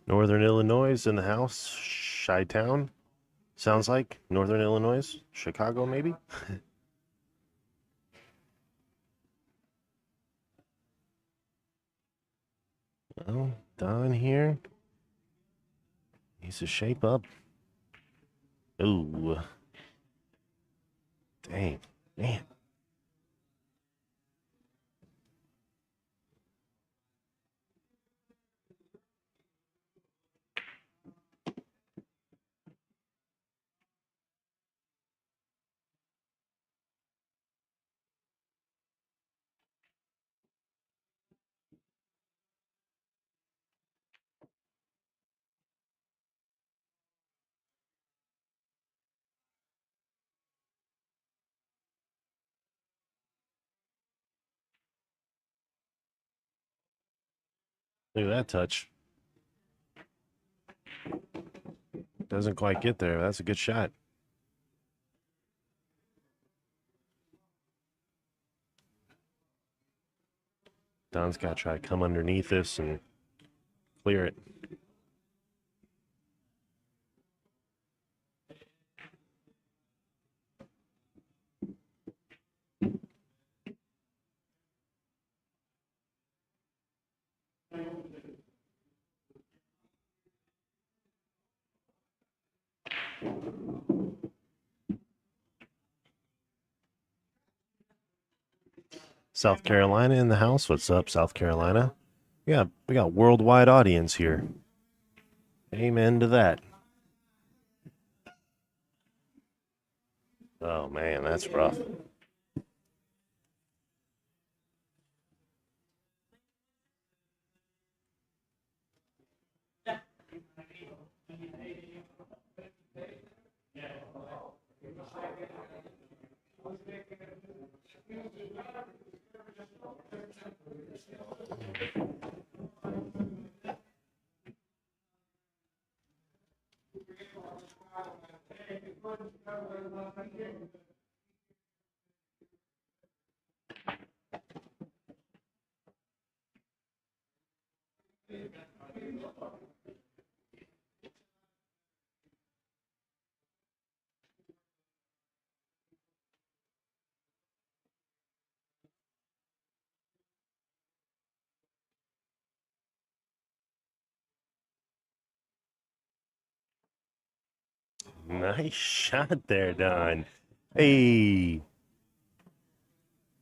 Northern Illinois in the house. Chi-town. Sounds like Northern Illinois. Chicago, maybe? Well, Don here. Needs to shape up. Ooh. Dang. Man. Look at that touch. Doesn't quite get there. That's a good shot. Don's got to try to come underneath this and clear it. South Carolina in the house. What's up, South Carolina? We got worldwide audience here. Amen to that. Oh man, that's rough. Nice shot there, Don. Hey.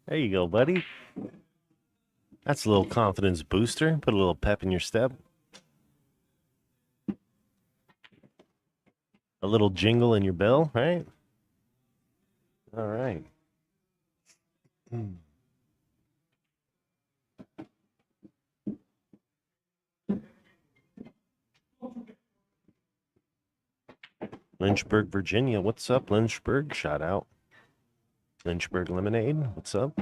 There you go, buddy. That's a little confidence booster. Put a little pep in your step. A little jingle in your bell, right? All right. Lynchburg, Virginia. What's up, Lynchburg? Shout out. Lynchburg Lemonade. What's up?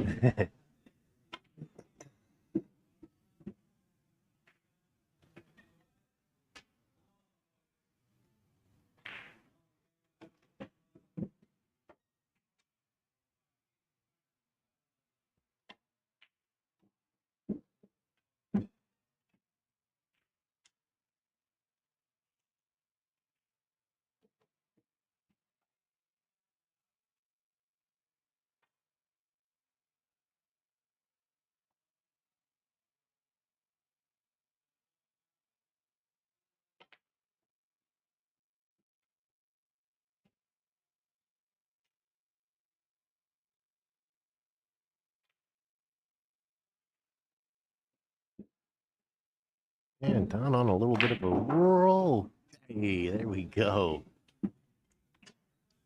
And Don on a little bit of a roll. Hey, there we go.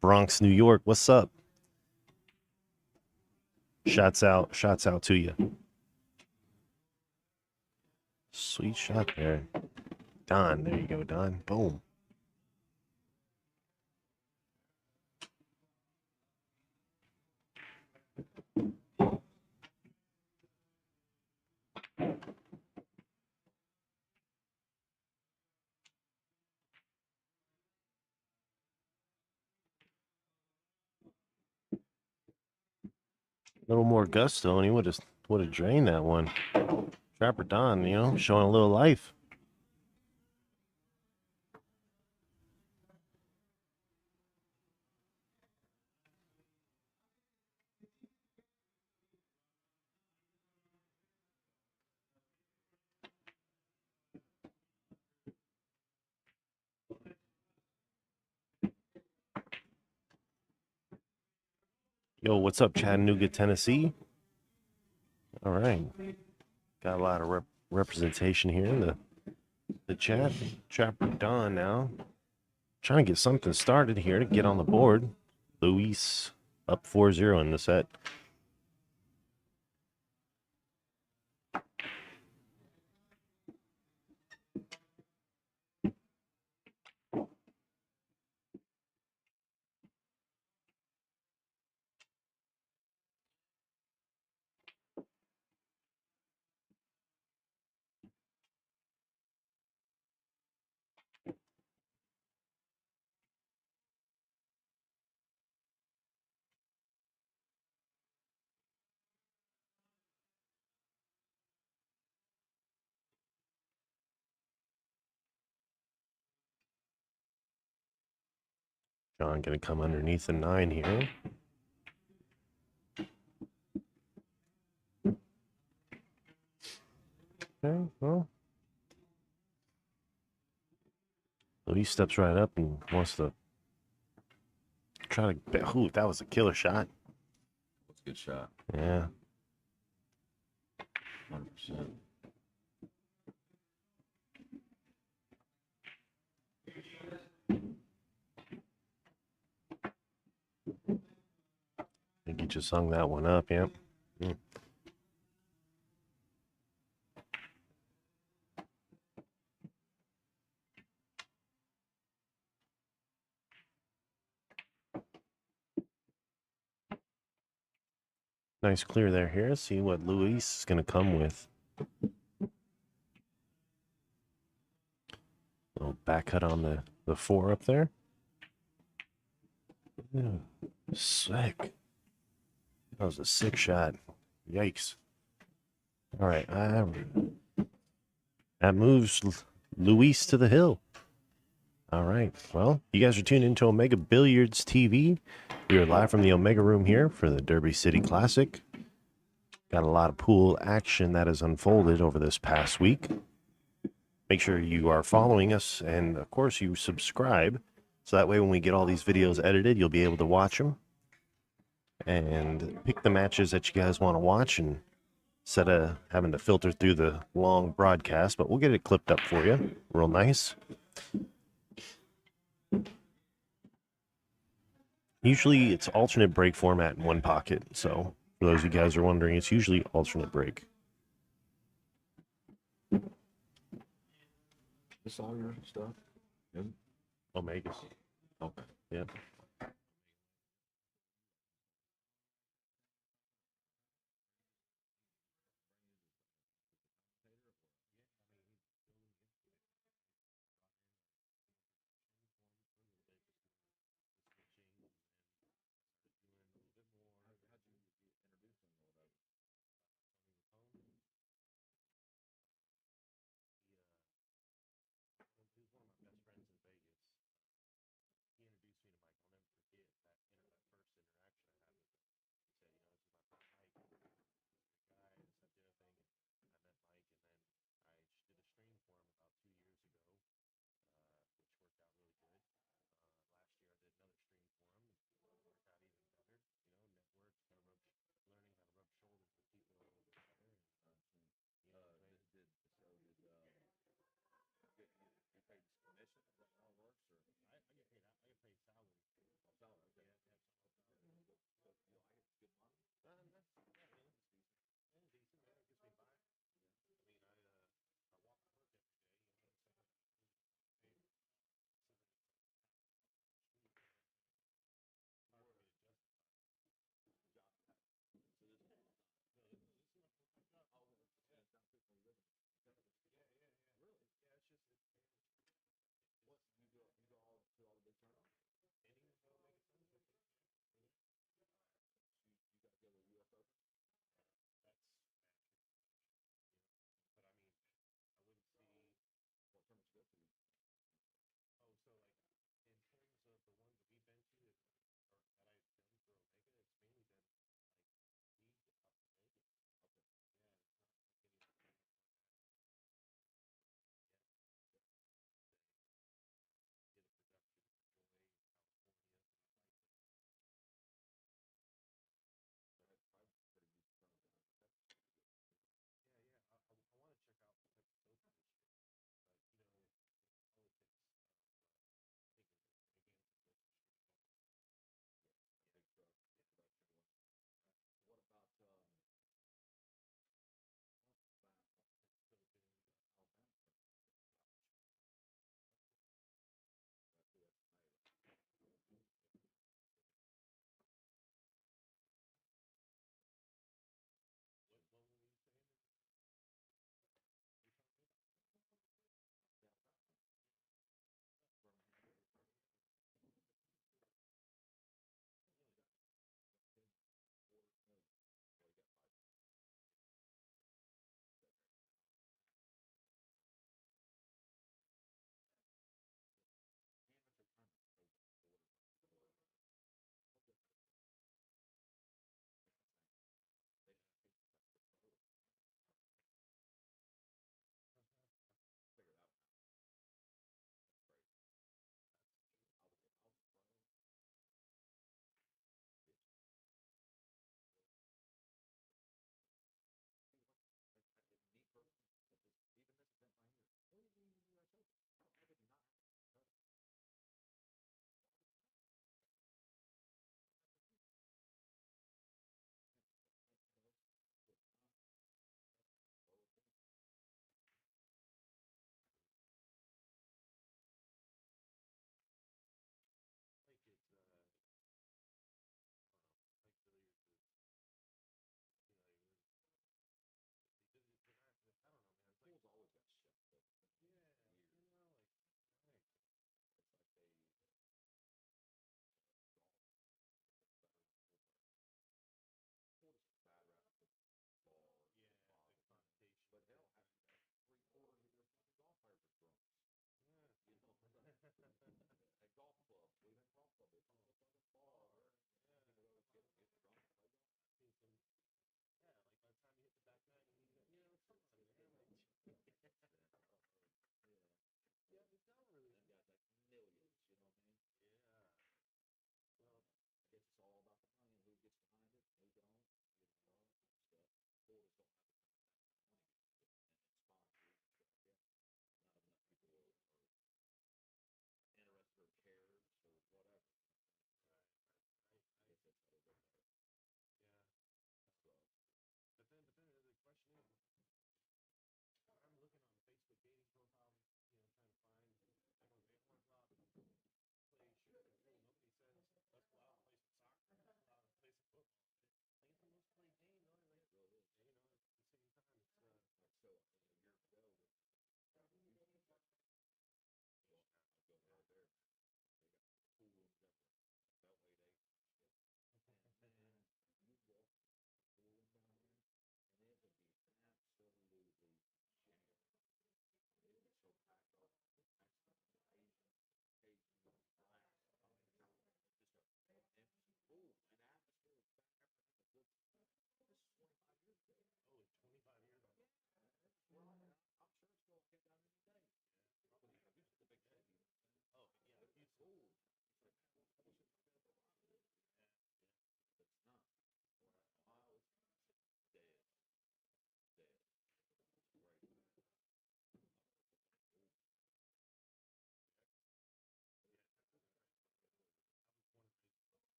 Bronx, New York. What's up? Shots out to you. Sweet shot there. Don, there you go, Don. Boom. A little more gusto, and he would have drained that one. Trapper Don, showing a little life. Yo, what's up, Chattanooga, Tennessee? All right, got a lot of representation here in the chat. Trapper Don now trying to get something started here to get on the board. Luis up 4-0 in the set. John gonna come underneath the 9 here. Okay, well, he steps right up and wants to try to. Ooh, that was a killer shot. That's a good shot. Yeah. 100%. I think he just hung that one up. Yep. Mm. Nice clear there here. See what Luis is going to come with. Little back cut on the 4 up there. Yeah. Sick. That was a sick shot. Yikes. All right. That moves Luis to the hill. All right. Well, you guys are tuned into Omega Billiards TV. We are live from the Omega Room here for the Derby City Classic. Got a lot of pool action that has unfolded over this past week. Make sure you are following us, and of course you subscribe, so that way when we get all these videos edited, you'll be able to watch them and pick the matches that you guys want to watch, and instead of having to filter through the long broadcast, but we'll get it clipped up for you real nice. Usually it's alternate break format in one pocket, so for those of you guys who are wondering, it's usually alternate break. This all your stuff? Is it? Omegas. Okay. Yep. A golf club. We have golf club. It's on the fucking bar. Yeah. People always get drunk and play golf. I've seen some. Yeah, like by the time you hit the back nine, come on, man. Like, Yeah. you haven't done really. Them guys like millions, you know what I mean? Yeah. Well, I guess it's all about the money and who gets behind it, who don't, you know, all that kind of stuff. Quarters don't have the kind of money behind it, and sponsors and shit like that. Not enough people are interested or cares or whatever. You know what I'm saying? right. I guess that's how they look at it. Yeah. So, But then the question is, I'm looking on Facebook dating profiles, trying to find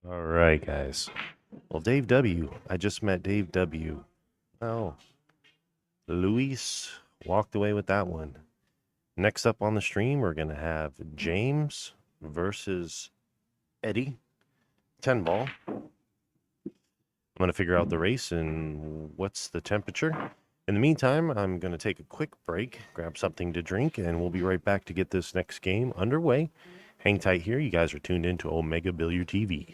All right, guys. Well, Dave W. I just met Dave W. Oh, Luis walked away with that one. Next up on the stream, we're going to have James versus Eddie. 10 ball. I'm going to figure out the race and what's the temperature. In the meantime, I'm going to take a quick break, grab something to drink, and we'll be right back to get this next game underway. Hang tight here. You guys are tuned in to Omega Billiard TV.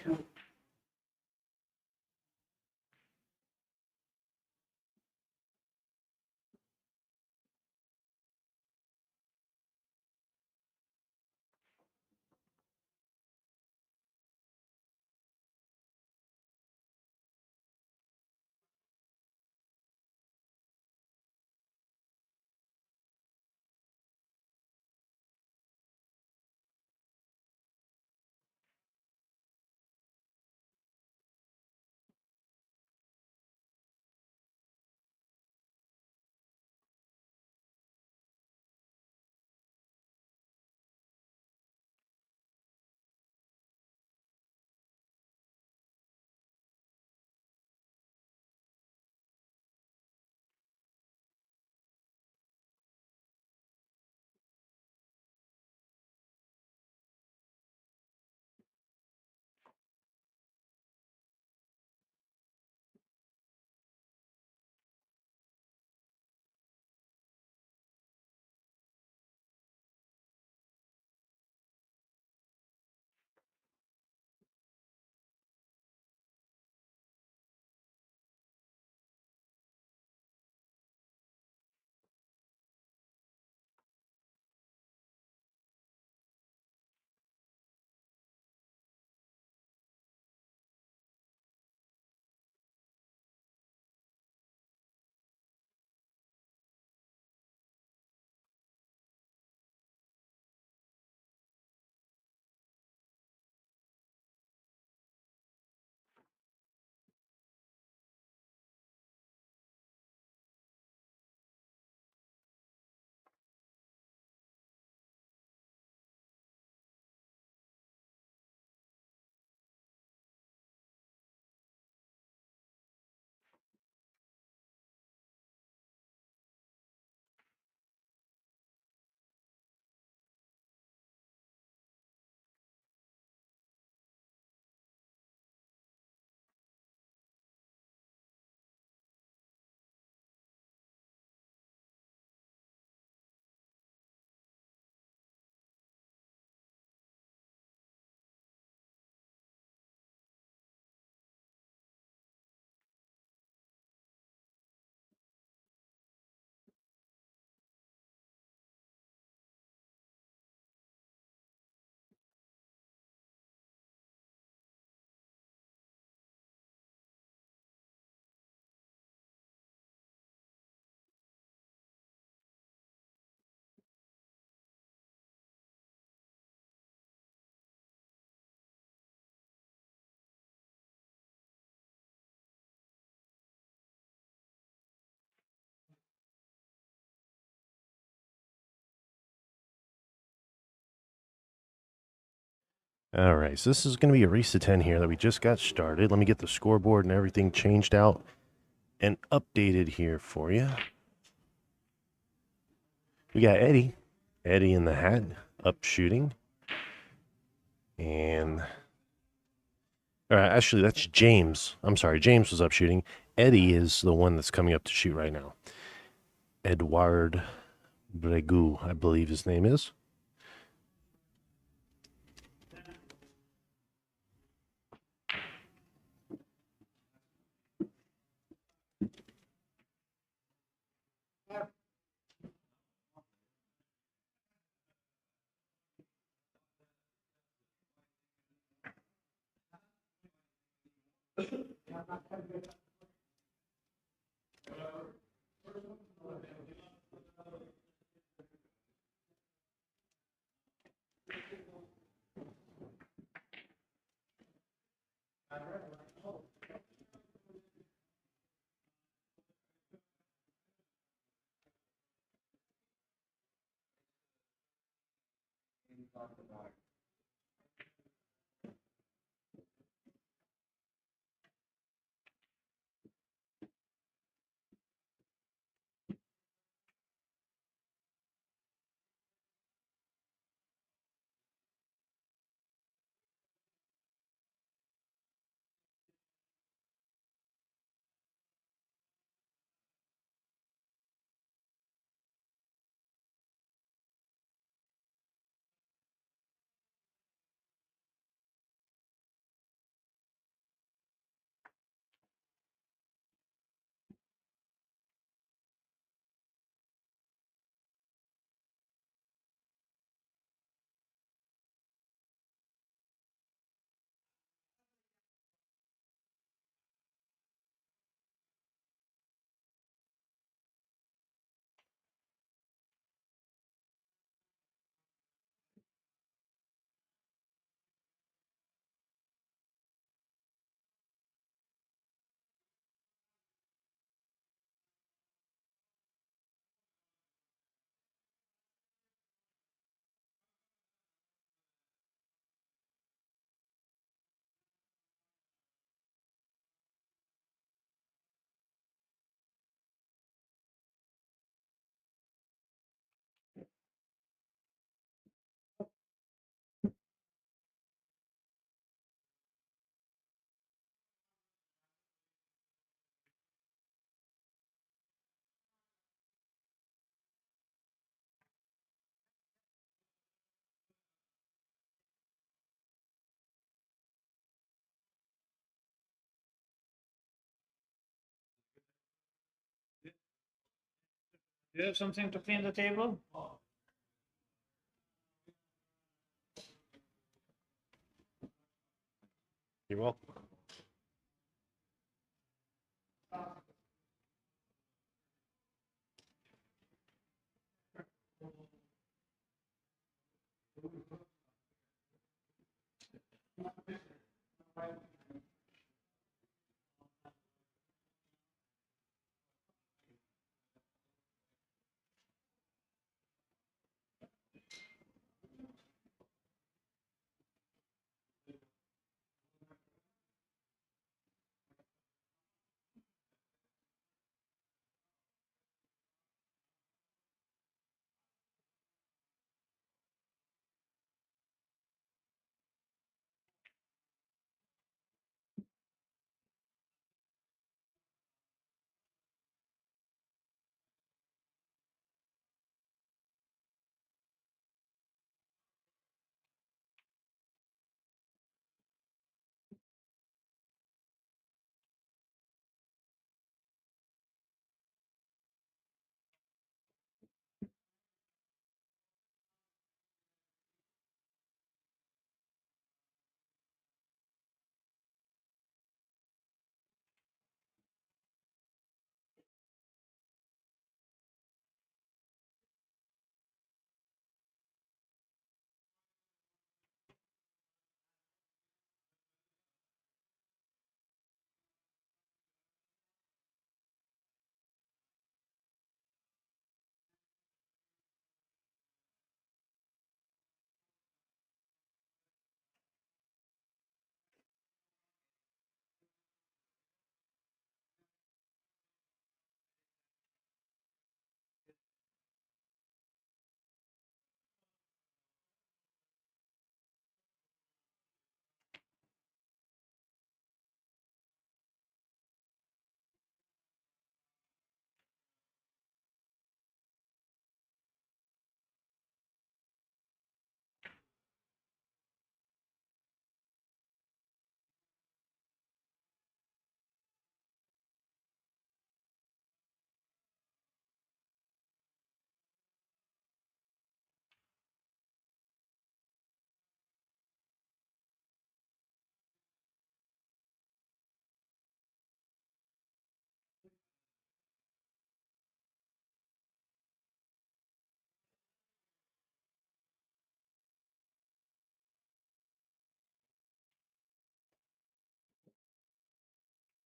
All right, so this is going to be a race to 10 here that we just got started. Let me get the scoreboard and everything changed out and updated here for you. We got Eddie in the hat, up shooting. And, all right, actually, that's James. I'm sorry, James was up shooting. Eddie is the one that's coming up to shoot right now. Edouard Bregu, I believe his name is. Do you have something to clean the table? You're welcome.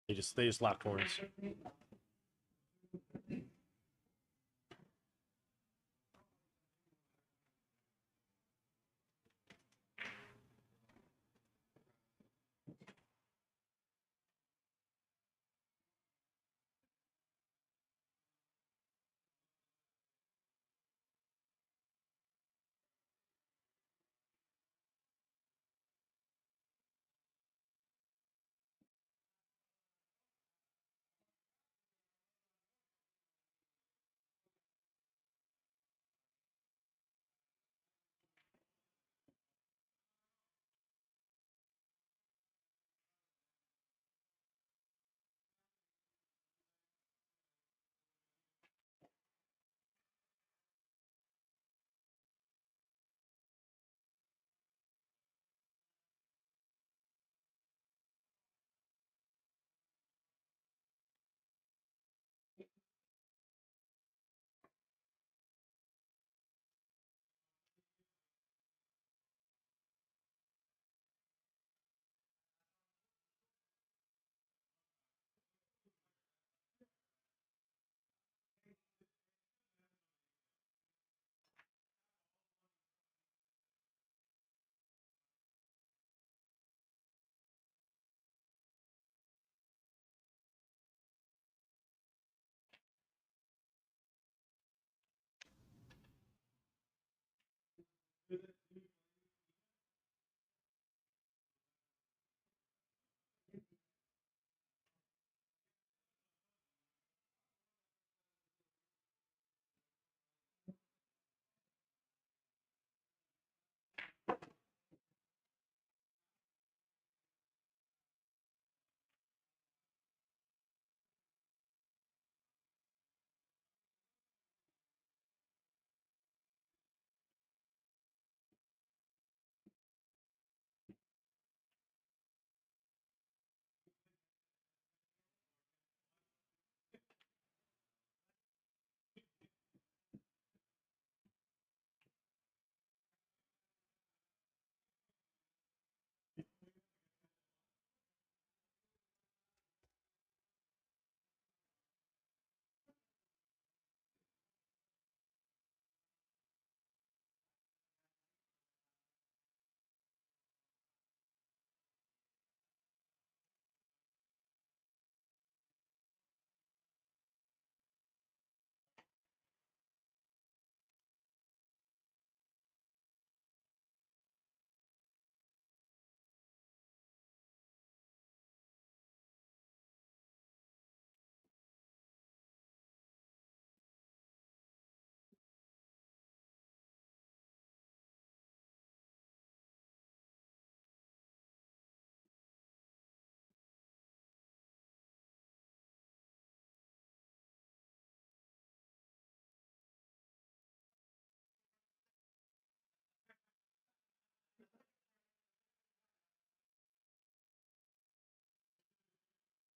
They just locked horns.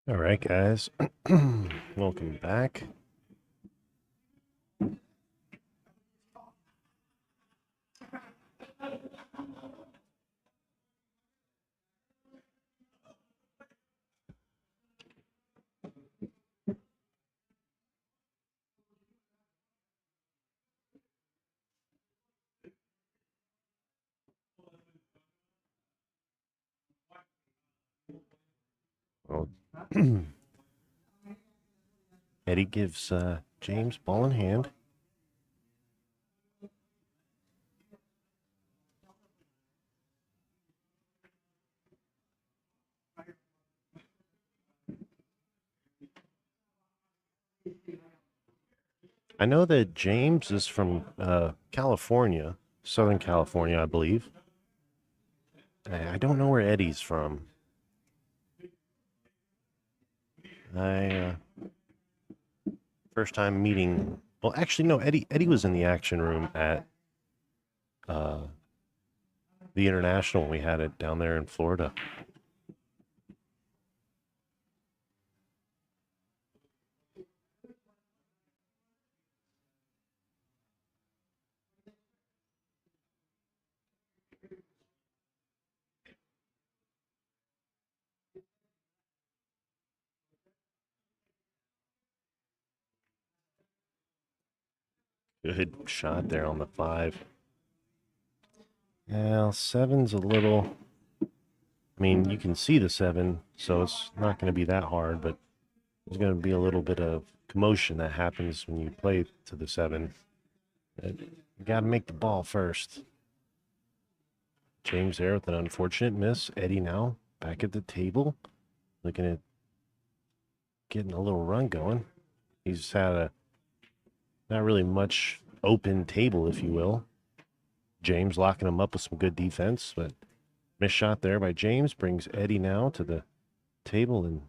All right, guys. Welcome back. Well, Eddie gives James ball in hand. I know that James is from California, Southern California, I believe. I don't know where Eddie's from. I first time meeting. Well, actually, no. Eddie was in the action room at uh, the International. We had it down there in Florida. Good shot there on the 5. Well, 7's a little. I mean, you can see the 7, so it's not going to be that hard, but there's going to be a little bit of commotion that happens when you play to the 7. You got to make the ball first. James there with an unfortunate miss. Eddie now back at the table, looking at getting a little run going. He's had a not really much open table, if you will. James locking him up with some good defense, but missed shot there by James brings Eddie now to the table, and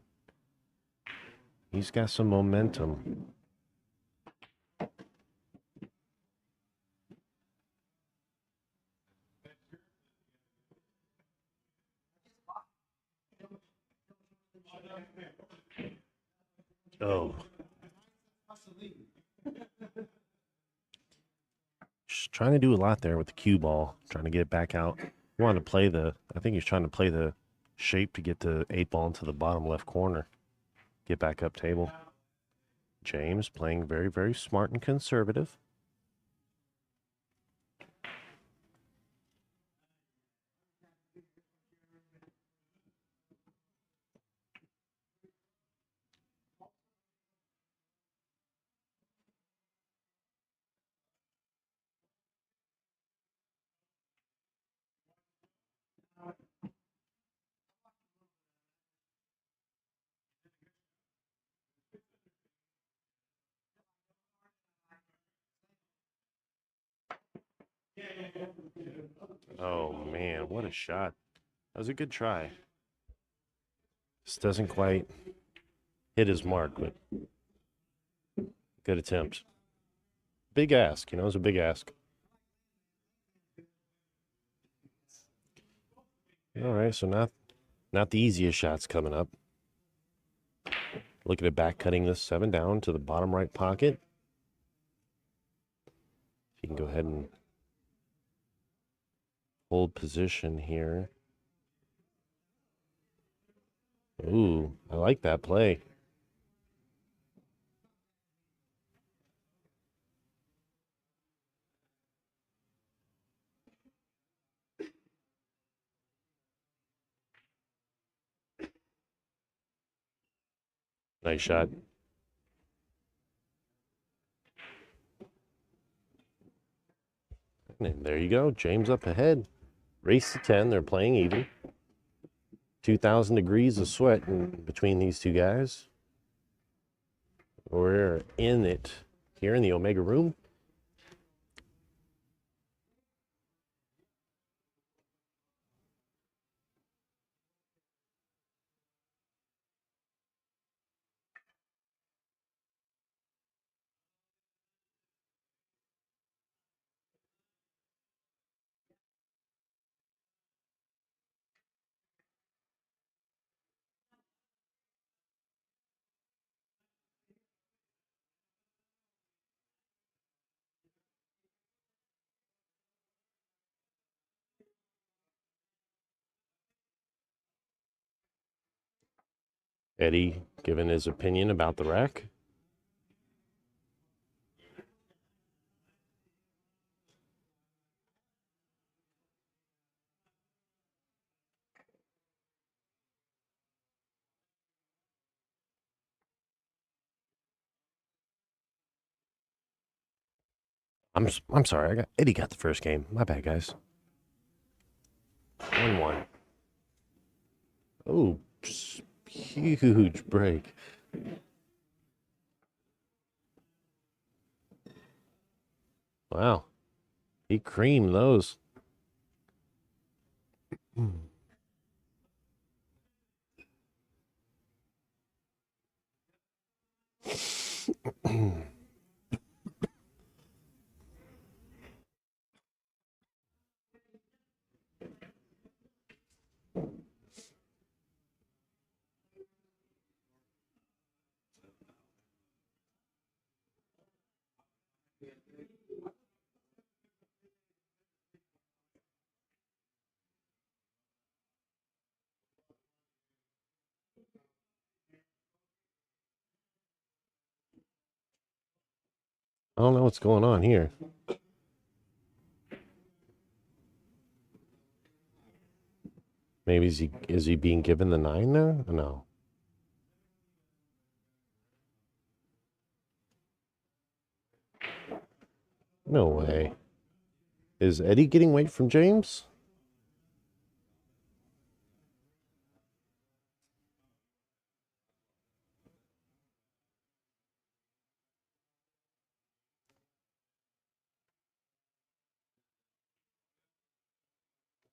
he's got some momentum. Oh. Just trying to do a lot there with the cue ball, trying to get it back out. He wanted to play I think he's trying to play the shape to get the 8 ball into the bottom left corner. Get back up table. James playing very, very smart and conservative. Oh, man, what a shot. That was a good try. This doesn't quite hit his mark, but good attempt. Big ask, it was a big ask. All right, so not the easiest shots coming up. Looking at back cutting this 7 down to the bottom right pocket. If you can go ahead and hold position here. Ooh, I like that play. Nice shot. And there you go. James up ahead. Race to 10. They're playing even. 2,000 degrees of sweat between these two guys. We're in it here in the Omega room. Eddie giving his opinion about the rack. I'm sorry. Eddie got the first game. My bad, guys. 1-1. Oh, huge break. Wow. He creamed those. I don't know what's going on here. Maybe is he being given the 9 now? No. No way. Is Eddie getting weight from James?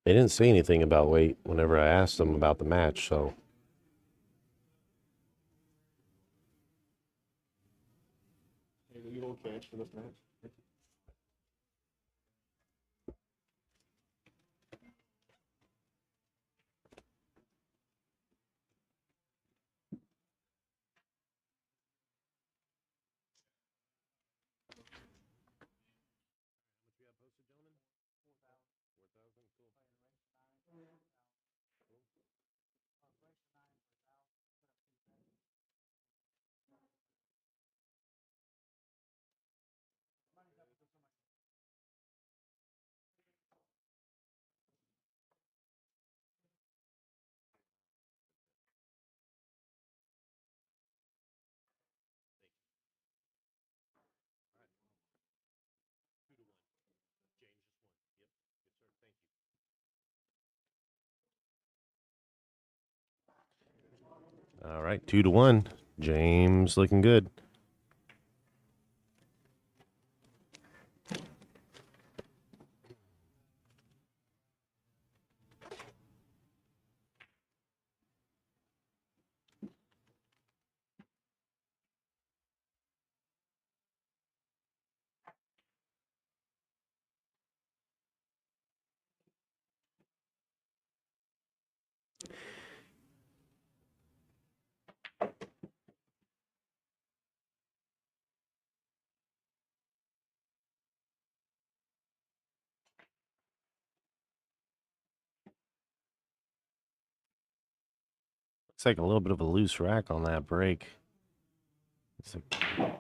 They didn't say anything about weight whenever I asked them about the match, so. You okay for this match? All right, 2-1. James looking good. Looks like a little bit of a loose rack on that break.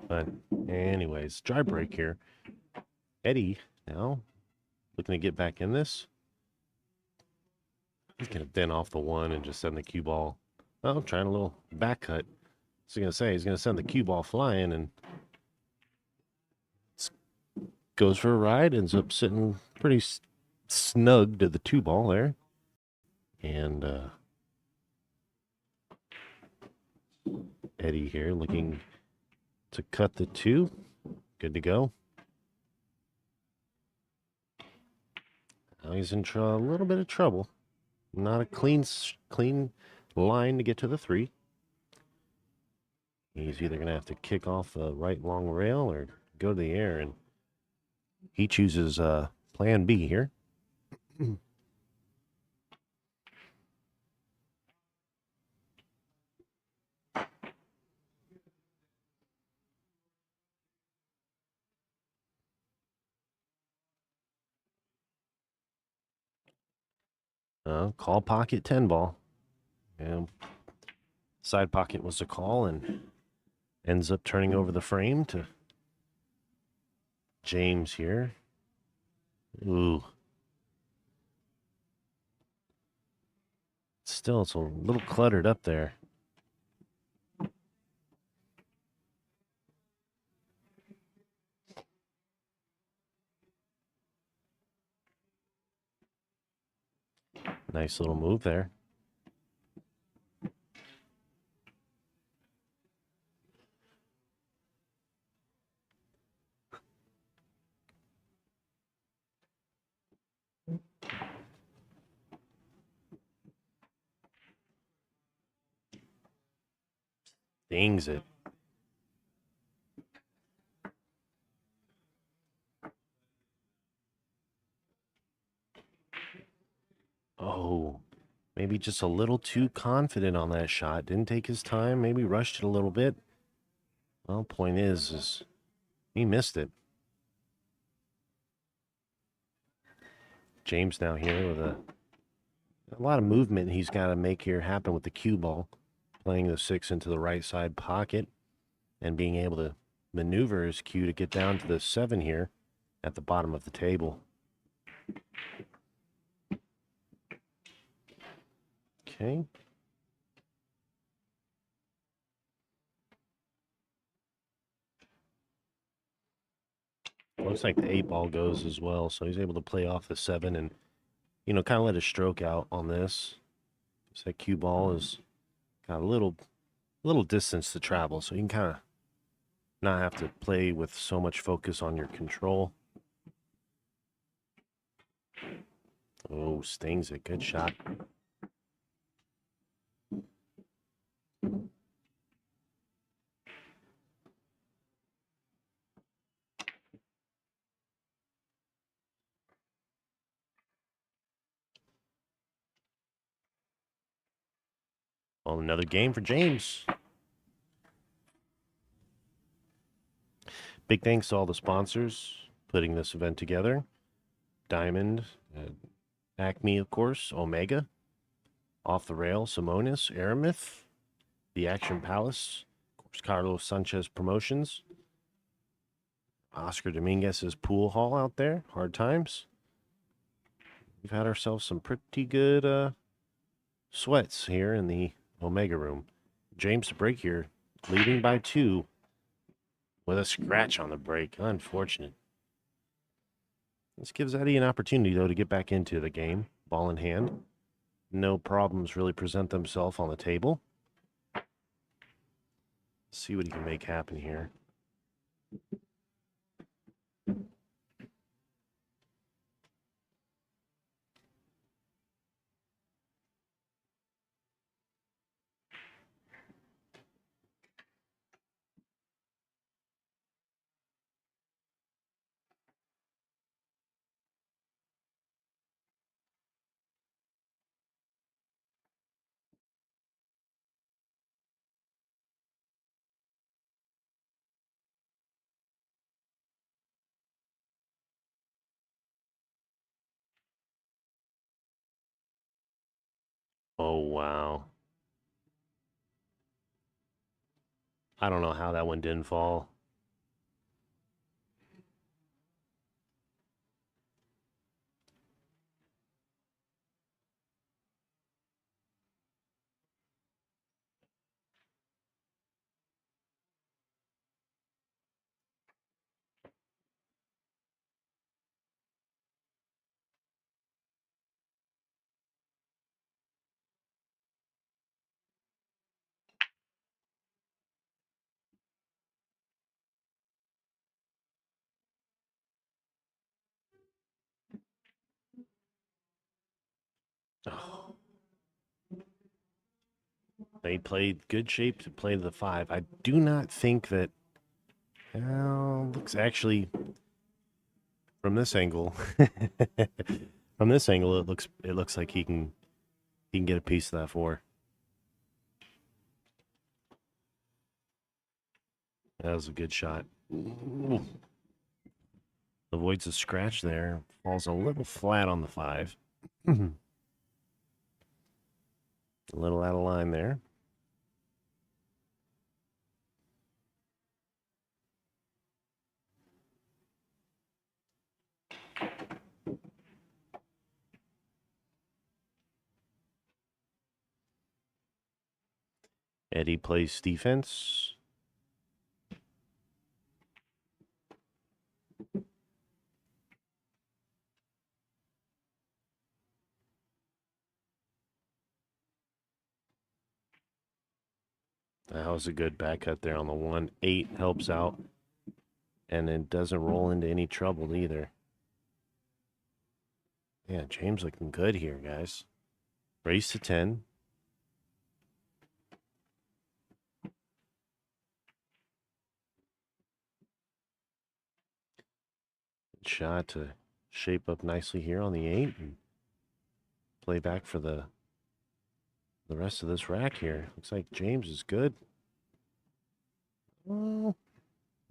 But anyways, dry break here. Eddie now looking to get back in this. He's going to den off the 1 and just send the cue ball. Oh, trying a little back cut. So going to say he's going to send the cue ball flying and goes for a ride. Ends up sitting pretty snug to the 2 ball there. And Eddie here looking to cut the 2. Good to go. Now he's in a little bit of trouble. Not a clean line to get to the 3. He's either going to have to kick off the right long rail or go to the air, and he chooses plan B here. Call pocket 10 ball. And Side pocket was the call and ends up turning over the frame to James here. Ooh. Still, it's a little cluttered up there. Nice little move there. Dings it. Oh, maybe just a little too confident on that shot. Didn't take his time. Maybe rushed it a little bit. Well, point is he missed it. James now here with a lot of movement he's got to make here happen with the cue ball. Playing the 6 into the right side pocket and being able to maneuver his cue to get down to the 7 here at the bottom of the table. Okay. Looks like the 8 ball goes as well, so he's able to play off the 7 and, you know, kind of let his stroke out on this. So that cue ball has got a little distance to travel, so you can kind of not have to play with so much focus on your control. Oh, stings it. Good shot. Well, another game for James. Big thanks to all the sponsors putting this event together. Diamond, Acme, of course, Omega, Off the Rail, Simonis, Aramith, The Action Palace, of course, Carlos Sanchez Promotions, Oscar Dominguez's pool hall out there, Hard Times. We've had ourselves some pretty good sweats here in the Omega room. James to break here, leading by 2 with a scratch on the break. Unfortunate. This gives Eddie an opportunity, though, to get back into the game. Ball in hand. No problems really present themselves on the table. See what he can make happen here. Oh, wow. I don't know how that one didn't fall. Oh. They played good shape to play the 5. I do not think that. Looks actually from this angle. From this angle, it looks like he can get a piece of that 4. That was a good shot. Ooh. Avoids a scratch there. Falls a little flat on the 5. A little out of line there. Eddie plays defense. That was a good back cut there on the 1-8. Helps out. And it doesn't roll into any trouble either. Yeah, James looking good here, guys. Race to 10. Good shot to shape up nicely here on the 8 and play back for the rest of this rack here. Looks like James is good. Well,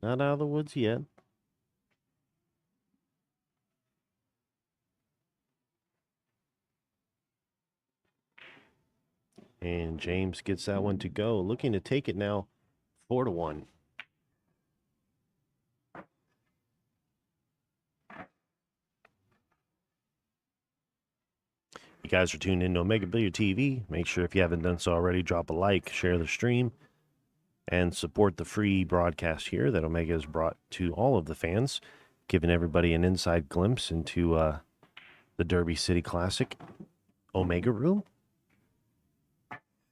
not out of the woods yet. And James gets that one to go. Looking to take it now 4-1. You guys are tuned in to Omega Billiard TV. Make sure if you haven't done so already, drop a like, share the stream, and support the free broadcast here that Omega has brought to all of the fans, giving everybody an inside glimpse into the Derby City Classic Omega Room.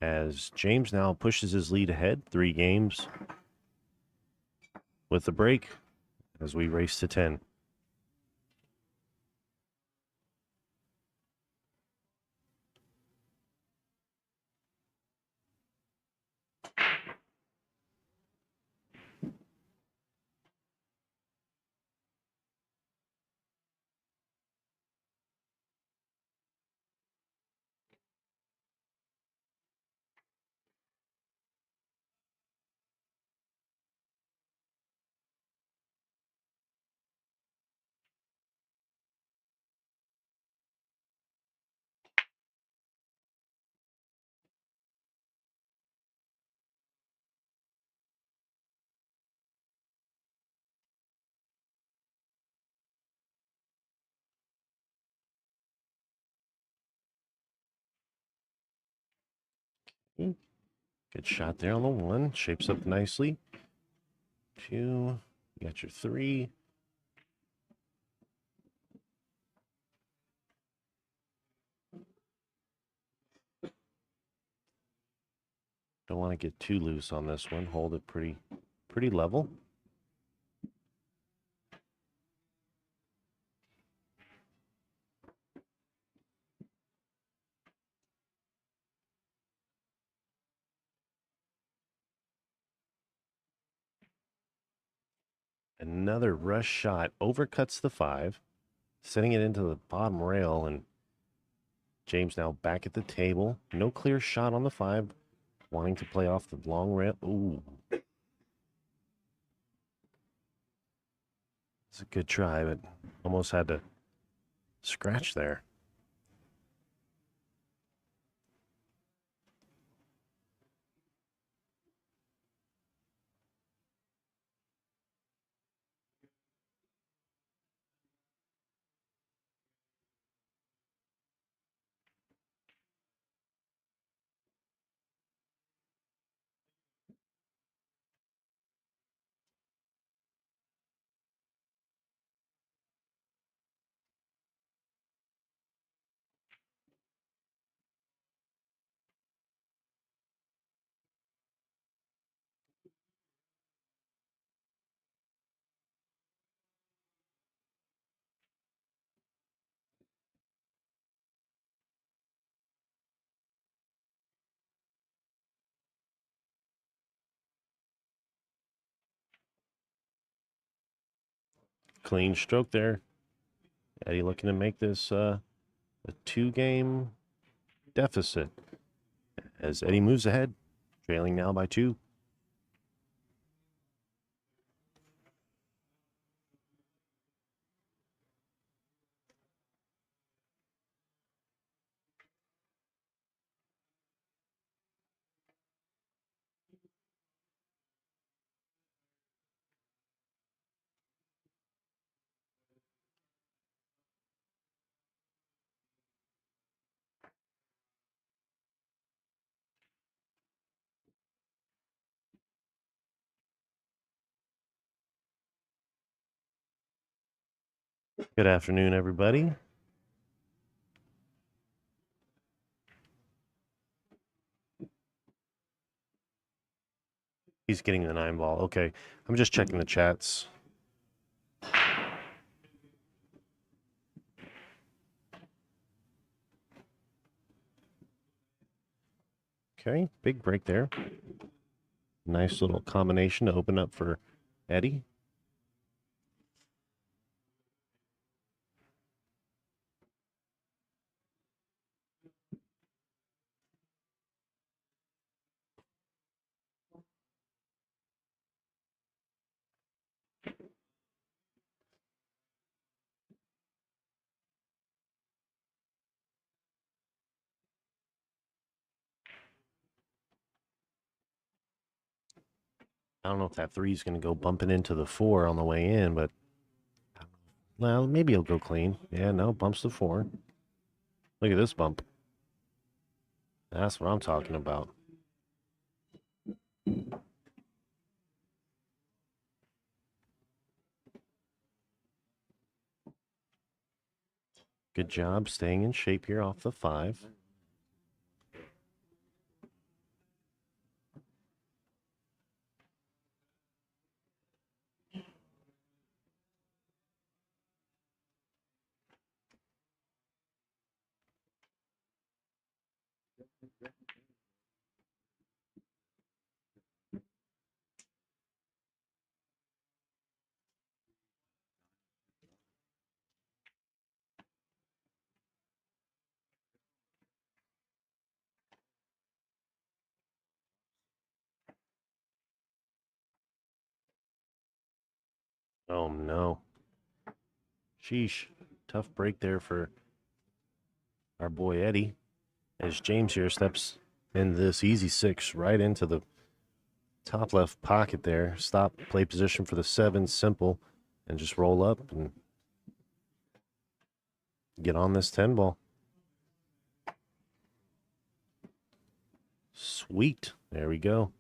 As James now pushes his lead ahead, 3 games with the break as we race to 10. Good shot there on the 1. Shapes up nicely. 2. You got your 3. Don't want to get too loose on this one. Hold it pretty level. Another rush shot overcuts the 5, sending it into the bottom rail, and James now back at the table. No clear shot on the 5, wanting to play off the long rail. Ooh. It's a good try, but almost had to scratch there. Clean stroke there. Eddie looking to make this a 2-game deficit as Eddie moves ahead, trailing now by 2. Good afternoon, everybody. He's getting the 9 ball. Okay. I'm just checking the chats. Okay. Big break there. Nice little combination to open up for Eddie. I don't know if that 3 is going to go bumping into the 4 on the way in, but well, maybe he'll go clean. Yeah, no, bumps the 4. Look at this bump. That's what I'm talking about. Good job staying in shape here off the 5. Oh, no. Sheesh. Tough break there for our boy Eddie. As James here steps in this easy 6 right into the top left pocket there. Stop, play position for the 7, simple, and just roll up and get on this 10 ball. Sweet. There we go.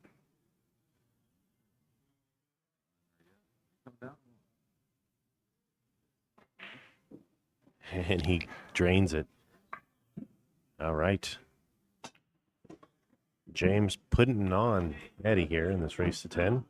And he drains it. All right. James putting on Eddie here in this race to 10.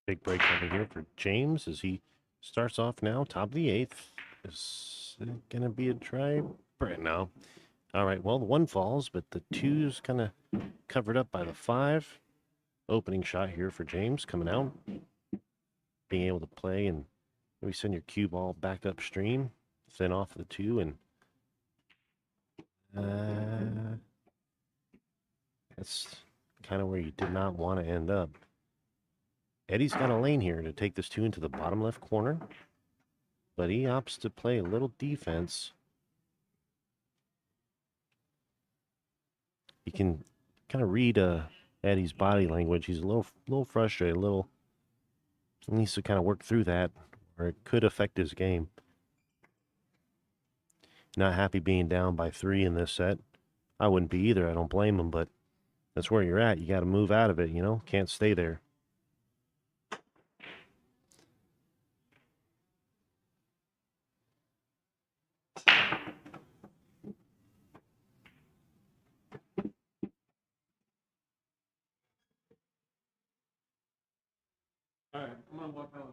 Big break over here for James as he starts off now, top of the 8th. Is it going to be a try? Right now. All right, well, the 1 falls, but the 2's kind of covered up by the 5. Opening shot here for James coming out. Being able to play and maybe send your cue ball back upstream, thin off the 2, and That's kind of where you did not want to end up. Eddie's got a lane here to take this 2 into the bottom left corner, but he opts to play a little defense. You can kind of read Eddie's body language. He's a little frustrated, he needs to kind of work through that, or it could affect his game. Not happy being down by 3 in this set. I wouldn't be either. I don't blame him, but that's where you're at. You got to move out of it, you know? Can't stay there. All right, I'm gonna walk out.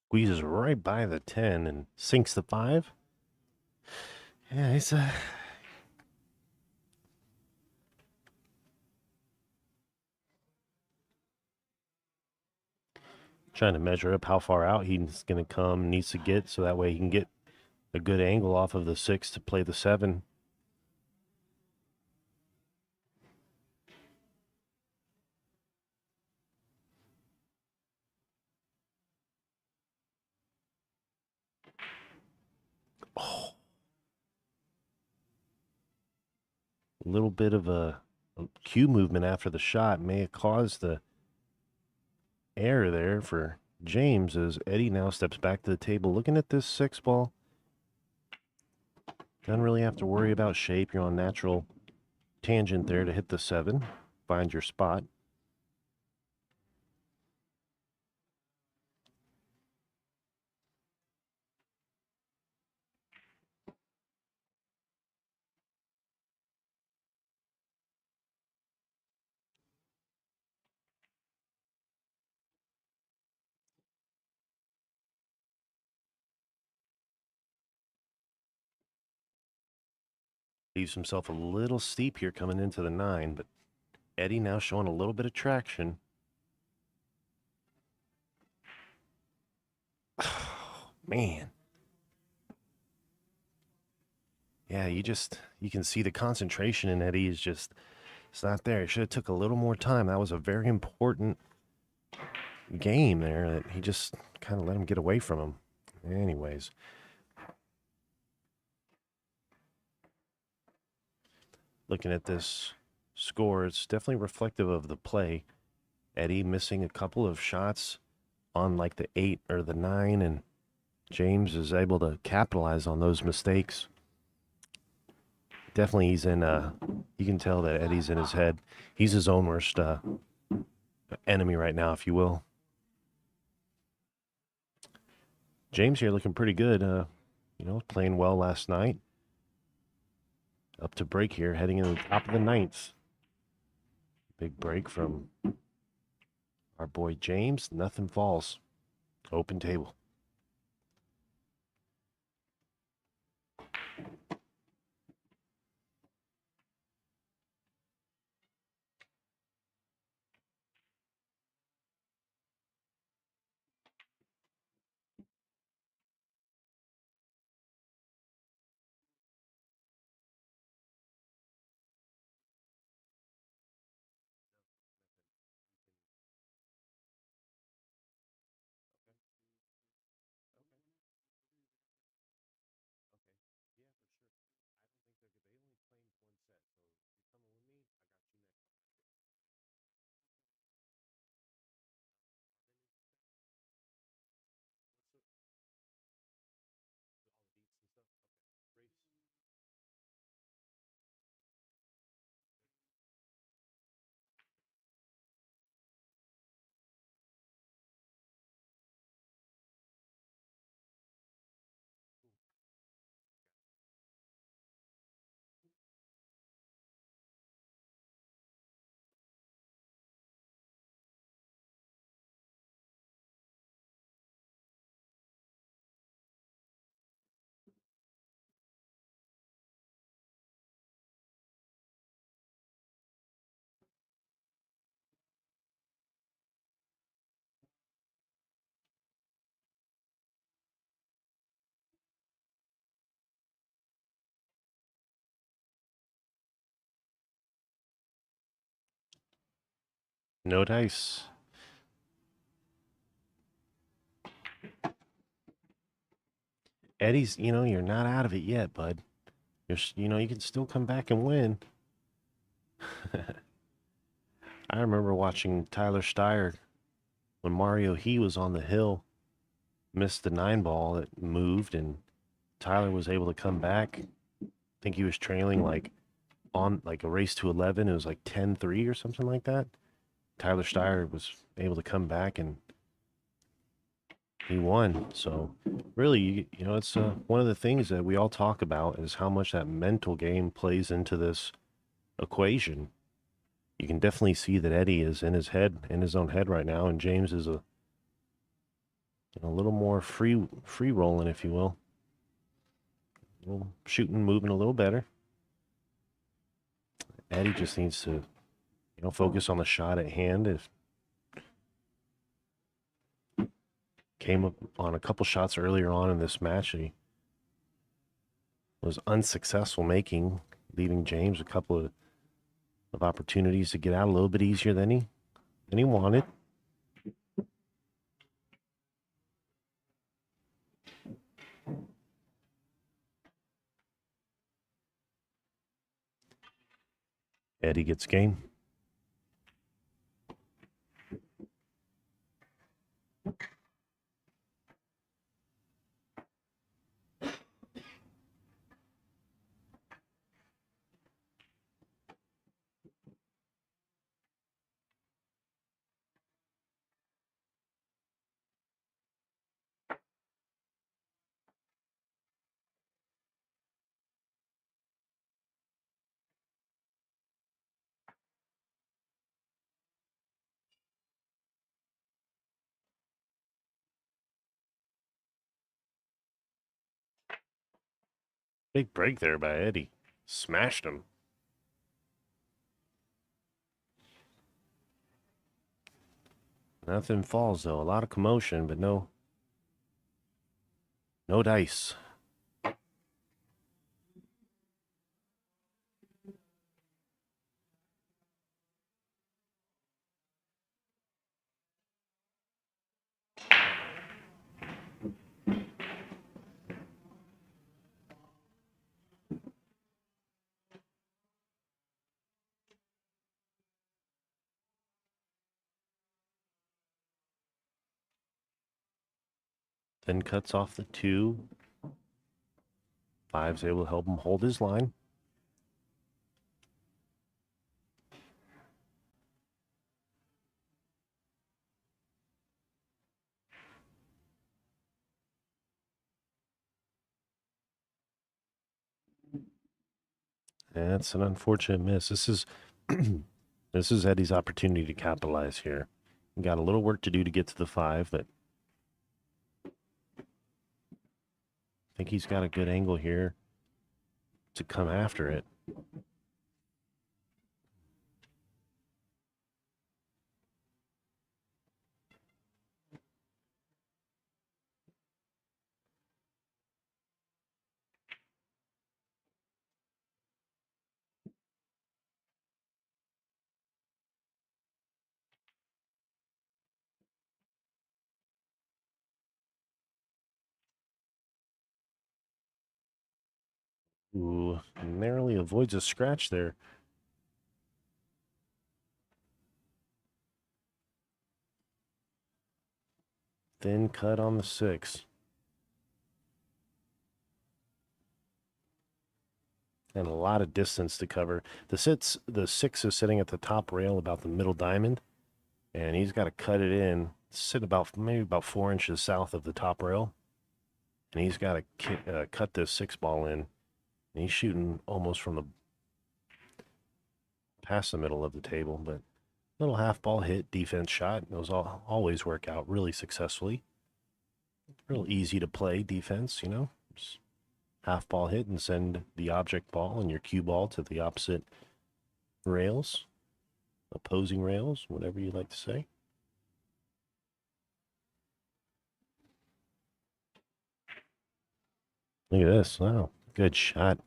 Squeezes right by the 10 and sinks the 5. Yeah, he's trying to measure up how far out he's going to come, needs to get, so that way he can get a good angle off of the 6 to play the 7. Oh. A little bit of a cue movement after the shot may have caused the error there for James as Eddie now steps back to the table looking at this 6 ball. Doesn't really have to worry about shape. You're on natural tangent there to hit the 7. Find your spot. Leaves himself a little steep here coming into the 9, but Eddie now showing a little bit of traction. Oh, man. Yeah, you can see the concentration in Eddie is just, it's not there. It should have took a little more time. That was a very important game there that he just kind of let him get away from him. Anyways. Looking at this score, it's definitely reflective of the play. Eddie missing a couple of shots on like the 8 or the 9, and James is able to capitalize on those mistakes. Definitely he's in, you can tell that Eddie's in his head. He's his own worst enemy right now, if you will. James here looking pretty good, playing well last night. Up to break here, heading in the top of the 9th. Big break from our boy James. Nothing falls. Open table. No dice. Eddie's, you're not out of it yet, bud. You can still come back and win. I remember watching Tyler Steyer when Mario He was on the hill, missed the 9 ball that moved, and Tyler was able to come back. I think he was trailing on a race to 11. It was like 10-3 or something like that. Tyler Steyer was able to come back and he won. So really, it's one of the things that we all talk about is how much that mental game plays into this equation. You can definitely see that Eddie is in his own head right now, and James is a little more free rolling, if you will. A little shooting, moving a little better. Eddie just needs to, focus on the shot at hand. If came up on a couple shots earlier on in this match, he was unsuccessful making, leaving James a couple of opportunities to get out a little bit easier than he wanted. Eddie gets game. Big break there by Eddie. Smashed him. Nothing falls, though. A lot of commotion, but no dice. Then cuts off the 2. 5's able to help him hold his line. That's an unfortunate miss. This is this is Eddie's opportunity to capitalize here. He got a little work to do to get to the 5, but I think he's got a good angle here to come after it. Ooh, narrowly avoids a scratch there. Thin cut on the 6. And a lot of distance to cover. The 6 is sitting at the top rail about the middle diamond, and he's got to cut it in, sit maybe about 4 inches south of the top rail, and he's got to cut this 6 ball in. And he's shooting almost from past the middle of the table, but little half ball hit, defense shot. Those always work out really successfully. Real easy to play defense, Just half ball hit and send the object ball and your cue ball to the opposite rails, opposing rails, whatever you like to say. Look at this. Wow, good shot.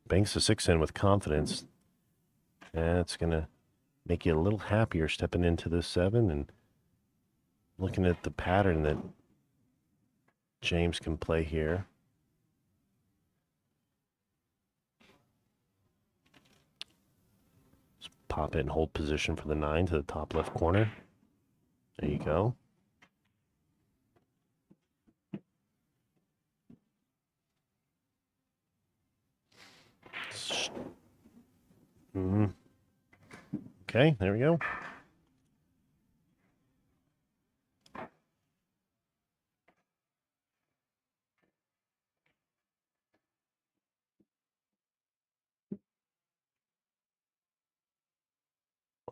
Banks the 6 in with confidence. And it's going to make you a little happier stepping into this 7 and looking at the pattern that James can play here. Just pop it and hold position for the 9 to the top left corner. There you go. Okay, there we go.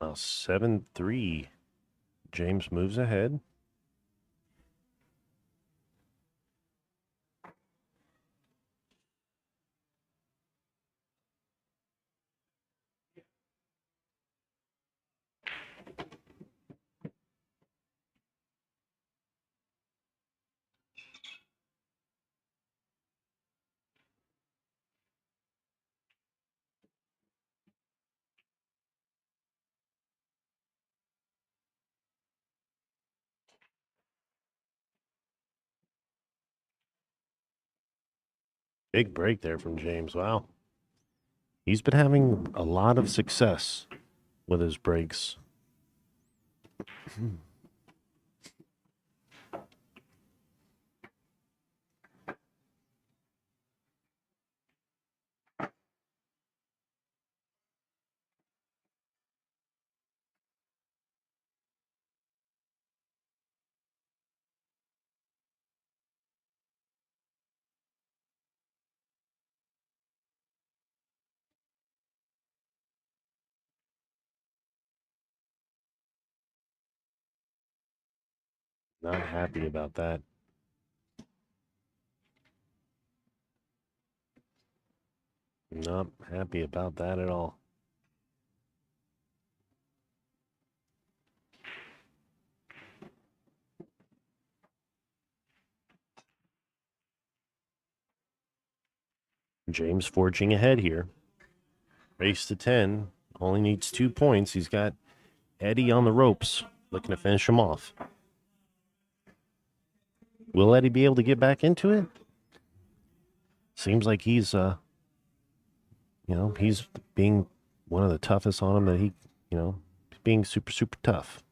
Well, 7-3. James moves ahead. Big break there from James. Wow. He's been having a lot of success with his breaks. Not happy about that. Not happy about that at all. James forging ahead here. Race to 10. Only needs 2 points. He's got Eddie on the ropes, looking to finish him off. Will Eddie be able to get back into it? Seems like he's he's being one of the toughest on him that he, he's being super, super tough.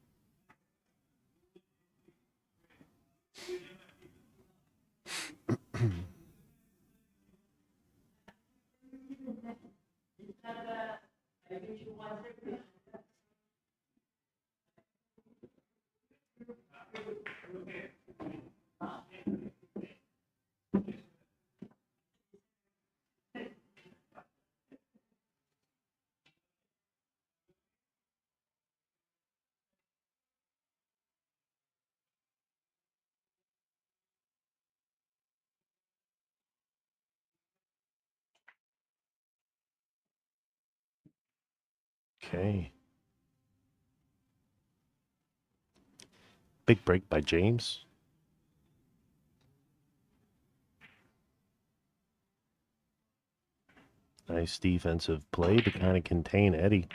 Okay. Big break by James. Nice defensive play to kind of contain Eddie.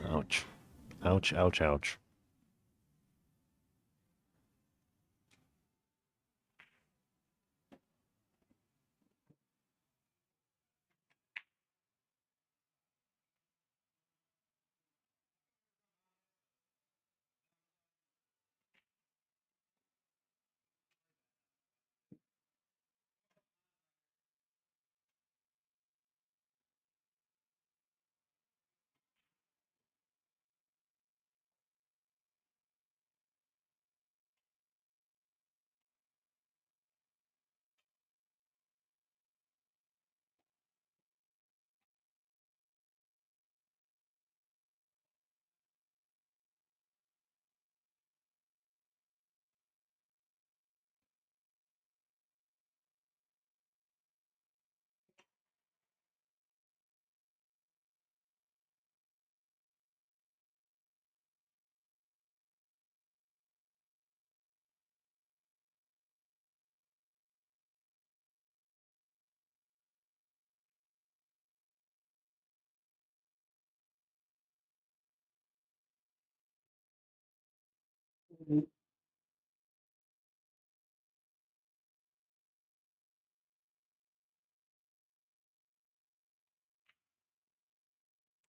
Ouch. Ouch, ouch, ouch.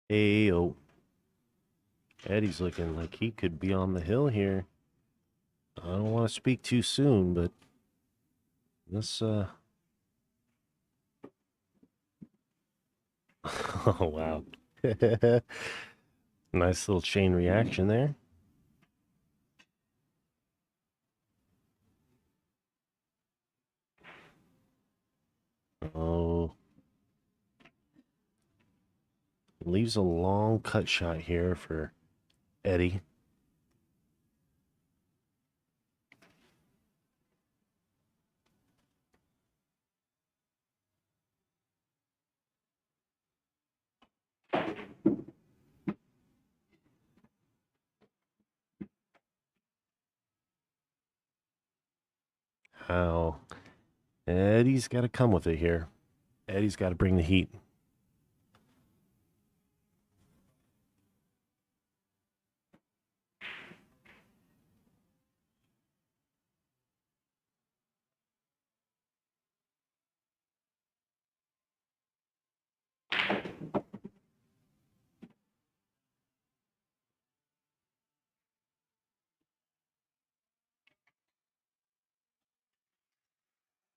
Ayo. Eddie's looking like he could be on the hill here. I don't want to speak too soon, but this oh wow. Nice little chain reaction there. Oh. Leaves a long cut shot here for Eddie. How Eddie's got to come with it here. Eddie's got to bring the heat.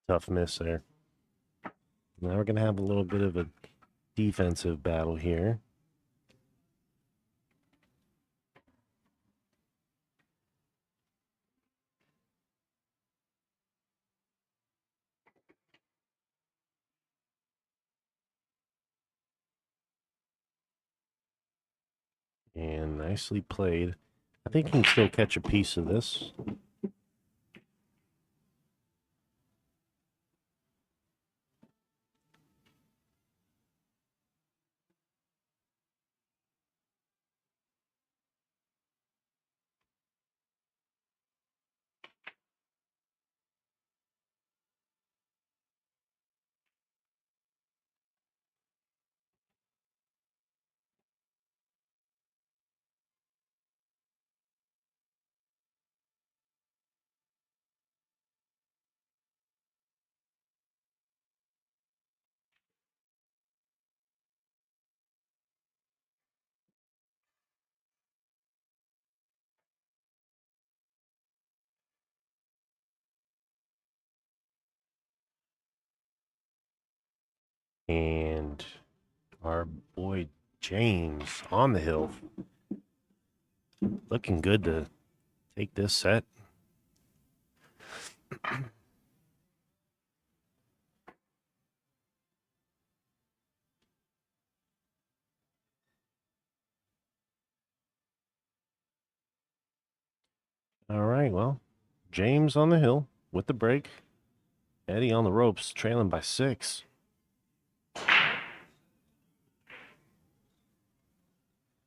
Tough miss there. Now we're going to have a little bit of a defensive battle here. And nicely played. I think he can still catch a piece of this. And our boy James on the hill. Looking good to take this set. All right, well, James on the hill with the break. Eddie on the ropes, trailing by 6.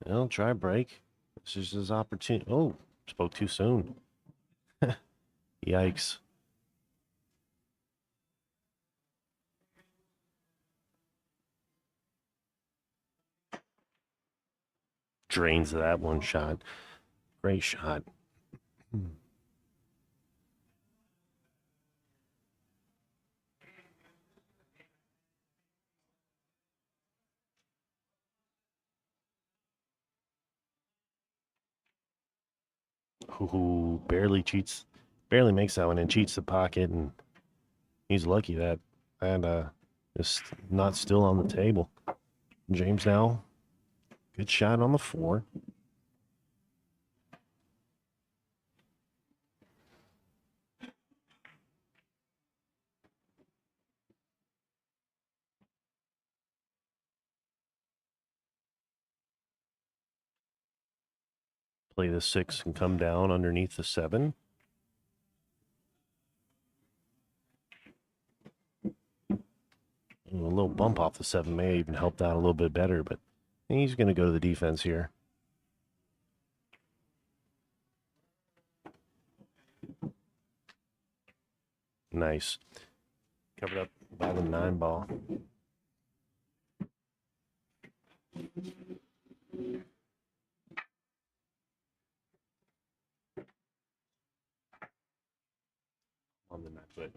Well, try break. This is his opportunity. Oh, spoke too soon. Yikes. Drains that one shot. Great shot. Ooh, barely cheats, barely makes that one and cheats the pocket, and he's lucky that is not still on the table. James now, good shot on the 4. Play the 6 and come down underneath the 7. A little bump off the 7 may even helped out a little bit better, but he's going to go to the defense here. Nice. Covered up by the 9 ball. on than that, but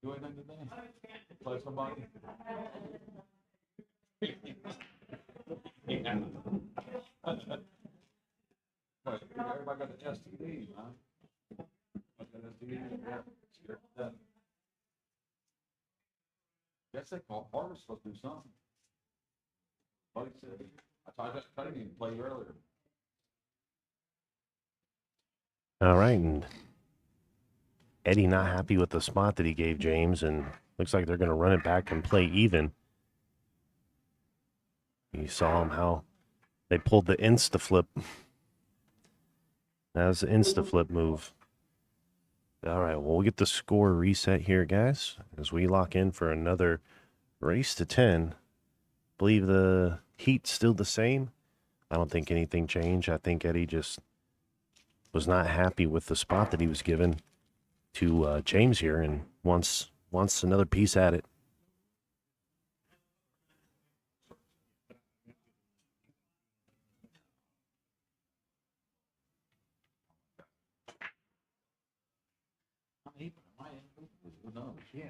Do anything today? Play somebody? Everybody got the STD, man. Guess they call Harvard's supposed to do something. Buddy said, I didn't even play earlier. all right. And Eddie not happy with the spot that he gave James, and looks like they're going to run it back and play even. You saw him how they pulled the insta flip. That was the insta flip move. All right, well, we'll get the score reset here, guys, as we lock in for another race to 10. Believe the heat's still the same. I don't think anything changed. I think Eddie just was not happy with the spot that he was given to James here and wants another piece at it. Yeah.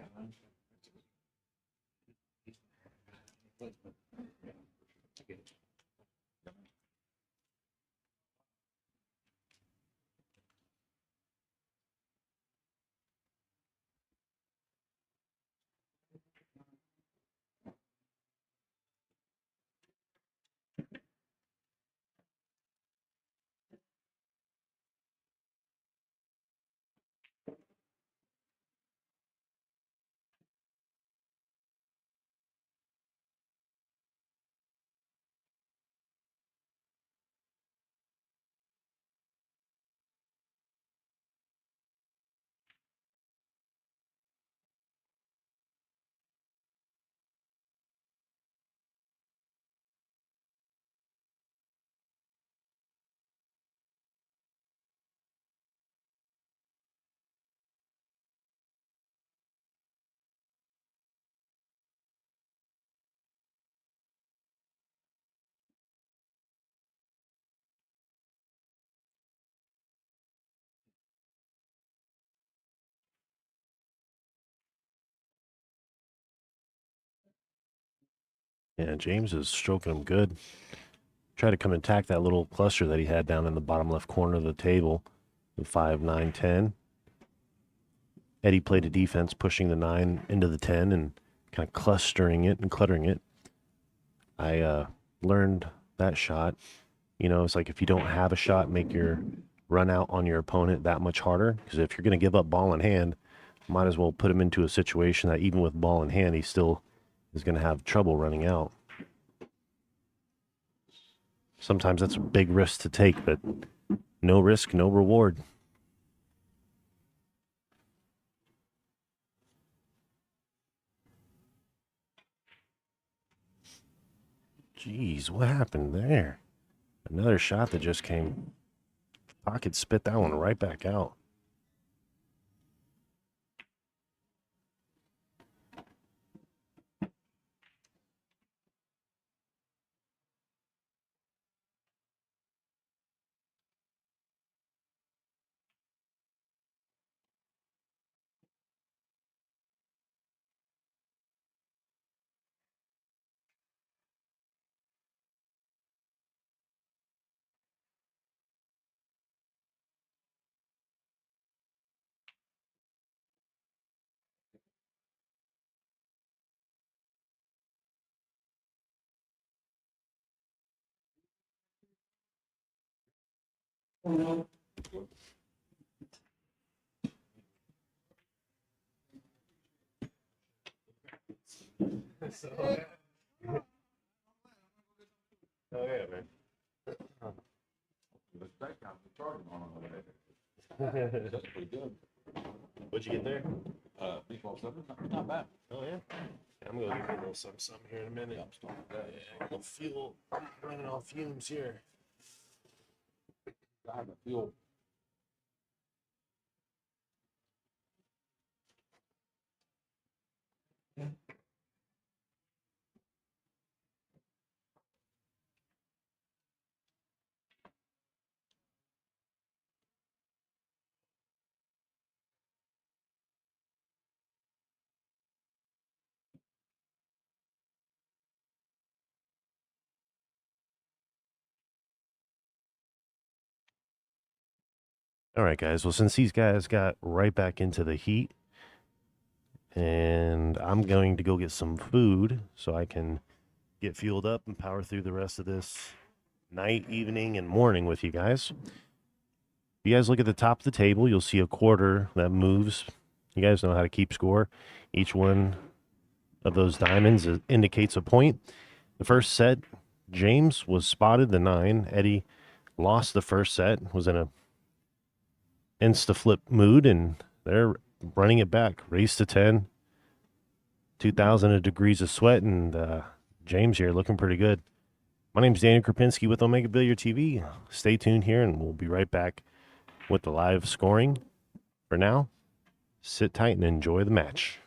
Yeah, James is stroking him good. Try to come and attack that little cluster that he had down in the bottom left corner of the table. 5, 9, 10. Eddie played a defense, pushing the 9 into the 10 and kind of clustering it and cluttering it. I learned that shot. You know, it's like if you don't have a shot, make your run out on your opponent that much harder. Because if you're going to give up ball in hand, might as well put him into a situation that even with ball in hand, he still is going to have trouble running out. Sometimes that's a big risk to take, but no risk, no reward. Jeez, what happened there? Another shot that just came. Pocket spit that one right back out. Oh yeah, man. That's pretty good. What'd you get there? Meatball supper, not bad. Oh yeah. I'm gonna give you a little something here in a minute. Yeah, I feel I'm running off fumes here. I feel All right, guys. Well, since these guys got right back into the heat, and I'm going to go get some food so I can get fueled up and power through the rest of this night, evening, and morning with you guys. If you guys look at the top of the table, you'll see a quarter that moves. You guys know how to keep score. Each one of those diamonds indicates a point. The first set, James was spotted the 9. Eddie lost the first set, was in a insta-flip mood, and they're running it back. Race to 10. 2,000 degrees of sweat, and James here looking pretty good. My name's Daniel Krupinski with Omega Billiard TV. Stay tuned here, and we'll be right back with the live scoring. For now, sit tight and enjoy the match.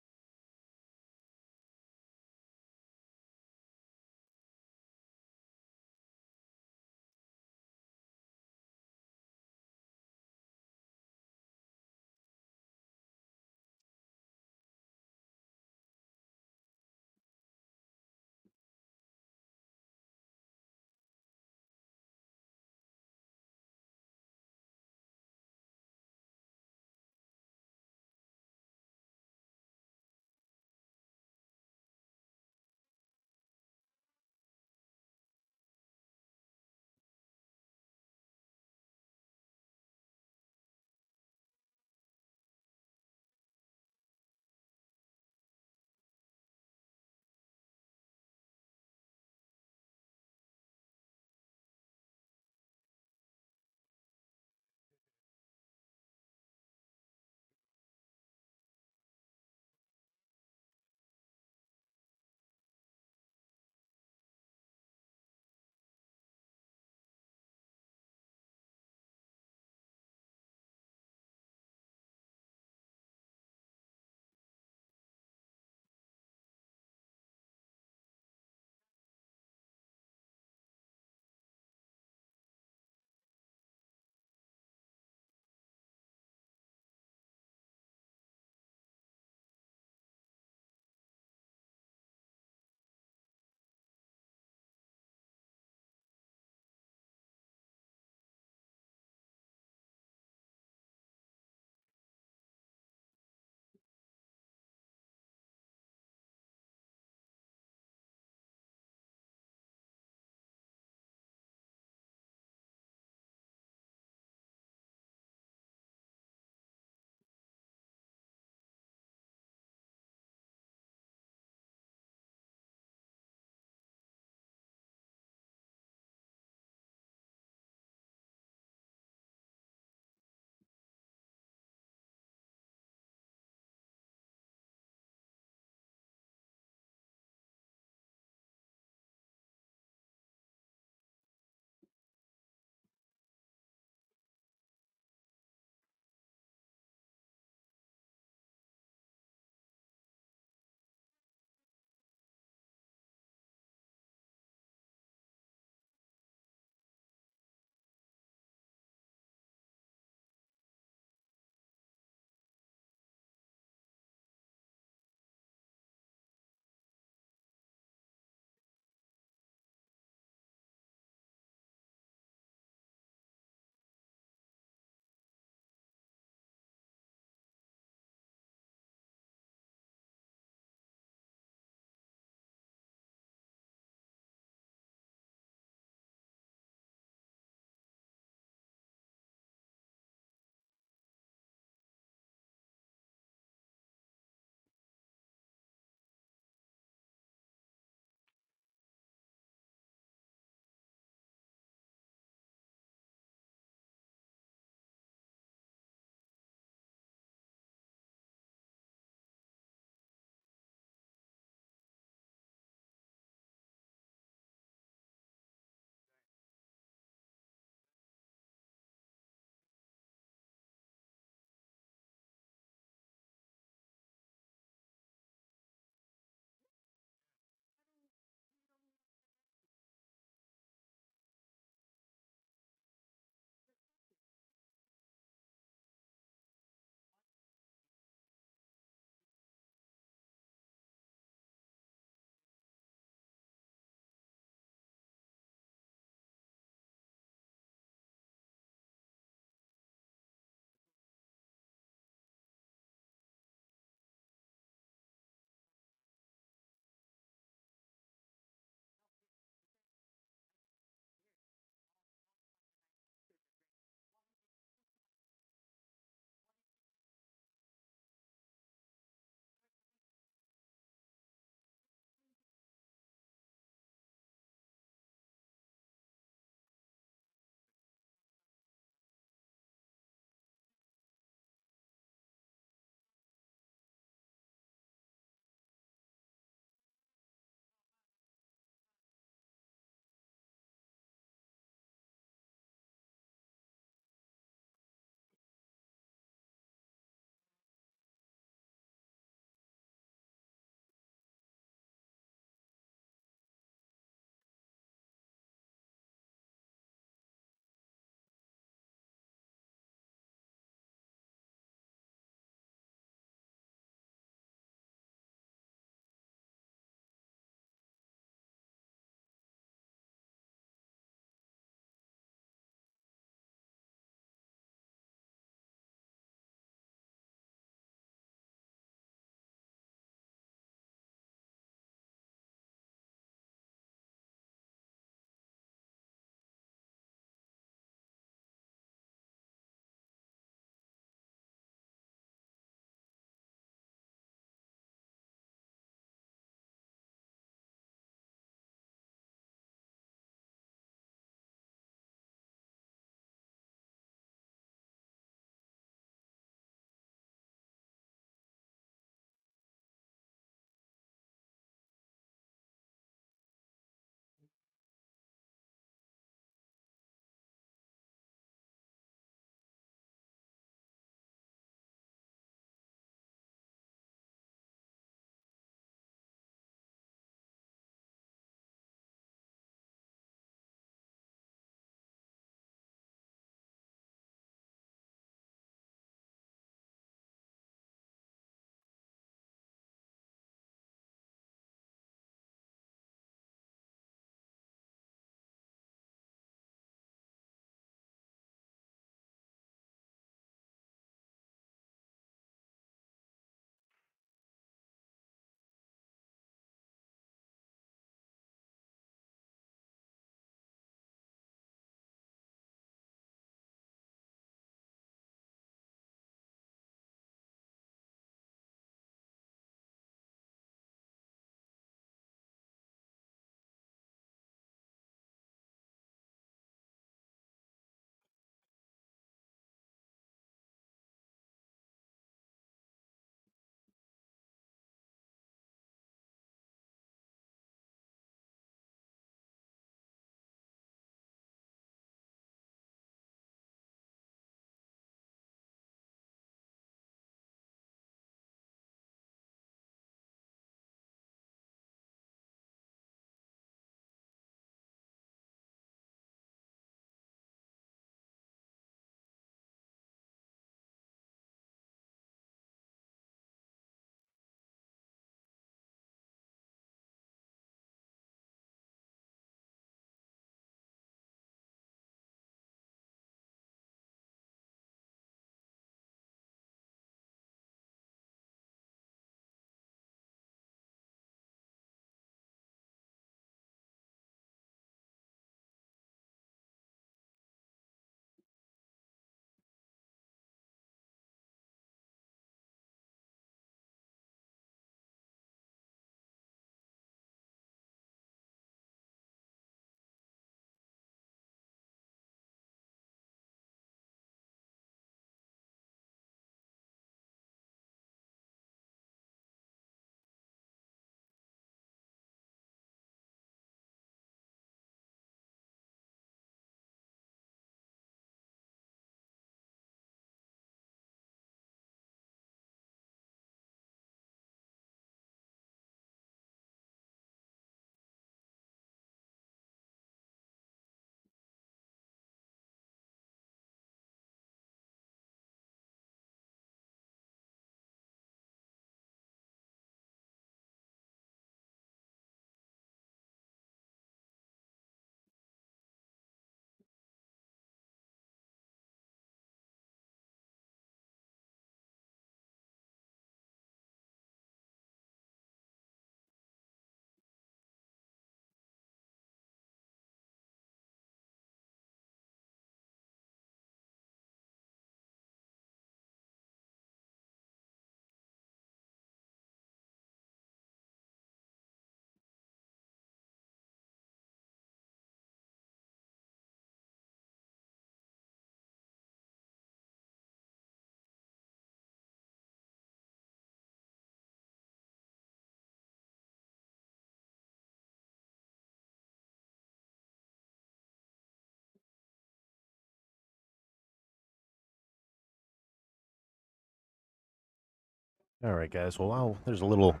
All right, guys. Well, there's a little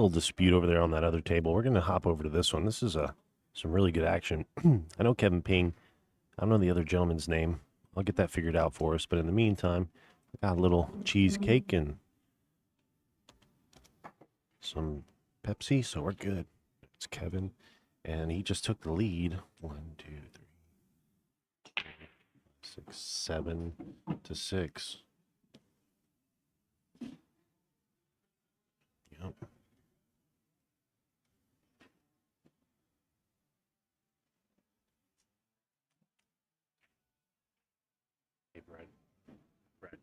dispute over there on that other table. We're gonna hop over to this one. This is some really good action. I know Kevin Ping. I don't know the other gentleman's name. I'll get that figured out for us. But in the meantime, I got a little cheesecake and some Pepsi, so we're good. It's Kevin, and he just took the lead. 1, 2, 3, 6, 7-6. Yep. Hey, Brad. Brad.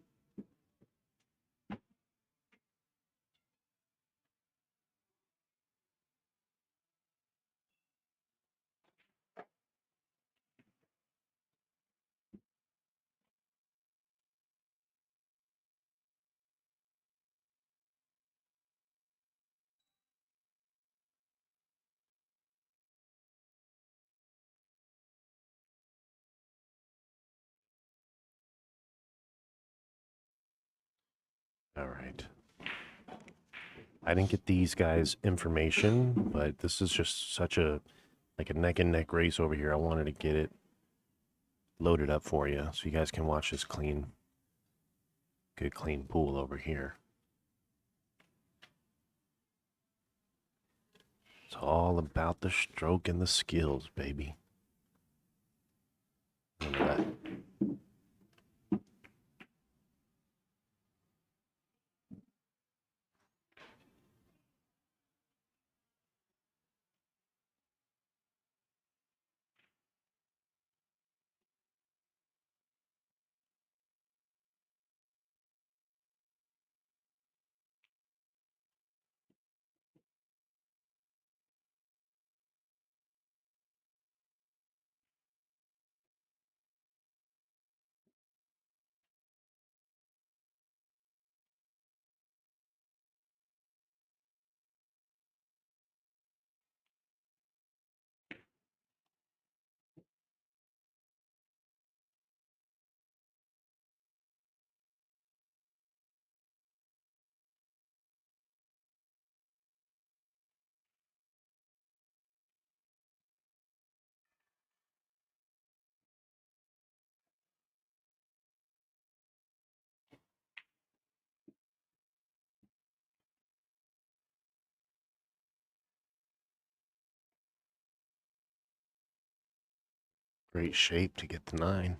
All right. I didn't get these guys information, but this is just such a neck and neck race over here. I wanted to get it loaded up for you so you guys can watch this good clean pool over here. It's all about the stroke and the skills, baby. Remember that. Great shape to get the 9.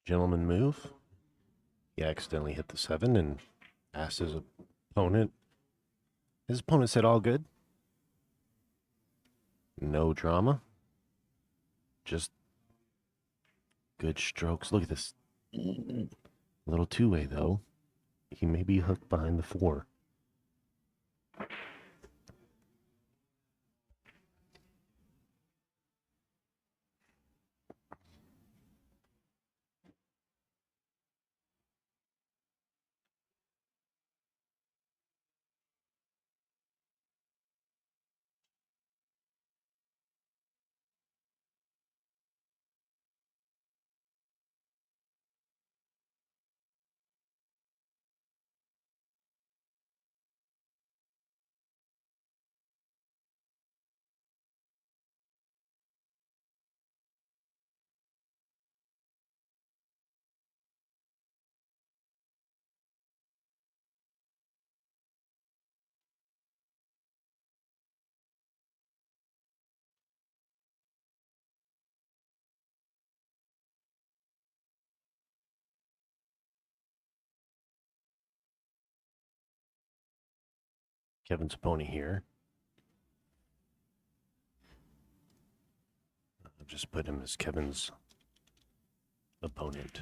Gentleman move. He accidentally hit the 7 and asked his opponent. His opponent said, all good. No drama. Just good strokes. Look at this. A little two-way, though. He may be hooked behind the 4. Kevin's opponent here. I'll just put him as Kevin's opponent.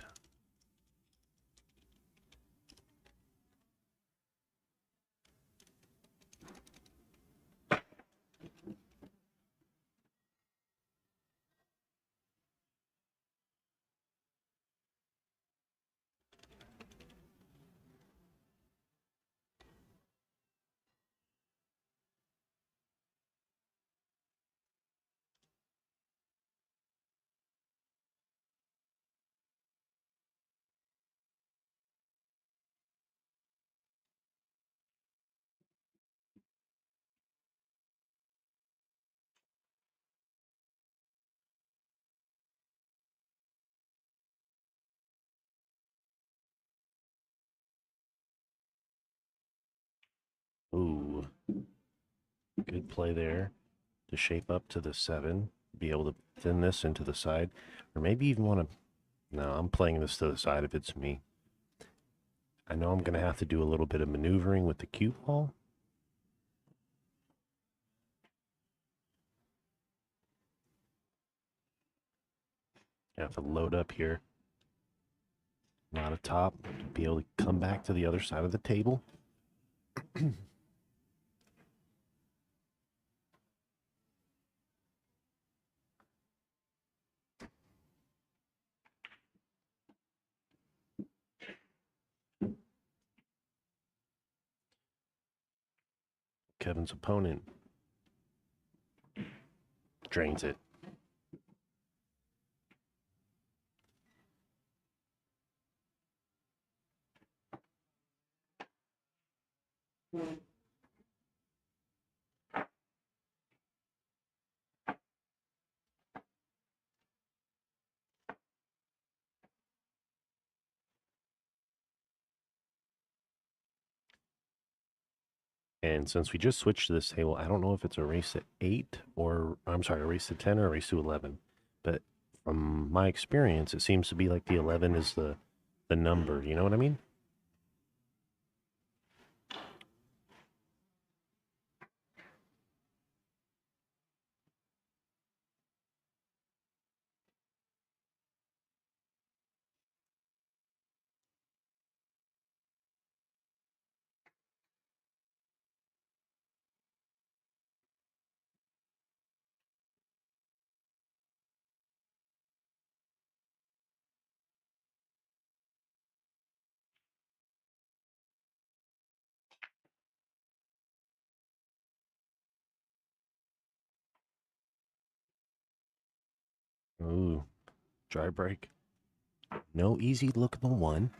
Ooh, good play there to shape up to the 7, be able to thin this into the side, or maybe even want to. No, I'm playing this to the side if it's me. I know I'm going to have to do a little bit of maneuvering with the cue ball. I have to load up here. Not a top to be able to come back to the other side of the table. Kevin's opponent drains it. And since we just switched to this table, I don't know if it's a race to 8 or, I'm sorry, a race to 10 or a race to 11. But from my experience, it seems to be like the 11 is the number. You know what I mean? Ooh, dry break. No easy look at the 1.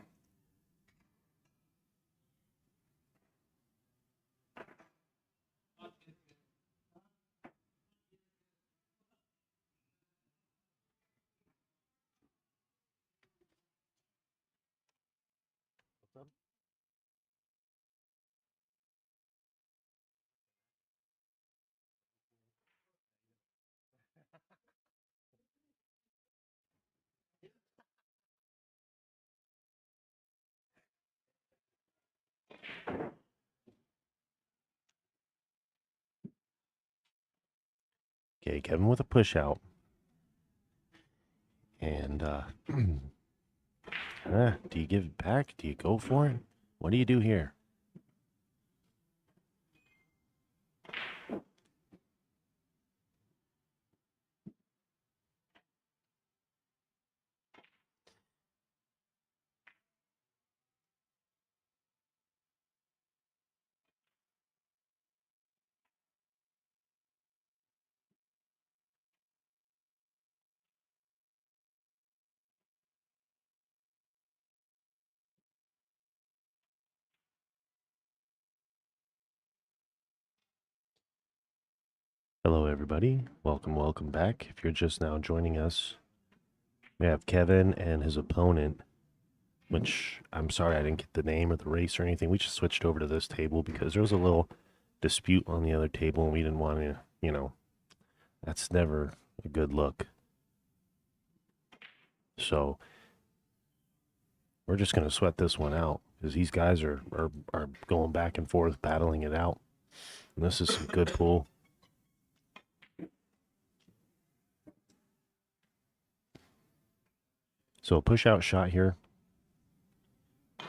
Okay, Kevin with a push out. And do you give it back? Do you go for it? What do you do here? Hello, everybody. Welcome back. If you're just now joining us, we have Kevin and his opponent, which I'm sorry I didn't get the name or the race or anything. We just switched over to this table because there was a little dispute on the other table and we didn't want to, that's never a good look. So we're just going to sweat this one out because these guys are going back and forth battling it out. And this is some good pull. So a push out shot here.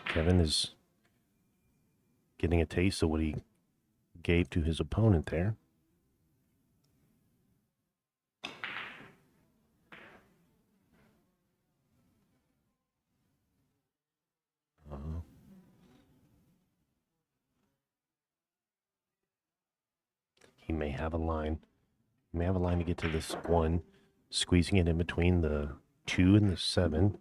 Kevin is getting a taste of what he gave to his opponent there. He may have a line. He may have a line to get to this 1, squeezing it in between the 2 and the 7.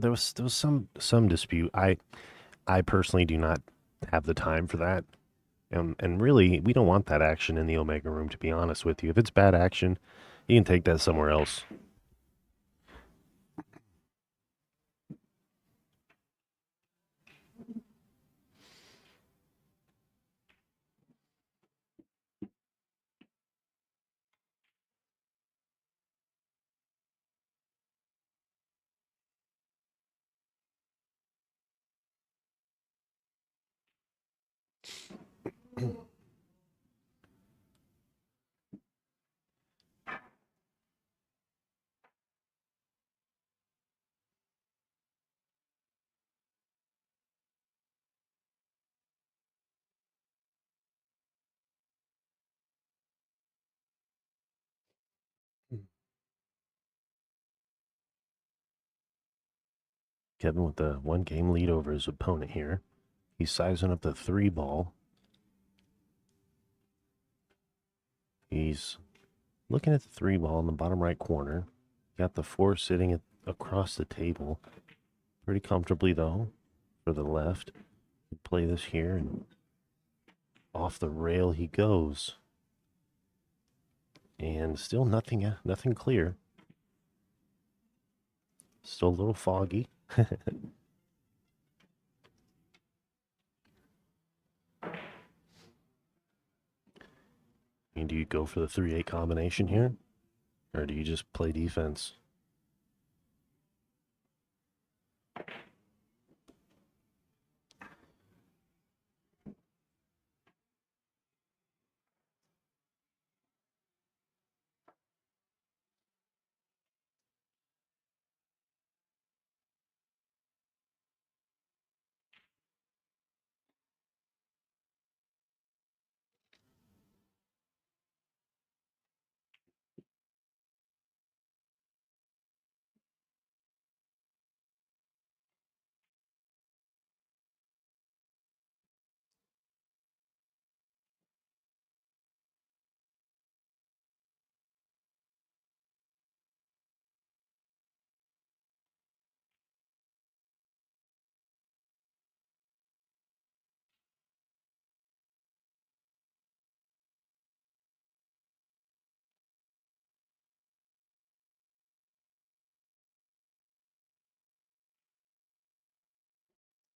There was some dispute. I personally do not have the time for that. And really, we don't want that action in the Omega room, to be honest with you. If it's bad action, you can take that somewhere else. Kevin with the 1-game lead over his opponent here. He's sizing up the 3 ball. He's looking at the 3 ball in the bottom right corner. Got the 4 sitting across the table. Pretty comfortably, though, for the left. Play this here, and off the rail he goes. And still nothing clear. Still a little foggy. And do you go for the 3-8 combination here? Or do you just play defense?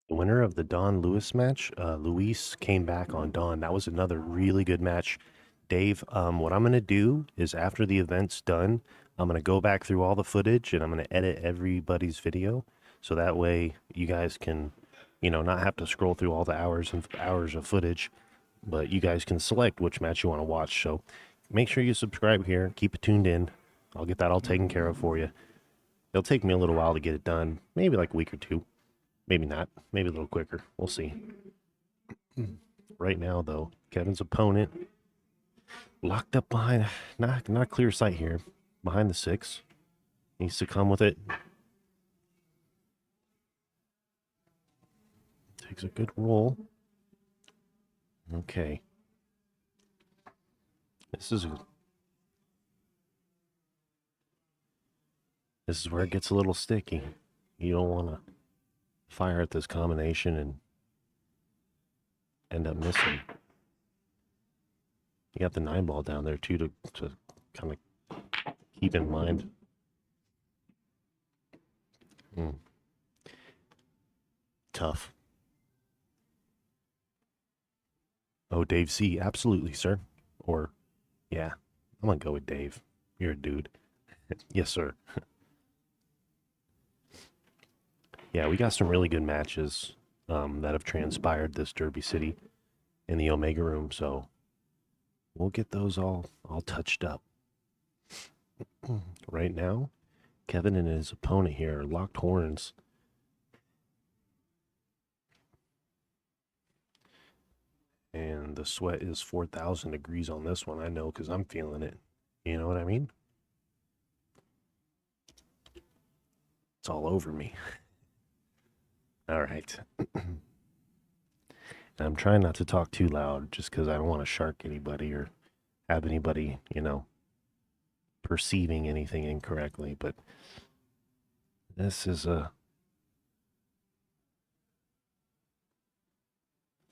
The winner of the Don Lewis match, Luis came back on Don. That was another really good match. Dave, what I'm going to do is after the event's done, I'm going to go back through all the footage and I'm going to edit everybody's video. So that way you guys can, not have to scroll through all the hours and hours of footage, but you guys can select which match you want to watch. So make sure you subscribe here. Keep it tuned in. I'll get that all taken care of for you. It'll take me a little while to get it done, maybe like a week or 2. Maybe not. Maybe a little quicker. We'll see. Right now, though, Kevin's opponent locked up behind, not clear sight here, behind the 6. Needs to come with it. Takes a good roll. Okay. This is where it gets a little sticky. You don't want to fire at this combination and end up missing. You got the 9-ball down there too to kind of keep in mind. Tough. Oh, Dave C. Absolutely, sir. Or, yeah, I'm going to go with Dave. You're a dude. Yes, sir. Yeah, we got some really good matches that have transpired this Derby City in the Omega Room, so we'll get those all touched up. Right now, Kevin and his opponent here are locked horns. And the sweat is 4,000 degrees on this one. I know because I'm feeling it. You know what I mean? It's all over me. All right. And I'm trying not to talk too loud just because I don't want to shark anybody or have anybody, perceiving anything incorrectly. But this is a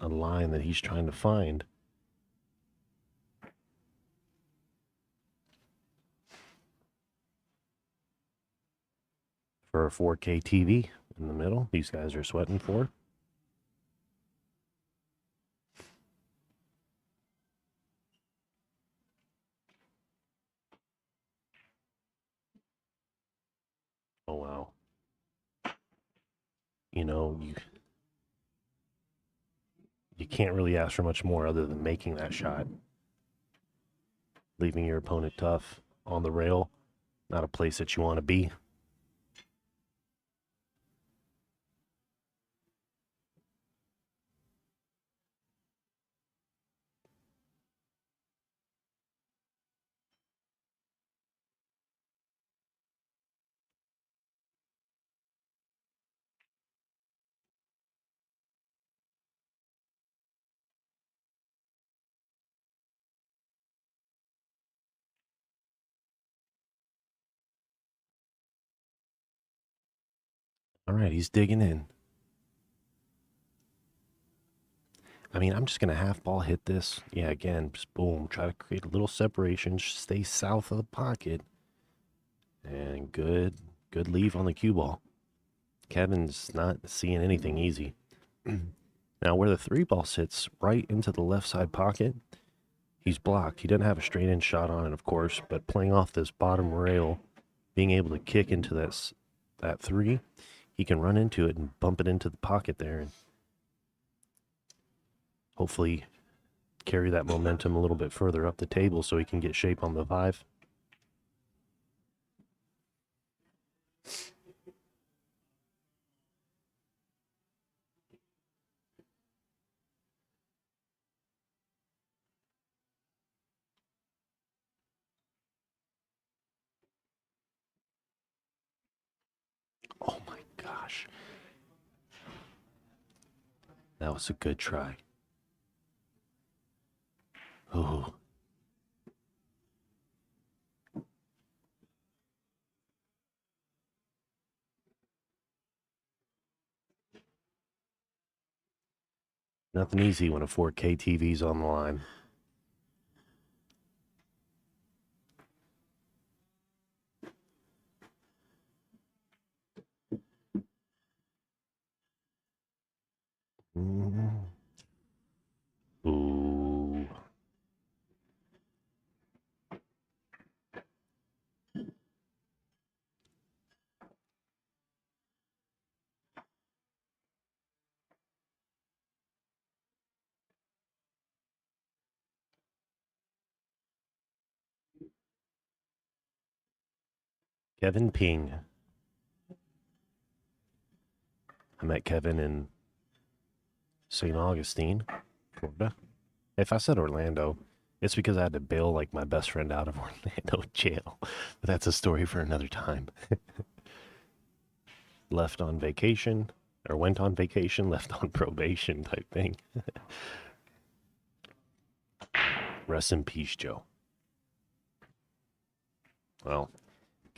line that he's trying to find. For a 4K TV in the middle, these guys are sweating for. Oh, wow. You can't really ask for much more other than making that shot. Leaving your opponent tough on the rail, not a place that you want to be. All right, he's digging in. I mean, I'm just going to half ball hit this. Yeah, again, just boom. Try to create a little separation. Stay south of the pocket. And good leave on the cue ball. Kevin's not seeing anything easy. Now, where the 3-ball sits right into the left side pocket, he's blocked. He doesn't have a straight in shot on it, of course, but playing off this bottom rail, being able to kick into that 3, he can run into it and bump it into the pocket there and hopefully carry that momentum a little bit further up the table so he can get shape on the 5. Oh my gosh. That was a good try. Oh. Nothing easy when a 4K TV's on the line. Ooh. Kevin Ping. I met Kevin in St. Augustine, Florida. If I said Orlando, it's because I had to bail like my best friend out of Orlando jail. But that's a story for another time. Left on vacation, Or went on vacation, left on probation type thing. Rest in peace, Joe. Well,